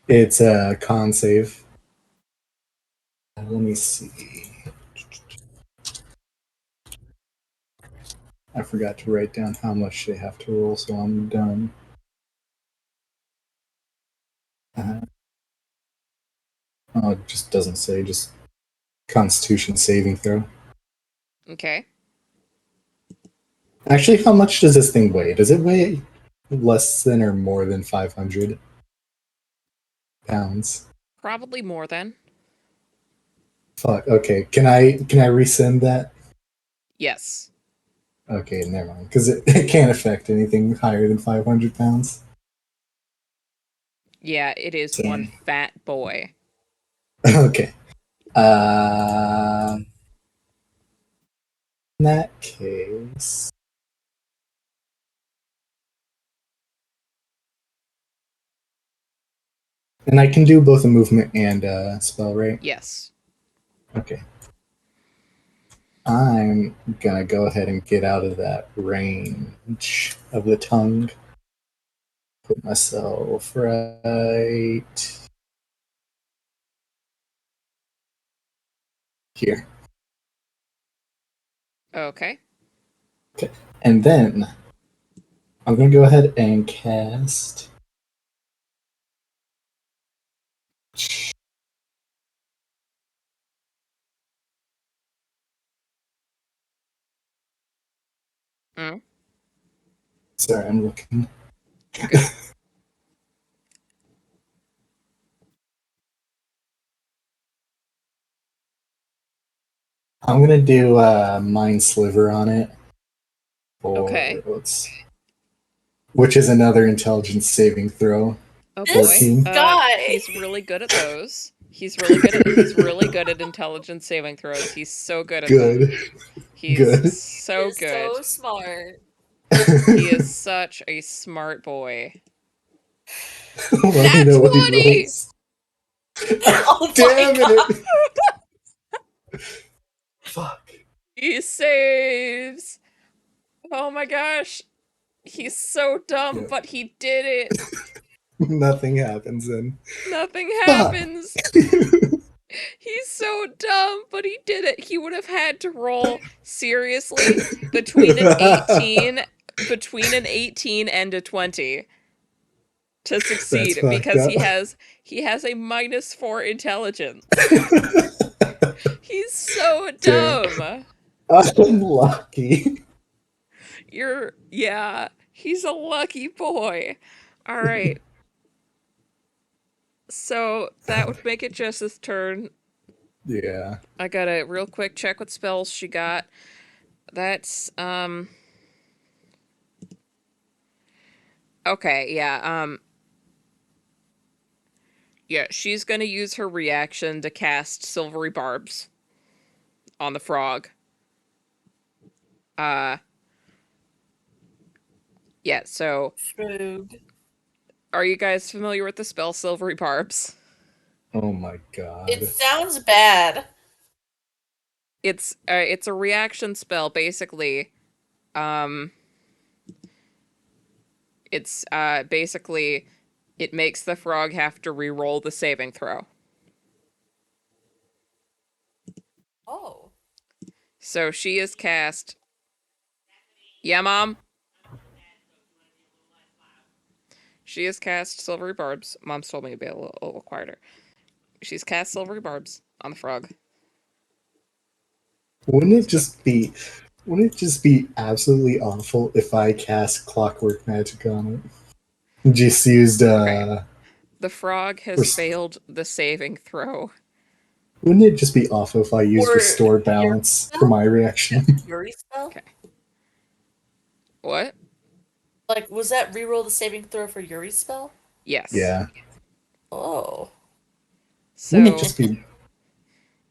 [SPEAKER 4] a con save. Let me see. I forgot to write down how much they have to roll, so I'm done. Oh, it just doesn't say, just Constitution saving throw.
[SPEAKER 2] Okay.
[SPEAKER 4] Actually, how much does this thing weigh? Does it weigh less than or more than 500 pounds?
[SPEAKER 2] Probably more than.
[SPEAKER 4] Fuck. Okay. Can I rescind that?
[SPEAKER 2] Yes.
[SPEAKER 4] Okay, never mind. Because it can't affect anything higher than 500 pounds.
[SPEAKER 2] Yeah, it is one
[SPEAKER 4] Damn.
[SPEAKER 2] fat boy.
[SPEAKER 4] Okay. In that case, and I can do both a movement and a spell, right?
[SPEAKER 2] Yes.
[SPEAKER 4] Okay. I'm gonna go ahead and get out of that range of the tongue. Put myself right here.
[SPEAKER 2] Okay.
[SPEAKER 4] Okay. And then I'm gonna go ahead and cast.
[SPEAKER 2] Mm.
[SPEAKER 4] Sorry, I'm looking.
[SPEAKER 2] You're good.
[SPEAKER 4] I'm gonna do Mind Sliver on it.
[SPEAKER 2] Okay.
[SPEAKER 4] Which is another intelligence saving throw.
[SPEAKER 2] Oh boy.
[SPEAKER 3] This
[SPEAKER 4] 14.
[SPEAKER 3] guy.
[SPEAKER 2] He's really good at those. He's really good at intelligence saving throws. He's so good at them.
[SPEAKER 4] Good.
[SPEAKER 2] He's
[SPEAKER 4] Good.
[SPEAKER 2] so good.
[SPEAKER 3] So smart.
[SPEAKER 2] He is such a smart boy.
[SPEAKER 4] Let me
[SPEAKER 2] Nat
[SPEAKER 4] know what he
[SPEAKER 2] 20!
[SPEAKER 4] rolls.
[SPEAKER 3] Oh
[SPEAKER 4] Damn
[SPEAKER 3] my god.
[SPEAKER 4] it! Fuck.
[SPEAKER 2] He saves. Oh my gosh. He's so dumb,
[SPEAKER 4] Yeah.
[SPEAKER 2] but he did it.
[SPEAKER 4] Nothing happens then.
[SPEAKER 2] Nothing
[SPEAKER 4] Fuck.
[SPEAKER 2] happens. He's so dumb, but he did it. He would have had to roll seriously between an 18 and a 20 to
[SPEAKER 4] That's
[SPEAKER 2] succeed
[SPEAKER 4] fucked
[SPEAKER 2] because
[SPEAKER 4] up.
[SPEAKER 2] he has a -4 intelligence. He's so
[SPEAKER 4] Damn.
[SPEAKER 2] dumb.
[SPEAKER 4] I'm lucky.
[SPEAKER 2] He's a lucky boy. All right. So that would make it Jess's turn.
[SPEAKER 4] Yeah.
[SPEAKER 2] I gotta real quick check what spells she got. That's okay, yeah, she's gonna use her reaction to cast silvery barbs on the frog. Uh yeah, so
[SPEAKER 3] Shrug.
[SPEAKER 2] are you guys familiar with the spell silvery barbs?
[SPEAKER 4] Oh my god.
[SPEAKER 3] It sounds bad.
[SPEAKER 2] It's a reaction spell basically. Um it's basically it makes the frog have to re-roll the saving throw.
[SPEAKER 3] Oh.
[SPEAKER 2] So she is cast. Yeah, Mom? She has cast Silvery Barbs. Mom's told me to be a little quieter. She's cast Silvery Barbs on the frog. So,
[SPEAKER 4] wouldn't it just be absolutely awful if I cast Clockwork Magic on it? Just used
[SPEAKER 2] okay. The frog has failed the saving throw.
[SPEAKER 4] wouldn't it just be awful if I used
[SPEAKER 3] Or
[SPEAKER 4] Restored
[SPEAKER 3] Fury
[SPEAKER 4] Balance
[SPEAKER 3] spell?
[SPEAKER 4] for my reaction?
[SPEAKER 3] Fury spell?
[SPEAKER 2] Okay. What?
[SPEAKER 3] Like, was that reroll the saving throw for Yuri's spell?
[SPEAKER 2] Yes.
[SPEAKER 4] Yeah.
[SPEAKER 3] Oh.
[SPEAKER 4] Wouldn't it
[SPEAKER 2] So
[SPEAKER 4] just be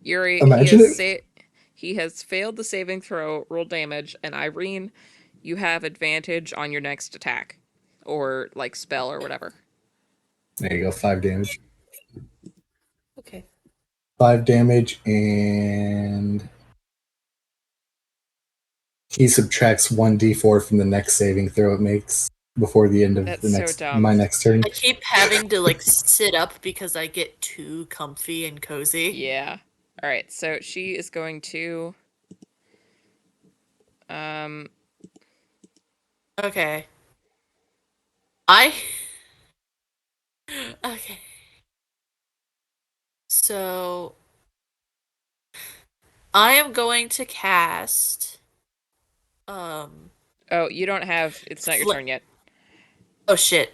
[SPEAKER 2] Yuri,
[SPEAKER 4] imagine it?
[SPEAKER 2] he has failed the saving throw, roll damage, and Irene, you have advantage on your next attack. Or like spell or whatever.
[SPEAKER 4] There you go, 5 damage.
[SPEAKER 3] Okay.
[SPEAKER 4] 5 damage and He subtracts 1d4 from the next saving throw it makes before the end of
[SPEAKER 2] That's so dumb.
[SPEAKER 4] my next turn.
[SPEAKER 3] I keep having to like sit up because I get too comfy and cozy.
[SPEAKER 2] Yeah. All right. So she is going to.
[SPEAKER 3] Okay. Okay. So I am going to cast
[SPEAKER 2] Oh, you don't have. It's not your
[SPEAKER 3] Fl-
[SPEAKER 2] turn yet.
[SPEAKER 3] oh shit.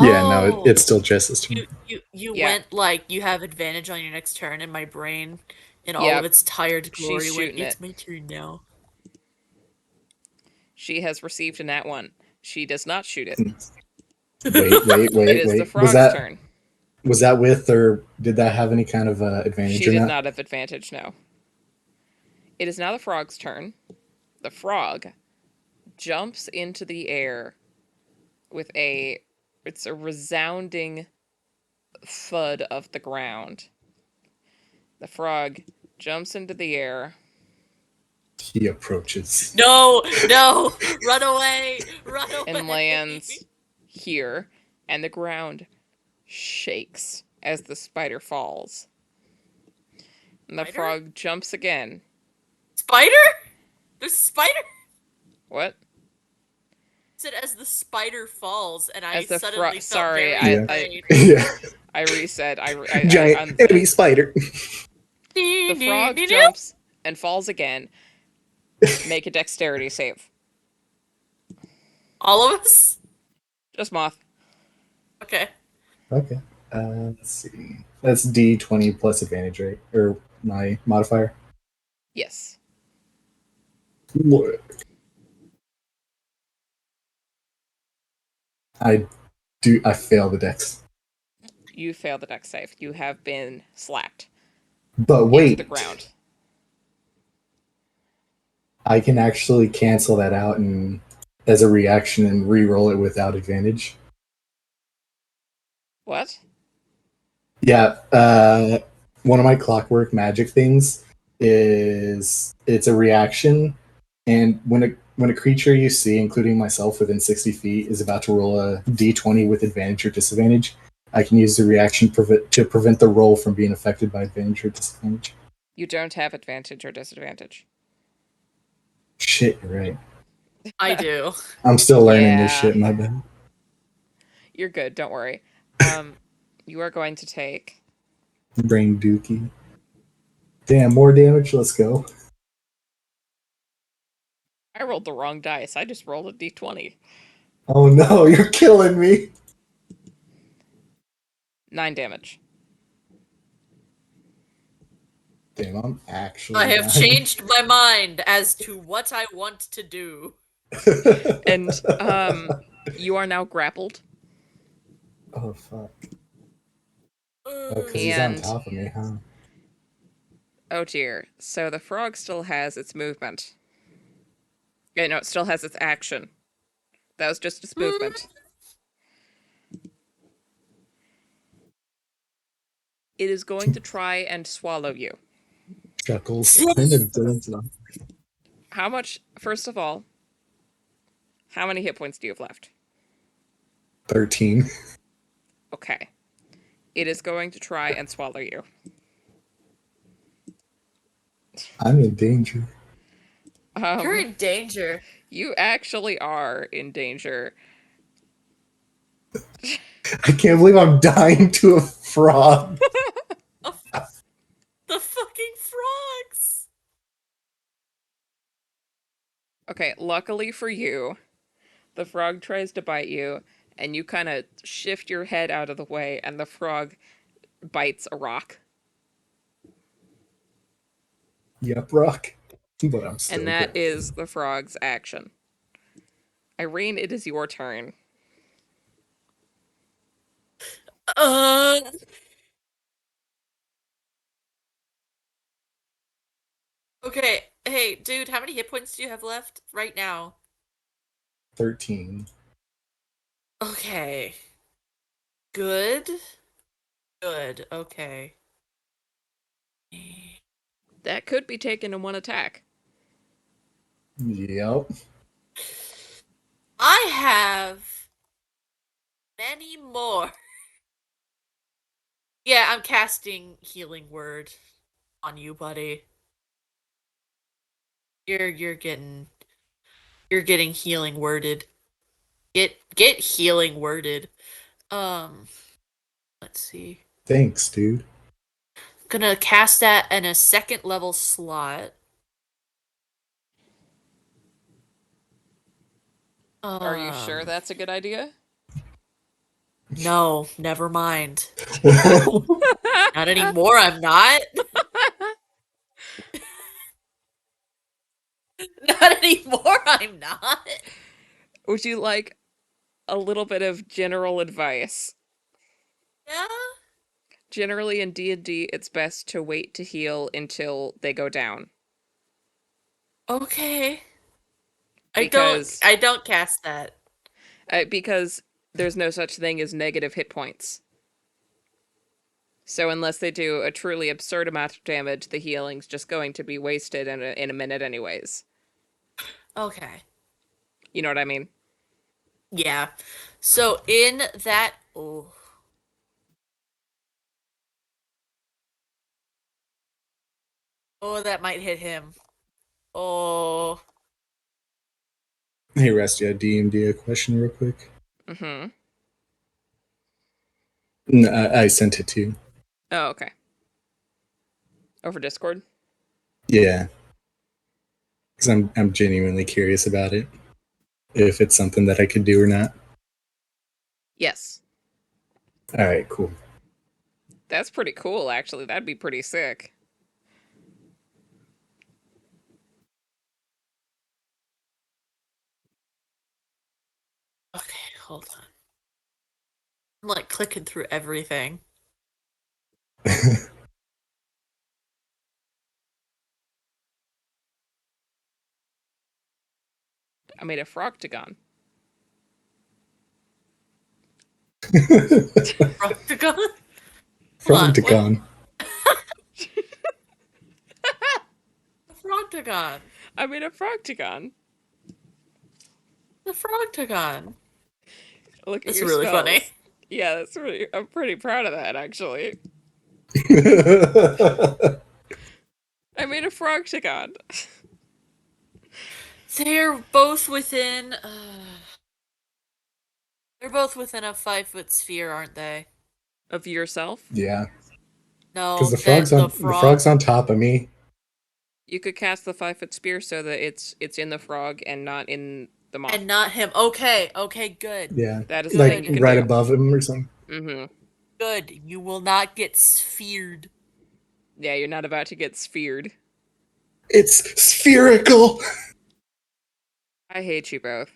[SPEAKER 4] Yeah, no,
[SPEAKER 3] Oh,
[SPEAKER 4] it's still Jess's turn.
[SPEAKER 3] you
[SPEAKER 2] Yeah.
[SPEAKER 3] went like you have advantage on your next turn, and my brain in all
[SPEAKER 2] Yeah.
[SPEAKER 3] of its tired
[SPEAKER 2] She's
[SPEAKER 3] glory went,
[SPEAKER 2] shooting
[SPEAKER 3] it's
[SPEAKER 2] it.
[SPEAKER 3] my turn now.
[SPEAKER 2] She has received a nat 1. She does not shoot it. It is the
[SPEAKER 4] Wait.
[SPEAKER 2] frog's turn.
[SPEAKER 4] Was that with or did that have any kind of advantage
[SPEAKER 2] She
[SPEAKER 4] or
[SPEAKER 2] did
[SPEAKER 4] not?
[SPEAKER 2] not have advantage, no. It is now the frog's turn. The frog jumps into the air with it's a resounding thud of the ground. The frog jumps into the air
[SPEAKER 4] He approaches.
[SPEAKER 3] No, no, run away, run away.
[SPEAKER 2] and lands here, and the ground shakes as the spider falls. And the
[SPEAKER 3] Spider?
[SPEAKER 2] frog jumps again.
[SPEAKER 3] Spider? There's a spider?
[SPEAKER 2] What?
[SPEAKER 3] Said as the spider falls, and I
[SPEAKER 2] As the
[SPEAKER 3] suddenly felt
[SPEAKER 2] sorry,
[SPEAKER 3] very
[SPEAKER 4] Yeah.
[SPEAKER 3] afraid.
[SPEAKER 4] Yeah.
[SPEAKER 2] I reset.
[SPEAKER 4] Giant enemy spider.
[SPEAKER 2] The frog jumps and falls again. Make a dexterity save.
[SPEAKER 3] All of us?
[SPEAKER 2] Just Moth.
[SPEAKER 3] Okay.
[SPEAKER 4] Okay. Let's see. That's D20 plus advantage, right? Or my modifier.
[SPEAKER 2] Yes.
[SPEAKER 4] Look. I fail the dex.
[SPEAKER 2] You fail the dex save. You have been slapped
[SPEAKER 4] But
[SPEAKER 2] into
[SPEAKER 4] wait,
[SPEAKER 2] the ground.
[SPEAKER 4] I can actually cancel that out and as a reaction and re-roll it without advantage.
[SPEAKER 2] What?
[SPEAKER 4] Yeah, one of my clockwork magic things is it's a reaction, and when a creature you see, including myself within 60 feet, is about to roll a d20 with advantage or disadvantage, I can use the reaction to prevent the roll from being affected by advantage or disadvantage.
[SPEAKER 2] You don't have advantage or disadvantage.
[SPEAKER 4] Shit, you're right.
[SPEAKER 3] I do.
[SPEAKER 4] I'm still learning this
[SPEAKER 2] Yeah.
[SPEAKER 4] shit, my bad.
[SPEAKER 2] You're good. Don't worry. You are going to take.
[SPEAKER 4] Brain dookie. Damn, more damage. Let's go.
[SPEAKER 2] I rolled the wrong dice. I just rolled a d20.
[SPEAKER 4] Oh no, you're killing me.
[SPEAKER 2] 9 damage.
[SPEAKER 4] Damn, I'm actually.
[SPEAKER 3] I have
[SPEAKER 4] dying.
[SPEAKER 3] changed my mind as to what I want to do.
[SPEAKER 2] And you are now grappled.
[SPEAKER 4] Oh fuck. Oh, because he's on top of me, huh?
[SPEAKER 2] Oh dear. So the frog still has its movement. Yeah, no, it still has its action. That was just its movement. It is going to try and swallow you.
[SPEAKER 4] Chuckles.
[SPEAKER 2] How much, first of all, how many hit points do you have left?
[SPEAKER 4] 13.
[SPEAKER 2] Okay. It is going to try and swallow you.
[SPEAKER 4] I'm in danger.
[SPEAKER 3] You're in danger.
[SPEAKER 2] You actually are in danger.
[SPEAKER 4] I can't believe I'm dying to a frog.
[SPEAKER 3] The fucking frogs.
[SPEAKER 2] Okay, luckily for you, the frog tries to bite you, and you kind of shift your head out of the way, and the frog bites a rock.
[SPEAKER 4] Yep, rock. But I'm still
[SPEAKER 2] And that
[SPEAKER 4] grappled.
[SPEAKER 2] is the frog's action. Irene, it is your turn.
[SPEAKER 3] Okay, hey, dude, how many hit points do you have left right now?
[SPEAKER 4] 13.
[SPEAKER 3] Okay. Good. Good, okay.
[SPEAKER 2] That could be taken in one attack.
[SPEAKER 4] Yep.
[SPEAKER 3] I have many more. Yeah, I'm casting Healing Word on you, buddy. You're getting healing worded. Get healing worded. Um, let's see.
[SPEAKER 4] Thanks, dude.
[SPEAKER 3] Gonna cast that in a second level slot.
[SPEAKER 2] Are you sure that's a good idea?
[SPEAKER 3] No, never mind. Not anymore, I'm not. Not anymore, I'm not.
[SPEAKER 2] Would you like a little bit of general advice?
[SPEAKER 3] Yeah?
[SPEAKER 2] Generally in D&D, it's best to wait to heal until they go down.
[SPEAKER 3] Okay.
[SPEAKER 2] Because
[SPEAKER 3] I don't cast that.
[SPEAKER 2] because there's no such thing as negative hit points. So unless they do a truly absurd amount of damage, the healing's just going to be wasted in a minute anyways.
[SPEAKER 3] Okay.
[SPEAKER 2] You know what I mean?
[SPEAKER 3] Yeah. So in that oh, that might hit him. Oh.
[SPEAKER 4] Hey, Rusty, a DMD a question real quick.
[SPEAKER 2] Mm-hmm.
[SPEAKER 4] No, I sent it to you.
[SPEAKER 2] Oh, okay. Over Discord?
[SPEAKER 4] Yeah, because I'm genuinely curious about it. If it's something that I could do or not.
[SPEAKER 2] Yes.
[SPEAKER 4] All right, cool.
[SPEAKER 2] That's pretty cool, actually. That'd be pretty sick.
[SPEAKER 3] Okay, hold on. I'm like clicking through everything.
[SPEAKER 2] I made a frogtagon.
[SPEAKER 3] Frogtagon? Hold on, what?
[SPEAKER 4] Frogtagon.
[SPEAKER 3] Frogtagon.
[SPEAKER 2] I made a frogtagon.
[SPEAKER 3] The Frogtagon.
[SPEAKER 2] Look at
[SPEAKER 3] That's
[SPEAKER 2] your
[SPEAKER 3] really
[SPEAKER 2] spells.
[SPEAKER 3] funny.
[SPEAKER 2] Yeah, that's really. I'm pretty proud of that, actually. I made a frogtagon.
[SPEAKER 3] They're both within. They're both within a 5-foot sphere, aren't they?
[SPEAKER 2] Of yourself?
[SPEAKER 4] Yeah,
[SPEAKER 3] No,
[SPEAKER 4] because
[SPEAKER 3] that
[SPEAKER 4] the frog's on top of me.
[SPEAKER 2] You could cast the 5-foot spear so that it's in the frog and not in the moth.
[SPEAKER 3] and not him. Okay, okay, good.
[SPEAKER 4] Yeah,
[SPEAKER 2] That is
[SPEAKER 4] like
[SPEAKER 2] something you can
[SPEAKER 4] right
[SPEAKER 2] do.
[SPEAKER 4] above him or something.
[SPEAKER 2] Mm-hmm.
[SPEAKER 3] Good. You will not get sphered.
[SPEAKER 2] Yeah, you're not about to get sphered.
[SPEAKER 4] It's spherical.
[SPEAKER 2] I hate you both.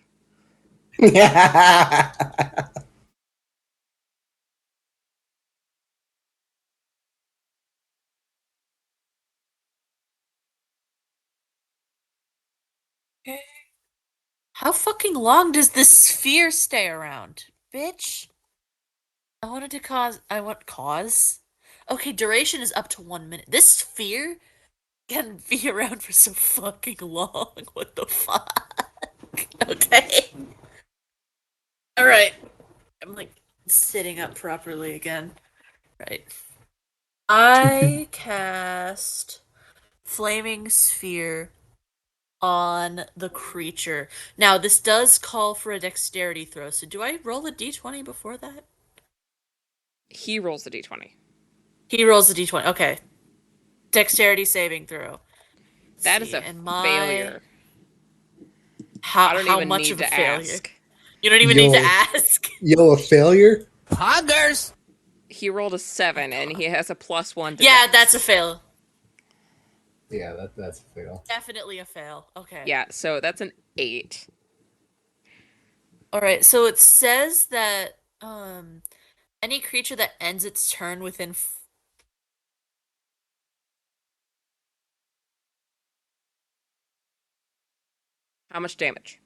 [SPEAKER 3] How fucking long does this sphere stay around? Bitch. I want cause? Okay, duration is up to 1 minute. This sphere can be around for so fucking long. What the fuck? Okay. Alright. I'm like sitting up properly again. Right. I cast Flaming Sphere on the creature. Now, this does call for a dexterity throw, so do I roll a d20 before that?
[SPEAKER 2] He rolls a d20.
[SPEAKER 3] He rolls a d20. Okay. Dexterity saving throw.
[SPEAKER 2] That is a failure. I don't
[SPEAKER 3] How
[SPEAKER 2] even
[SPEAKER 3] much
[SPEAKER 2] need
[SPEAKER 3] of a
[SPEAKER 2] to
[SPEAKER 3] failure?
[SPEAKER 2] ask.
[SPEAKER 3] You don't even need to ask.
[SPEAKER 4] Yo, a failure?
[SPEAKER 5] Poggers!
[SPEAKER 2] He rolled a 7 and he has a +1 to
[SPEAKER 3] Yeah,
[SPEAKER 2] dex.
[SPEAKER 3] that's a fail.
[SPEAKER 4] Yeah, that's a fail.
[SPEAKER 3] Definitely a fail. Okay.
[SPEAKER 2] Yeah, so that's an 8.
[SPEAKER 3] All right. So it says that any creature that ends its turn within
[SPEAKER 2] How much damage?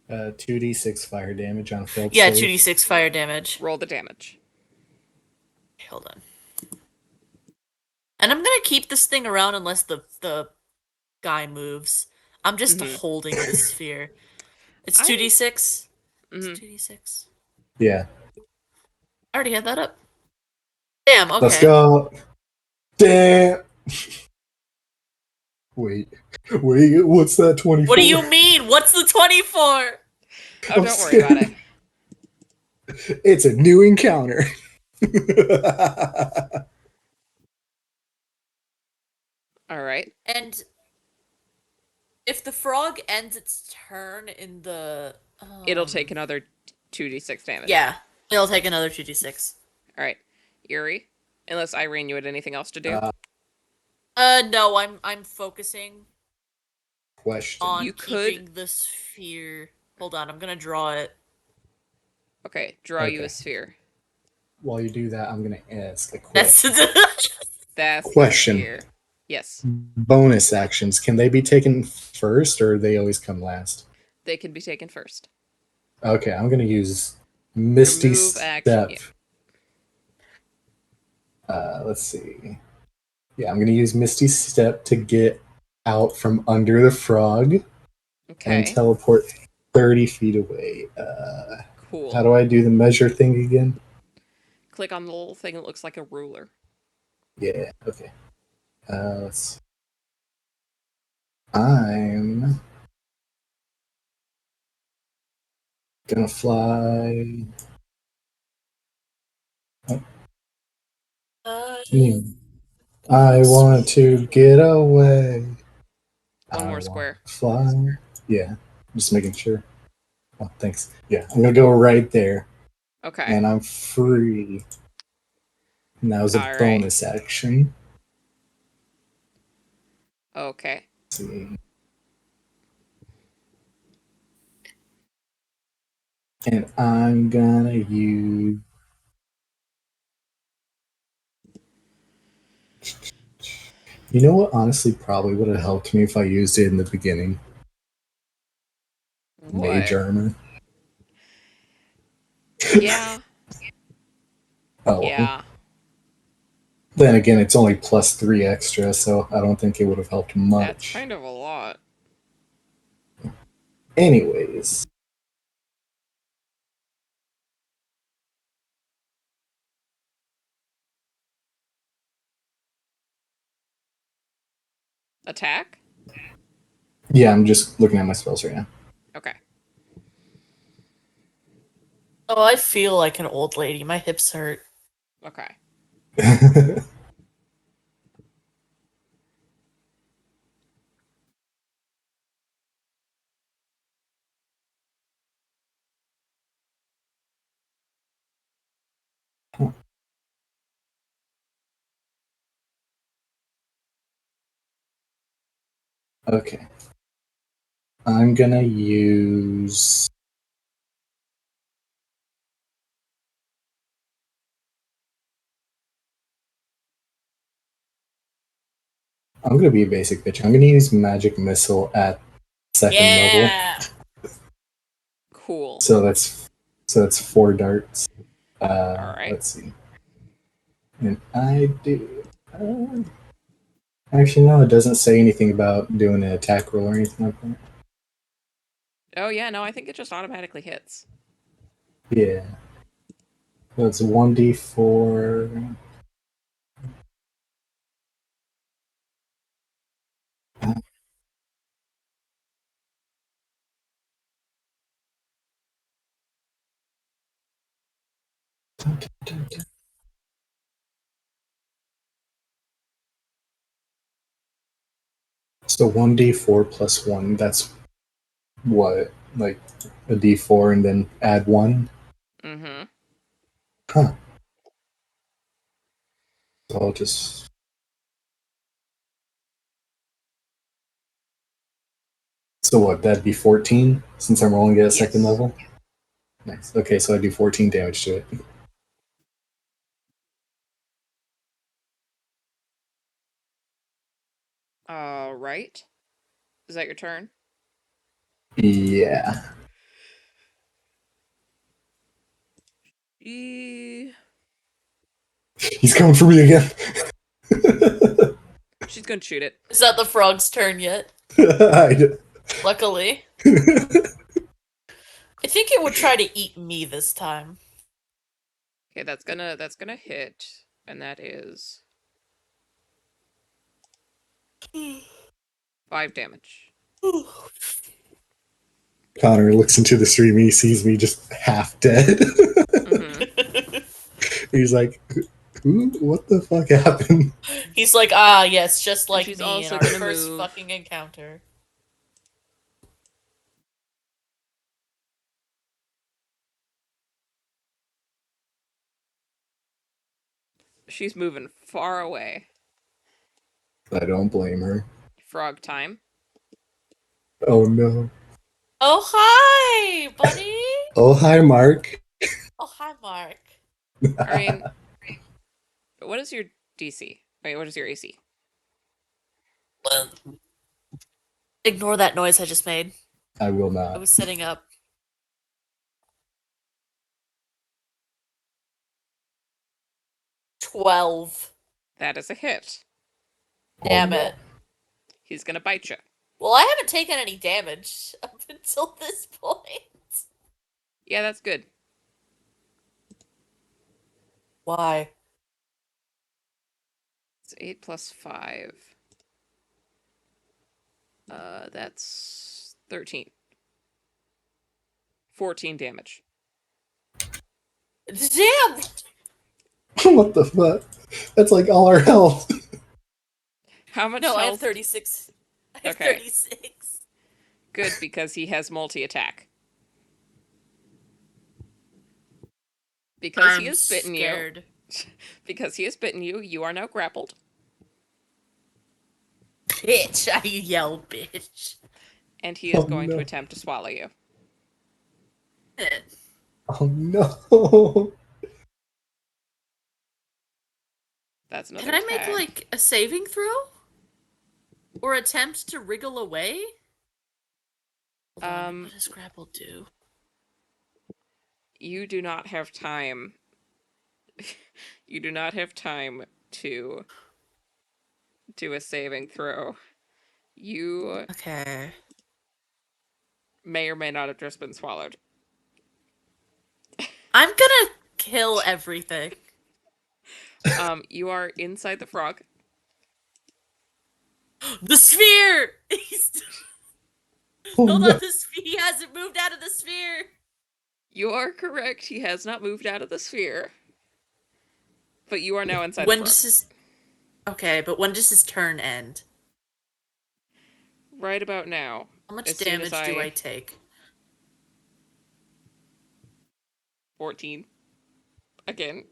[SPEAKER 4] 2d6 fire damage on a failed
[SPEAKER 3] yeah,
[SPEAKER 4] save.
[SPEAKER 3] 2d6 fire damage.
[SPEAKER 2] Roll the damage.
[SPEAKER 3] Hold on. And I'm gonna keep this thing around unless the guy moves. I'm just
[SPEAKER 2] Mhm.
[SPEAKER 3] holding the sphere. It's
[SPEAKER 2] I-
[SPEAKER 3] 2d6.
[SPEAKER 2] Mhm.
[SPEAKER 3] It's 2d6.
[SPEAKER 4] Yeah.
[SPEAKER 3] I already had that up. Damn, okay.
[SPEAKER 4] Let's go. Damn. Wait, what's that 24?
[SPEAKER 3] What do you mean? What's the 24?
[SPEAKER 2] Oh, don't worry about it.
[SPEAKER 4] It's a new encounter.
[SPEAKER 2] All right.
[SPEAKER 3] And if the frog ends its turn in the
[SPEAKER 2] It'll take another 2d6 damage.
[SPEAKER 3] Yeah, it'll take another 2d6.
[SPEAKER 2] All right. Yuri, unless Irene, you had anything else to do?
[SPEAKER 3] No, I'm focusing
[SPEAKER 4] Question.
[SPEAKER 3] on
[SPEAKER 2] You could-
[SPEAKER 3] keeping the sphere. Hold on, I'm gonna draw it.
[SPEAKER 2] Okay, draw you
[SPEAKER 4] Okay.
[SPEAKER 2] a sphere.
[SPEAKER 4] While you do that, I'm gonna ask a
[SPEAKER 3] That's
[SPEAKER 4] question.
[SPEAKER 2] That's
[SPEAKER 4] Question.
[SPEAKER 2] the sphere. Yes,
[SPEAKER 4] Bonus actions, can they be taken first, or they always come last?
[SPEAKER 2] they can be taken first.
[SPEAKER 4] Okay, I'm gonna use Misty
[SPEAKER 2] Remove
[SPEAKER 4] Step.
[SPEAKER 2] action, yeah.
[SPEAKER 4] Let's see. Yeah, I'm gonna use Misty Step to get out from under the frog and
[SPEAKER 2] Okay,
[SPEAKER 4] teleport 30 feet away.
[SPEAKER 2] cool.
[SPEAKER 4] How do I do the measure thing again?
[SPEAKER 2] Click on the little thing that looks like a ruler.
[SPEAKER 4] Yeah, okay. Let's see. I'm gonna fly. I want to get away.
[SPEAKER 2] One
[SPEAKER 4] I
[SPEAKER 2] more
[SPEAKER 4] want
[SPEAKER 2] square.
[SPEAKER 4] to fly. Yeah, just making sure. Oh, thanks. Yeah, I'm gonna go right there,
[SPEAKER 2] Okay.
[SPEAKER 4] and I'm free. And that was a
[SPEAKER 2] All right.
[SPEAKER 4] bonus action.
[SPEAKER 2] Okay.
[SPEAKER 4] Let's see. And I'm gonna use. You know what? Honestly, probably would have helped me if I used it in the beginning. Mage
[SPEAKER 2] What?
[SPEAKER 4] armor.
[SPEAKER 2] Yeah.
[SPEAKER 4] Oh,
[SPEAKER 2] Yeah.
[SPEAKER 4] then again, it's only +3 extra, so I don't think it would have helped
[SPEAKER 2] That's
[SPEAKER 4] much.
[SPEAKER 2] kind of a lot.
[SPEAKER 4] Anyways,
[SPEAKER 2] Attack?
[SPEAKER 4] yeah, I'm just looking at my spells right now.
[SPEAKER 2] Okay.
[SPEAKER 3] Oh, I feel like an old lady. My hips hurt.
[SPEAKER 2] Okay.
[SPEAKER 4] Okay. I'm gonna use. I'm gonna be a basic bitch. I'm gonna use Magic Missile at second level.
[SPEAKER 3] Yeah.
[SPEAKER 2] Cool.
[SPEAKER 4] So that's 4 darts.
[SPEAKER 2] Alright.
[SPEAKER 4] Let's see. And I do. Actually, no, it doesn't say anything about doing an attack roll or anything like that.
[SPEAKER 2] Oh, yeah, no, I think it just automatically hits.
[SPEAKER 4] Yeah. So it's 1d4. So 1d4 plus 1, that's what? Like a d4 and then add 1?
[SPEAKER 2] Mm-hmm.
[SPEAKER 4] Huh. So I'll just. So what? That'd be 14 since I'm rolling it at second
[SPEAKER 2] Yes.
[SPEAKER 4] level? Nice. Okay, so I do 14 damage to it.
[SPEAKER 2] Alright. Is that your turn?
[SPEAKER 4] Yeah.
[SPEAKER 2] She's
[SPEAKER 4] He's coming for me again.
[SPEAKER 2] gonna shoot it.
[SPEAKER 3] Is that the frog's turn yet?
[SPEAKER 4] I
[SPEAKER 3] Luckily. I think it would try to eat me this time.
[SPEAKER 2] Okay, that's gonna hit, and that is 5 damage.
[SPEAKER 4] Connor looks into the stream. He sees me just half dead.
[SPEAKER 2] Mm-hmm.
[SPEAKER 4] He's like, "Who? What the fuck happened?"
[SPEAKER 3] He's like, ah, yes, just like
[SPEAKER 2] she's
[SPEAKER 3] me in
[SPEAKER 2] also
[SPEAKER 3] our
[SPEAKER 2] gonna
[SPEAKER 3] first
[SPEAKER 2] move.
[SPEAKER 3] fucking encounter.
[SPEAKER 2] She's moving far away.
[SPEAKER 4] I don't blame her.
[SPEAKER 2] Frog time.
[SPEAKER 4] Oh no.
[SPEAKER 3] Oh, hi, buddy.
[SPEAKER 4] Oh hi, Mark.
[SPEAKER 3] Oh, hi, Mark.
[SPEAKER 2] I mean, what is your DC? Wait, what is your AC?
[SPEAKER 3] Ignore that noise I just made.
[SPEAKER 4] I will
[SPEAKER 3] I
[SPEAKER 4] not.
[SPEAKER 3] was sitting up. 12.
[SPEAKER 2] That is a hit.
[SPEAKER 3] Damn
[SPEAKER 4] no.
[SPEAKER 3] it.
[SPEAKER 2] He's gonna bite you.
[SPEAKER 3] Well, I haven't taken any damage up until this point.
[SPEAKER 2] Yeah, that's good.
[SPEAKER 3] Why?
[SPEAKER 2] It's 8 plus 5. That's 13. 14 damage.
[SPEAKER 3] Damn!
[SPEAKER 4] What the fuck? That's like all our health.
[SPEAKER 2] How much
[SPEAKER 3] No,
[SPEAKER 2] health?
[SPEAKER 3] I have 36. I have
[SPEAKER 2] Okay.
[SPEAKER 3] 36.
[SPEAKER 2] Good, because he has multi-attack. Because he has bitten
[SPEAKER 3] scared.
[SPEAKER 2] you. Because he has bitten you, you are now grappled.
[SPEAKER 3] Bitch, I yell bitch.
[SPEAKER 2] And he is
[SPEAKER 4] Oh,
[SPEAKER 2] going
[SPEAKER 4] no.
[SPEAKER 2] to attempt to swallow you.
[SPEAKER 4] Oh no.
[SPEAKER 2] That's another
[SPEAKER 3] Can I make,
[SPEAKER 2] attack.
[SPEAKER 3] like, a saving throw? Or attempt to wriggle away? Hold on, what does grapple do?
[SPEAKER 2] You do not have time. You do not have time to do a saving throw. You
[SPEAKER 3] Okay.
[SPEAKER 2] may or may not have just been swallowed.
[SPEAKER 3] I'm gonna kill everything.
[SPEAKER 2] You are inside the frog.
[SPEAKER 3] The sphere!
[SPEAKER 4] Oh
[SPEAKER 3] Hold
[SPEAKER 4] no.
[SPEAKER 3] on, he hasn't moved out of the sphere!
[SPEAKER 2] You are correct. He has not moved out of the sphere. But you are now inside
[SPEAKER 3] When
[SPEAKER 2] the frog.
[SPEAKER 3] does his... Okay, but when does his turn end?
[SPEAKER 2] Right about now.
[SPEAKER 3] How much
[SPEAKER 2] As soon
[SPEAKER 3] damage
[SPEAKER 2] as
[SPEAKER 3] do I take?
[SPEAKER 2] 14. Again.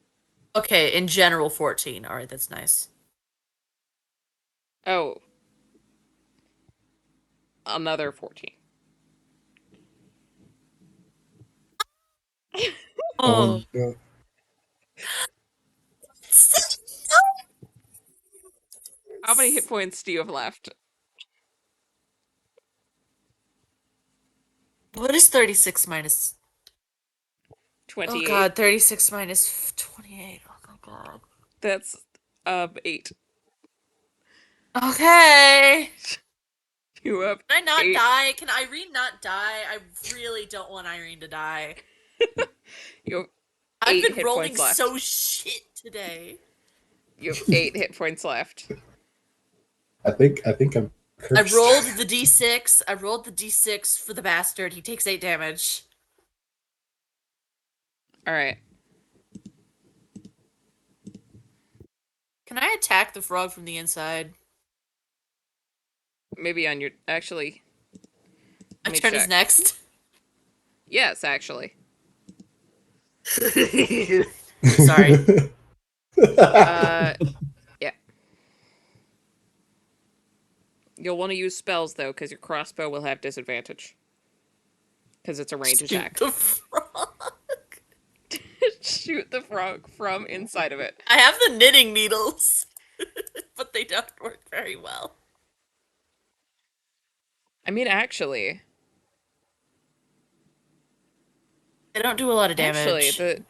[SPEAKER 3] Okay, in general, 14. Alright, that's nice.
[SPEAKER 2] Oh. Another 14.
[SPEAKER 4] Oh no.
[SPEAKER 2] How many hit points do you have left?
[SPEAKER 3] What is 36 minus...
[SPEAKER 2] 28.
[SPEAKER 3] Oh god, 36 minus 28. Oh my god.
[SPEAKER 2] That's 8.
[SPEAKER 3] Okay!
[SPEAKER 2] You have
[SPEAKER 3] Can I not
[SPEAKER 2] 8.
[SPEAKER 3] die? Can Irene not die? I really don't want Irene to die.
[SPEAKER 2] You have
[SPEAKER 3] I've
[SPEAKER 2] 8
[SPEAKER 3] been
[SPEAKER 2] hit
[SPEAKER 3] rolling
[SPEAKER 2] points left.
[SPEAKER 3] so shit today.
[SPEAKER 2] You have 8 hit points left.
[SPEAKER 4] I think I'm
[SPEAKER 3] I
[SPEAKER 4] cursed.
[SPEAKER 3] rolled the d6. I rolled the d6 for the bastard. He takes 8 damage.
[SPEAKER 2] Alright.
[SPEAKER 3] Can I attack the frog from the inside?
[SPEAKER 2] Maybe on your... Actually...
[SPEAKER 3] My
[SPEAKER 2] Let me
[SPEAKER 3] turn is
[SPEAKER 2] check.
[SPEAKER 3] next.
[SPEAKER 2] Yes, actually.
[SPEAKER 3] Sorry.
[SPEAKER 2] Yeah. You'll want to use spells, though, because your crossbow will have disadvantage. Because it's a range
[SPEAKER 3] Shoot
[SPEAKER 2] attack.
[SPEAKER 3] the frog.
[SPEAKER 2] Shoot the frog from inside of it.
[SPEAKER 3] I have the knitting needles, but they don't work very well.
[SPEAKER 2] I mean, actually...
[SPEAKER 3] They don't do a lot of damage.
[SPEAKER 2] Actually,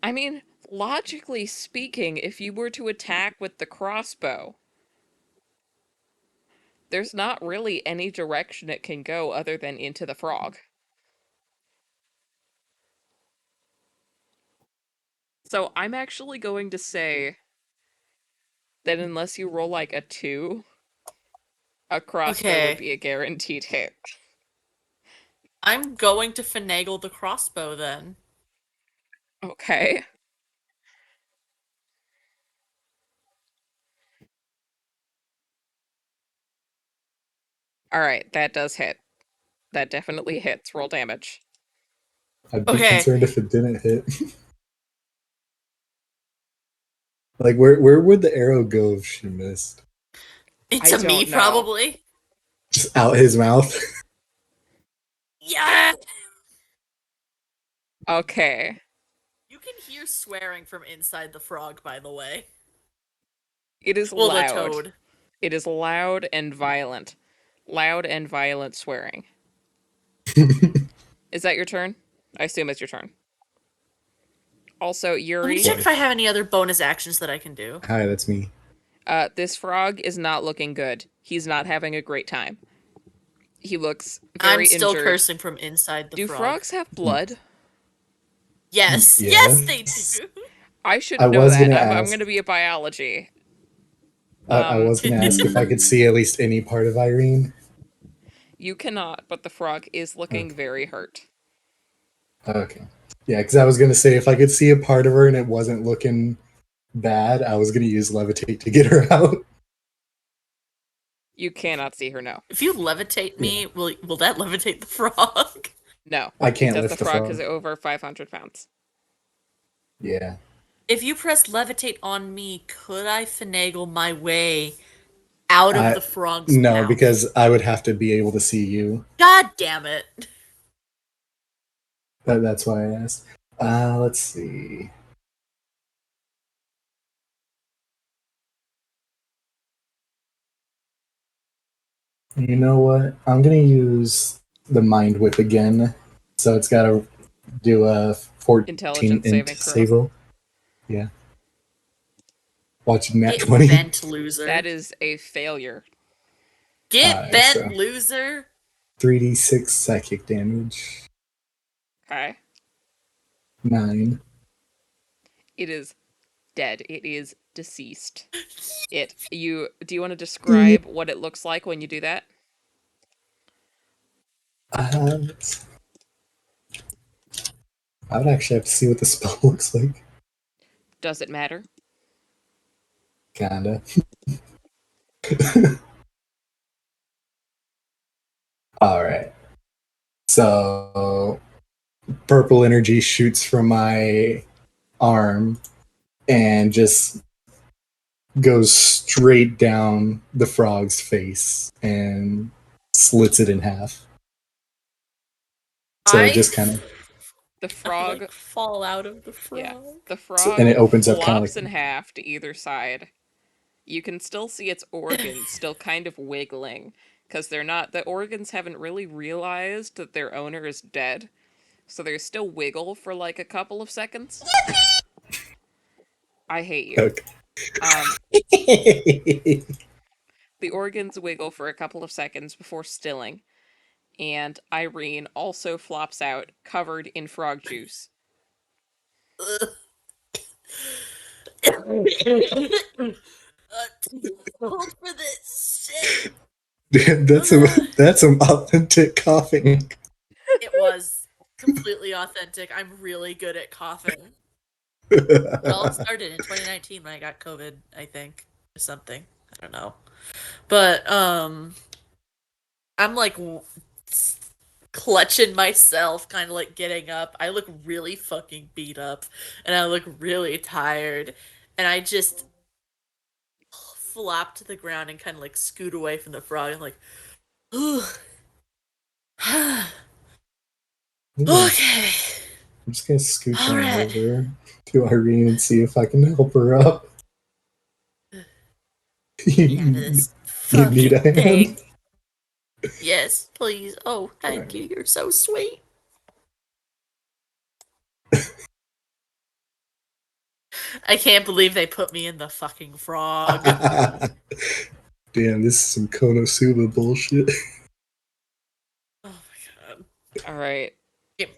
[SPEAKER 2] I mean, logically speaking, if you were to attack with the crossbow, There's not really any direction it can go other than into the frog. So I'm actually going to say that unless you roll like a 2, a crossbow would
[SPEAKER 3] Okay.
[SPEAKER 2] be a guaranteed hit.
[SPEAKER 3] I'm going to finagle the crossbow then.
[SPEAKER 2] Okay. Alright, that does hit. That definitely hits. Roll damage.
[SPEAKER 4] I'd be
[SPEAKER 3] Okay.
[SPEAKER 4] concerned if it didn't hit. Like, where would the arrow go if she missed?
[SPEAKER 3] It's
[SPEAKER 2] I
[SPEAKER 3] a me,
[SPEAKER 2] don't know.
[SPEAKER 3] probably.
[SPEAKER 4] Just out his mouth.
[SPEAKER 3] Yeah!
[SPEAKER 2] Okay.
[SPEAKER 3] You can hear swearing from inside the frog, by the way.
[SPEAKER 2] It is
[SPEAKER 3] Well, the
[SPEAKER 2] loud.
[SPEAKER 3] toad.
[SPEAKER 2] It is loud and violent. Loud and violent swearing. Is that your turn? I assume it's your turn. Also,
[SPEAKER 3] Let me
[SPEAKER 2] Yuri,
[SPEAKER 3] check if I have any other bonus actions that I can do.
[SPEAKER 4] Hi, that's me.
[SPEAKER 2] this frog is not looking good. He's not having a great time. He looks
[SPEAKER 3] I'm
[SPEAKER 2] very
[SPEAKER 3] still
[SPEAKER 2] injured.
[SPEAKER 3] cursing from inside the
[SPEAKER 2] Do
[SPEAKER 3] frog.
[SPEAKER 2] frogs have blood?
[SPEAKER 3] Yes.
[SPEAKER 4] Yes.
[SPEAKER 3] Yes, they do.
[SPEAKER 2] I should
[SPEAKER 4] I
[SPEAKER 2] know
[SPEAKER 4] was
[SPEAKER 2] that.
[SPEAKER 4] gonna
[SPEAKER 2] I'm
[SPEAKER 4] ask.
[SPEAKER 2] going to be a biology.
[SPEAKER 4] I was gonna ask if I could see at least any part of Irene.
[SPEAKER 2] You cannot, but the frog is looking
[SPEAKER 4] Okay.
[SPEAKER 2] very hurt.
[SPEAKER 4] Okay. Yeah, because I was gonna say if I could see a part of her and it wasn't looking bad, I was gonna use levitate to get her out.
[SPEAKER 2] You cannot see her now.
[SPEAKER 3] If you levitate me,
[SPEAKER 4] Yeah.
[SPEAKER 3] will that levitate the frog?
[SPEAKER 2] No.
[SPEAKER 4] I
[SPEAKER 2] It
[SPEAKER 4] can't
[SPEAKER 2] does the
[SPEAKER 4] lift the
[SPEAKER 2] frog
[SPEAKER 4] frog.
[SPEAKER 2] because it's over 500 pounds.
[SPEAKER 4] Yeah.
[SPEAKER 3] If you press levitate on me, could I finagle my way out of
[SPEAKER 4] I
[SPEAKER 3] the frog's
[SPEAKER 4] no,
[SPEAKER 3] mouth?
[SPEAKER 4] because I would have to be able to see you.
[SPEAKER 3] God damn it.
[SPEAKER 4] That's why I asked. Let's see. You know what? I'm gonna use the mind whip again. So it's gotta do a 14
[SPEAKER 2] Intelligence
[SPEAKER 4] int
[SPEAKER 2] saving throw.
[SPEAKER 4] save roll. Yeah. Watching that
[SPEAKER 3] Get
[SPEAKER 4] 20.
[SPEAKER 3] bent, loser.
[SPEAKER 2] That is a failure.
[SPEAKER 3] Get
[SPEAKER 4] Alright,
[SPEAKER 3] bent,
[SPEAKER 4] so
[SPEAKER 3] loser.
[SPEAKER 4] 3d6 psychic damage.
[SPEAKER 2] Okay.
[SPEAKER 4] 9.
[SPEAKER 2] It is dead. It is deceased. Do you want to describe what it looks like when you do that?
[SPEAKER 4] Uh, I would actually have to see what the spell looks like.
[SPEAKER 2] Does it matter?
[SPEAKER 4] Kinda. Alright. So purple energy shoots from my arm and just goes straight down the frog's face and slits it in half. So it just kind of
[SPEAKER 2] The frog,
[SPEAKER 3] like fall out of the frog.
[SPEAKER 2] yeah, the frog
[SPEAKER 4] and it opens up kind of
[SPEAKER 2] flops
[SPEAKER 4] like
[SPEAKER 2] in half to either side. You can still see its organs still kind of wiggling because the organs haven't really realized that their owner is dead. So they still wiggle for like a couple of seconds. I hate you.
[SPEAKER 4] okay.
[SPEAKER 2] The organs wiggle for a couple of seconds before stilling, and Irene also flops out, covered in frog juice.
[SPEAKER 3] Hold for this shit.
[SPEAKER 4] That's some authentic coughing.
[SPEAKER 3] It was completely authentic. I'm really good at coughing. It all started in 2019 when I got COVID, I think, or something. I don't know. But I'm like clutching myself, kind of like getting up. I look really fucking beat up and I look really tired. And I just flop to the ground and kind of like scoot away from the frog. I'm like, ooh. Okay.
[SPEAKER 4] I'm just gonna scooch
[SPEAKER 3] All
[SPEAKER 4] on
[SPEAKER 3] right.
[SPEAKER 4] over to Irene and see if I can help her up.
[SPEAKER 3] Yeah, this
[SPEAKER 4] You need a
[SPEAKER 3] fucking thing.
[SPEAKER 4] hand?
[SPEAKER 3] Yes, please. Oh, thank you. You're so sweet. I can't believe they put me in the fucking frog.
[SPEAKER 4] Damn, this is some Konosuba bullshit.
[SPEAKER 3] Oh my god.
[SPEAKER 2] All right.
[SPEAKER 3] Give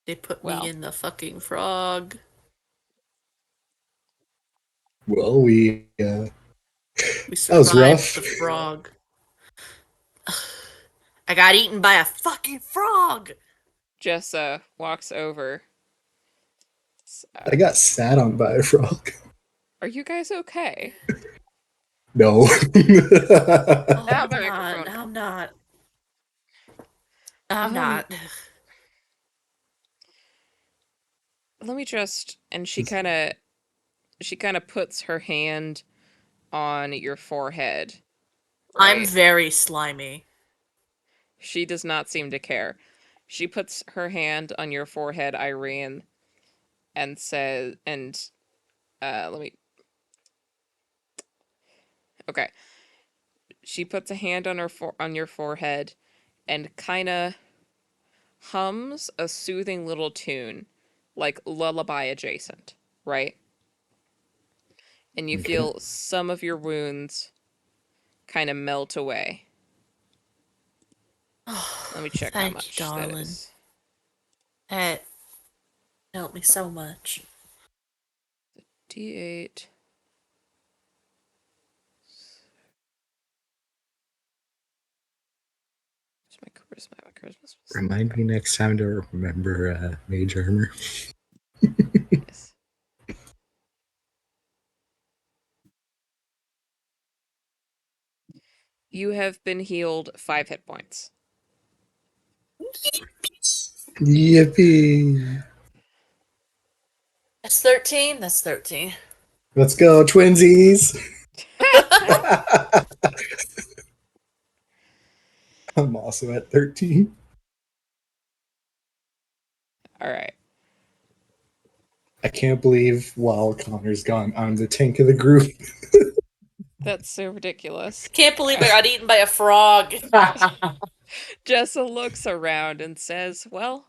[SPEAKER 3] They put me
[SPEAKER 2] Well,
[SPEAKER 3] in the fucking frog.
[SPEAKER 4] Well,
[SPEAKER 3] We
[SPEAKER 4] that was
[SPEAKER 3] survived
[SPEAKER 4] rough.
[SPEAKER 3] the frog. I got eaten by a fucking frog.
[SPEAKER 2] Jessa walks over.
[SPEAKER 4] I got sat on by a frog.
[SPEAKER 2] Are you guys okay?
[SPEAKER 4] No.
[SPEAKER 3] Oh,
[SPEAKER 2] Ah,
[SPEAKER 3] I'm
[SPEAKER 2] my
[SPEAKER 3] not.
[SPEAKER 2] microphone.
[SPEAKER 3] I'm not. I'm
[SPEAKER 2] Um,
[SPEAKER 3] not.
[SPEAKER 2] Let me just. And she kind of puts her hand on your forehead,
[SPEAKER 3] I'm
[SPEAKER 2] right?
[SPEAKER 3] very slimy.
[SPEAKER 2] She does not seem to care. She puts her hand on your forehead, Irene, and says, and let me. Okay. She puts a hand on on your forehead, and kind of hums a soothing little tune, like lullaby adjacent, right? And you
[SPEAKER 4] Okay.
[SPEAKER 2] feel some of your wounds kind of melt away.
[SPEAKER 3] Oh,
[SPEAKER 2] Let me check how
[SPEAKER 3] thank you,
[SPEAKER 2] much that
[SPEAKER 3] darling.
[SPEAKER 2] is.
[SPEAKER 3] That helped me so much.
[SPEAKER 2] D8. Where's my charisma? My charisma's
[SPEAKER 4] Remind me next time to remember mage armor.
[SPEAKER 2] yes. You have been healed 5 hit points.
[SPEAKER 4] Yippee!
[SPEAKER 3] That's 13. That's 13.
[SPEAKER 4] Let's go, twinsies! I'm also at 13.
[SPEAKER 2] All right.
[SPEAKER 4] I can't believe while Connor's gone, I'm the tank of the group.
[SPEAKER 2] That's so ridiculous.
[SPEAKER 3] Can't believe I got eaten by a frog.
[SPEAKER 2] Jessa looks around and says, well,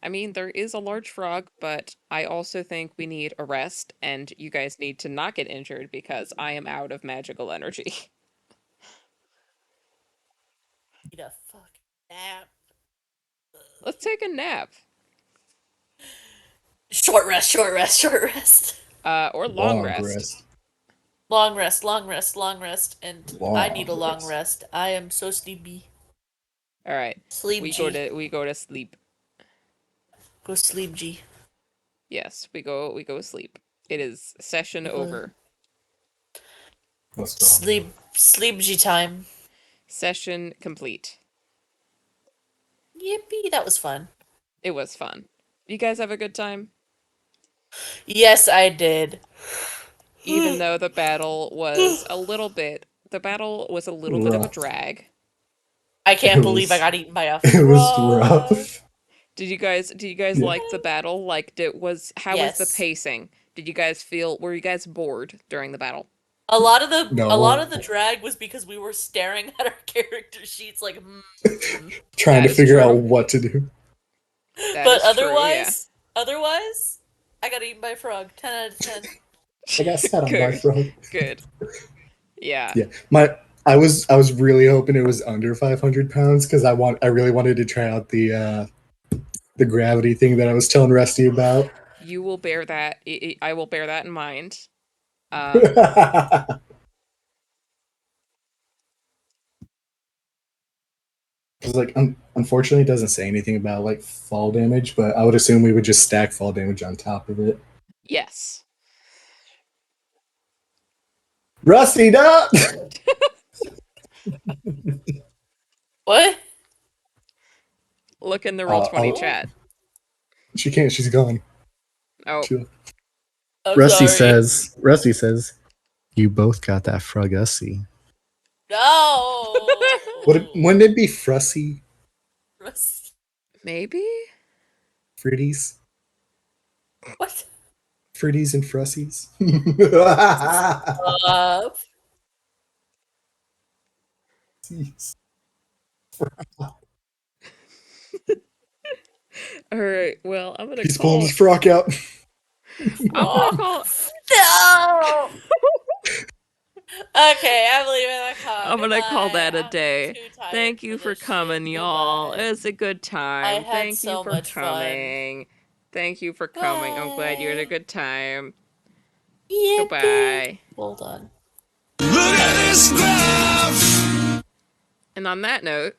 [SPEAKER 2] I mean, there is a large frog, but I also think we need a rest, and you guys need to not get injured because I am out of magical energy.
[SPEAKER 3] Eat a fucking nap.
[SPEAKER 2] Let's take a nap.
[SPEAKER 3] Short rest, short rest, short rest.
[SPEAKER 2] Or long
[SPEAKER 4] Long
[SPEAKER 2] rest.
[SPEAKER 4] rest.
[SPEAKER 3] Long rest, long rest, long rest. And I need
[SPEAKER 4] Long
[SPEAKER 3] a long
[SPEAKER 4] rest.
[SPEAKER 3] rest. I am so sleepy.
[SPEAKER 2] All right.
[SPEAKER 3] Sleep G.
[SPEAKER 2] We go to sleep.
[SPEAKER 3] Go sleep G.
[SPEAKER 2] Yes, we go sleep. It is session
[SPEAKER 3] Go
[SPEAKER 2] over.
[SPEAKER 4] Let's go.
[SPEAKER 3] sleep G time.
[SPEAKER 2] Session complete.
[SPEAKER 3] Yippee, that was fun.
[SPEAKER 2] It was fun. You guys have a good time?
[SPEAKER 3] Yes, I did.
[SPEAKER 2] Even though the battle was a little bit of a
[SPEAKER 4] Rough.
[SPEAKER 2] drag.
[SPEAKER 3] I
[SPEAKER 4] It
[SPEAKER 3] can't believe I
[SPEAKER 4] was
[SPEAKER 3] got eaten by a
[SPEAKER 4] it was
[SPEAKER 3] frog.
[SPEAKER 4] rough.
[SPEAKER 2] Did you guys
[SPEAKER 4] Yeah.
[SPEAKER 2] like the battle? Like how was the
[SPEAKER 3] Yes.
[SPEAKER 2] pacing? Did you guys were you guys bored during the battle?
[SPEAKER 3] A lot
[SPEAKER 4] No.
[SPEAKER 3] of the drag was because we were staring at our character sheets like
[SPEAKER 4] Trying
[SPEAKER 2] That
[SPEAKER 4] to
[SPEAKER 2] is
[SPEAKER 4] figure out
[SPEAKER 2] true.
[SPEAKER 4] what to do.
[SPEAKER 2] That
[SPEAKER 3] but
[SPEAKER 2] is true, yeah.
[SPEAKER 3] otherwise I got eaten by a frog. 10 out of 10.
[SPEAKER 4] I got sat on by a
[SPEAKER 2] Good.
[SPEAKER 4] frog.
[SPEAKER 2] Good. Yeah.
[SPEAKER 4] Yeah. I was really hoping it was under 500 pounds because I really wanted to try out the gravity thing that I was telling Rusty about.
[SPEAKER 2] You will bear that I will bear that in mind. Um
[SPEAKER 4] Because like unfortunately it doesn't say anything about like fall damage, but I would assume we would just stack fall damage on top of it.
[SPEAKER 2] yes.
[SPEAKER 4] Rusty, no!
[SPEAKER 3] What?
[SPEAKER 2] Look in the Roll20
[SPEAKER 4] I'll,
[SPEAKER 2] chat.
[SPEAKER 4] she can't. She's gone.
[SPEAKER 2] Oh,
[SPEAKER 4] She,
[SPEAKER 3] I'm sorry.
[SPEAKER 4] Rusty says, you both got that frogusy.
[SPEAKER 3] No.
[SPEAKER 4] Wouldn't it be Frussy?
[SPEAKER 3] Rusty.
[SPEAKER 2] maybe?
[SPEAKER 4] Fritties?
[SPEAKER 3] What?
[SPEAKER 4] Fritties and Frussies?
[SPEAKER 3] Uh,
[SPEAKER 2] All right. Well, I'm going to
[SPEAKER 4] He's pulling
[SPEAKER 2] call
[SPEAKER 4] his frock out.
[SPEAKER 2] I'm gonna call.
[SPEAKER 3] No. Okay, I'm leaving the call.
[SPEAKER 2] I'm gonna call
[SPEAKER 3] Goodbye.
[SPEAKER 2] that a
[SPEAKER 3] I'm
[SPEAKER 2] day.
[SPEAKER 3] too tired
[SPEAKER 2] Thank you for
[SPEAKER 3] this
[SPEAKER 2] coming,
[SPEAKER 3] shit.
[SPEAKER 2] y'all.
[SPEAKER 3] Goodbye.
[SPEAKER 2] It was a good
[SPEAKER 3] I
[SPEAKER 2] time.
[SPEAKER 3] had
[SPEAKER 2] Thank you
[SPEAKER 3] so
[SPEAKER 2] for
[SPEAKER 3] much fun.
[SPEAKER 2] coming. Thank you for coming. I'm glad you had a
[SPEAKER 3] Bye.
[SPEAKER 2] good time.
[SPEAKER 3] Yippee.
[SPEAKER 2] Goodbye.
[SPEAKER 3] Hold on.
[SPEAKER 1] Look at this graph.
[SPEAKER 2] And on that note,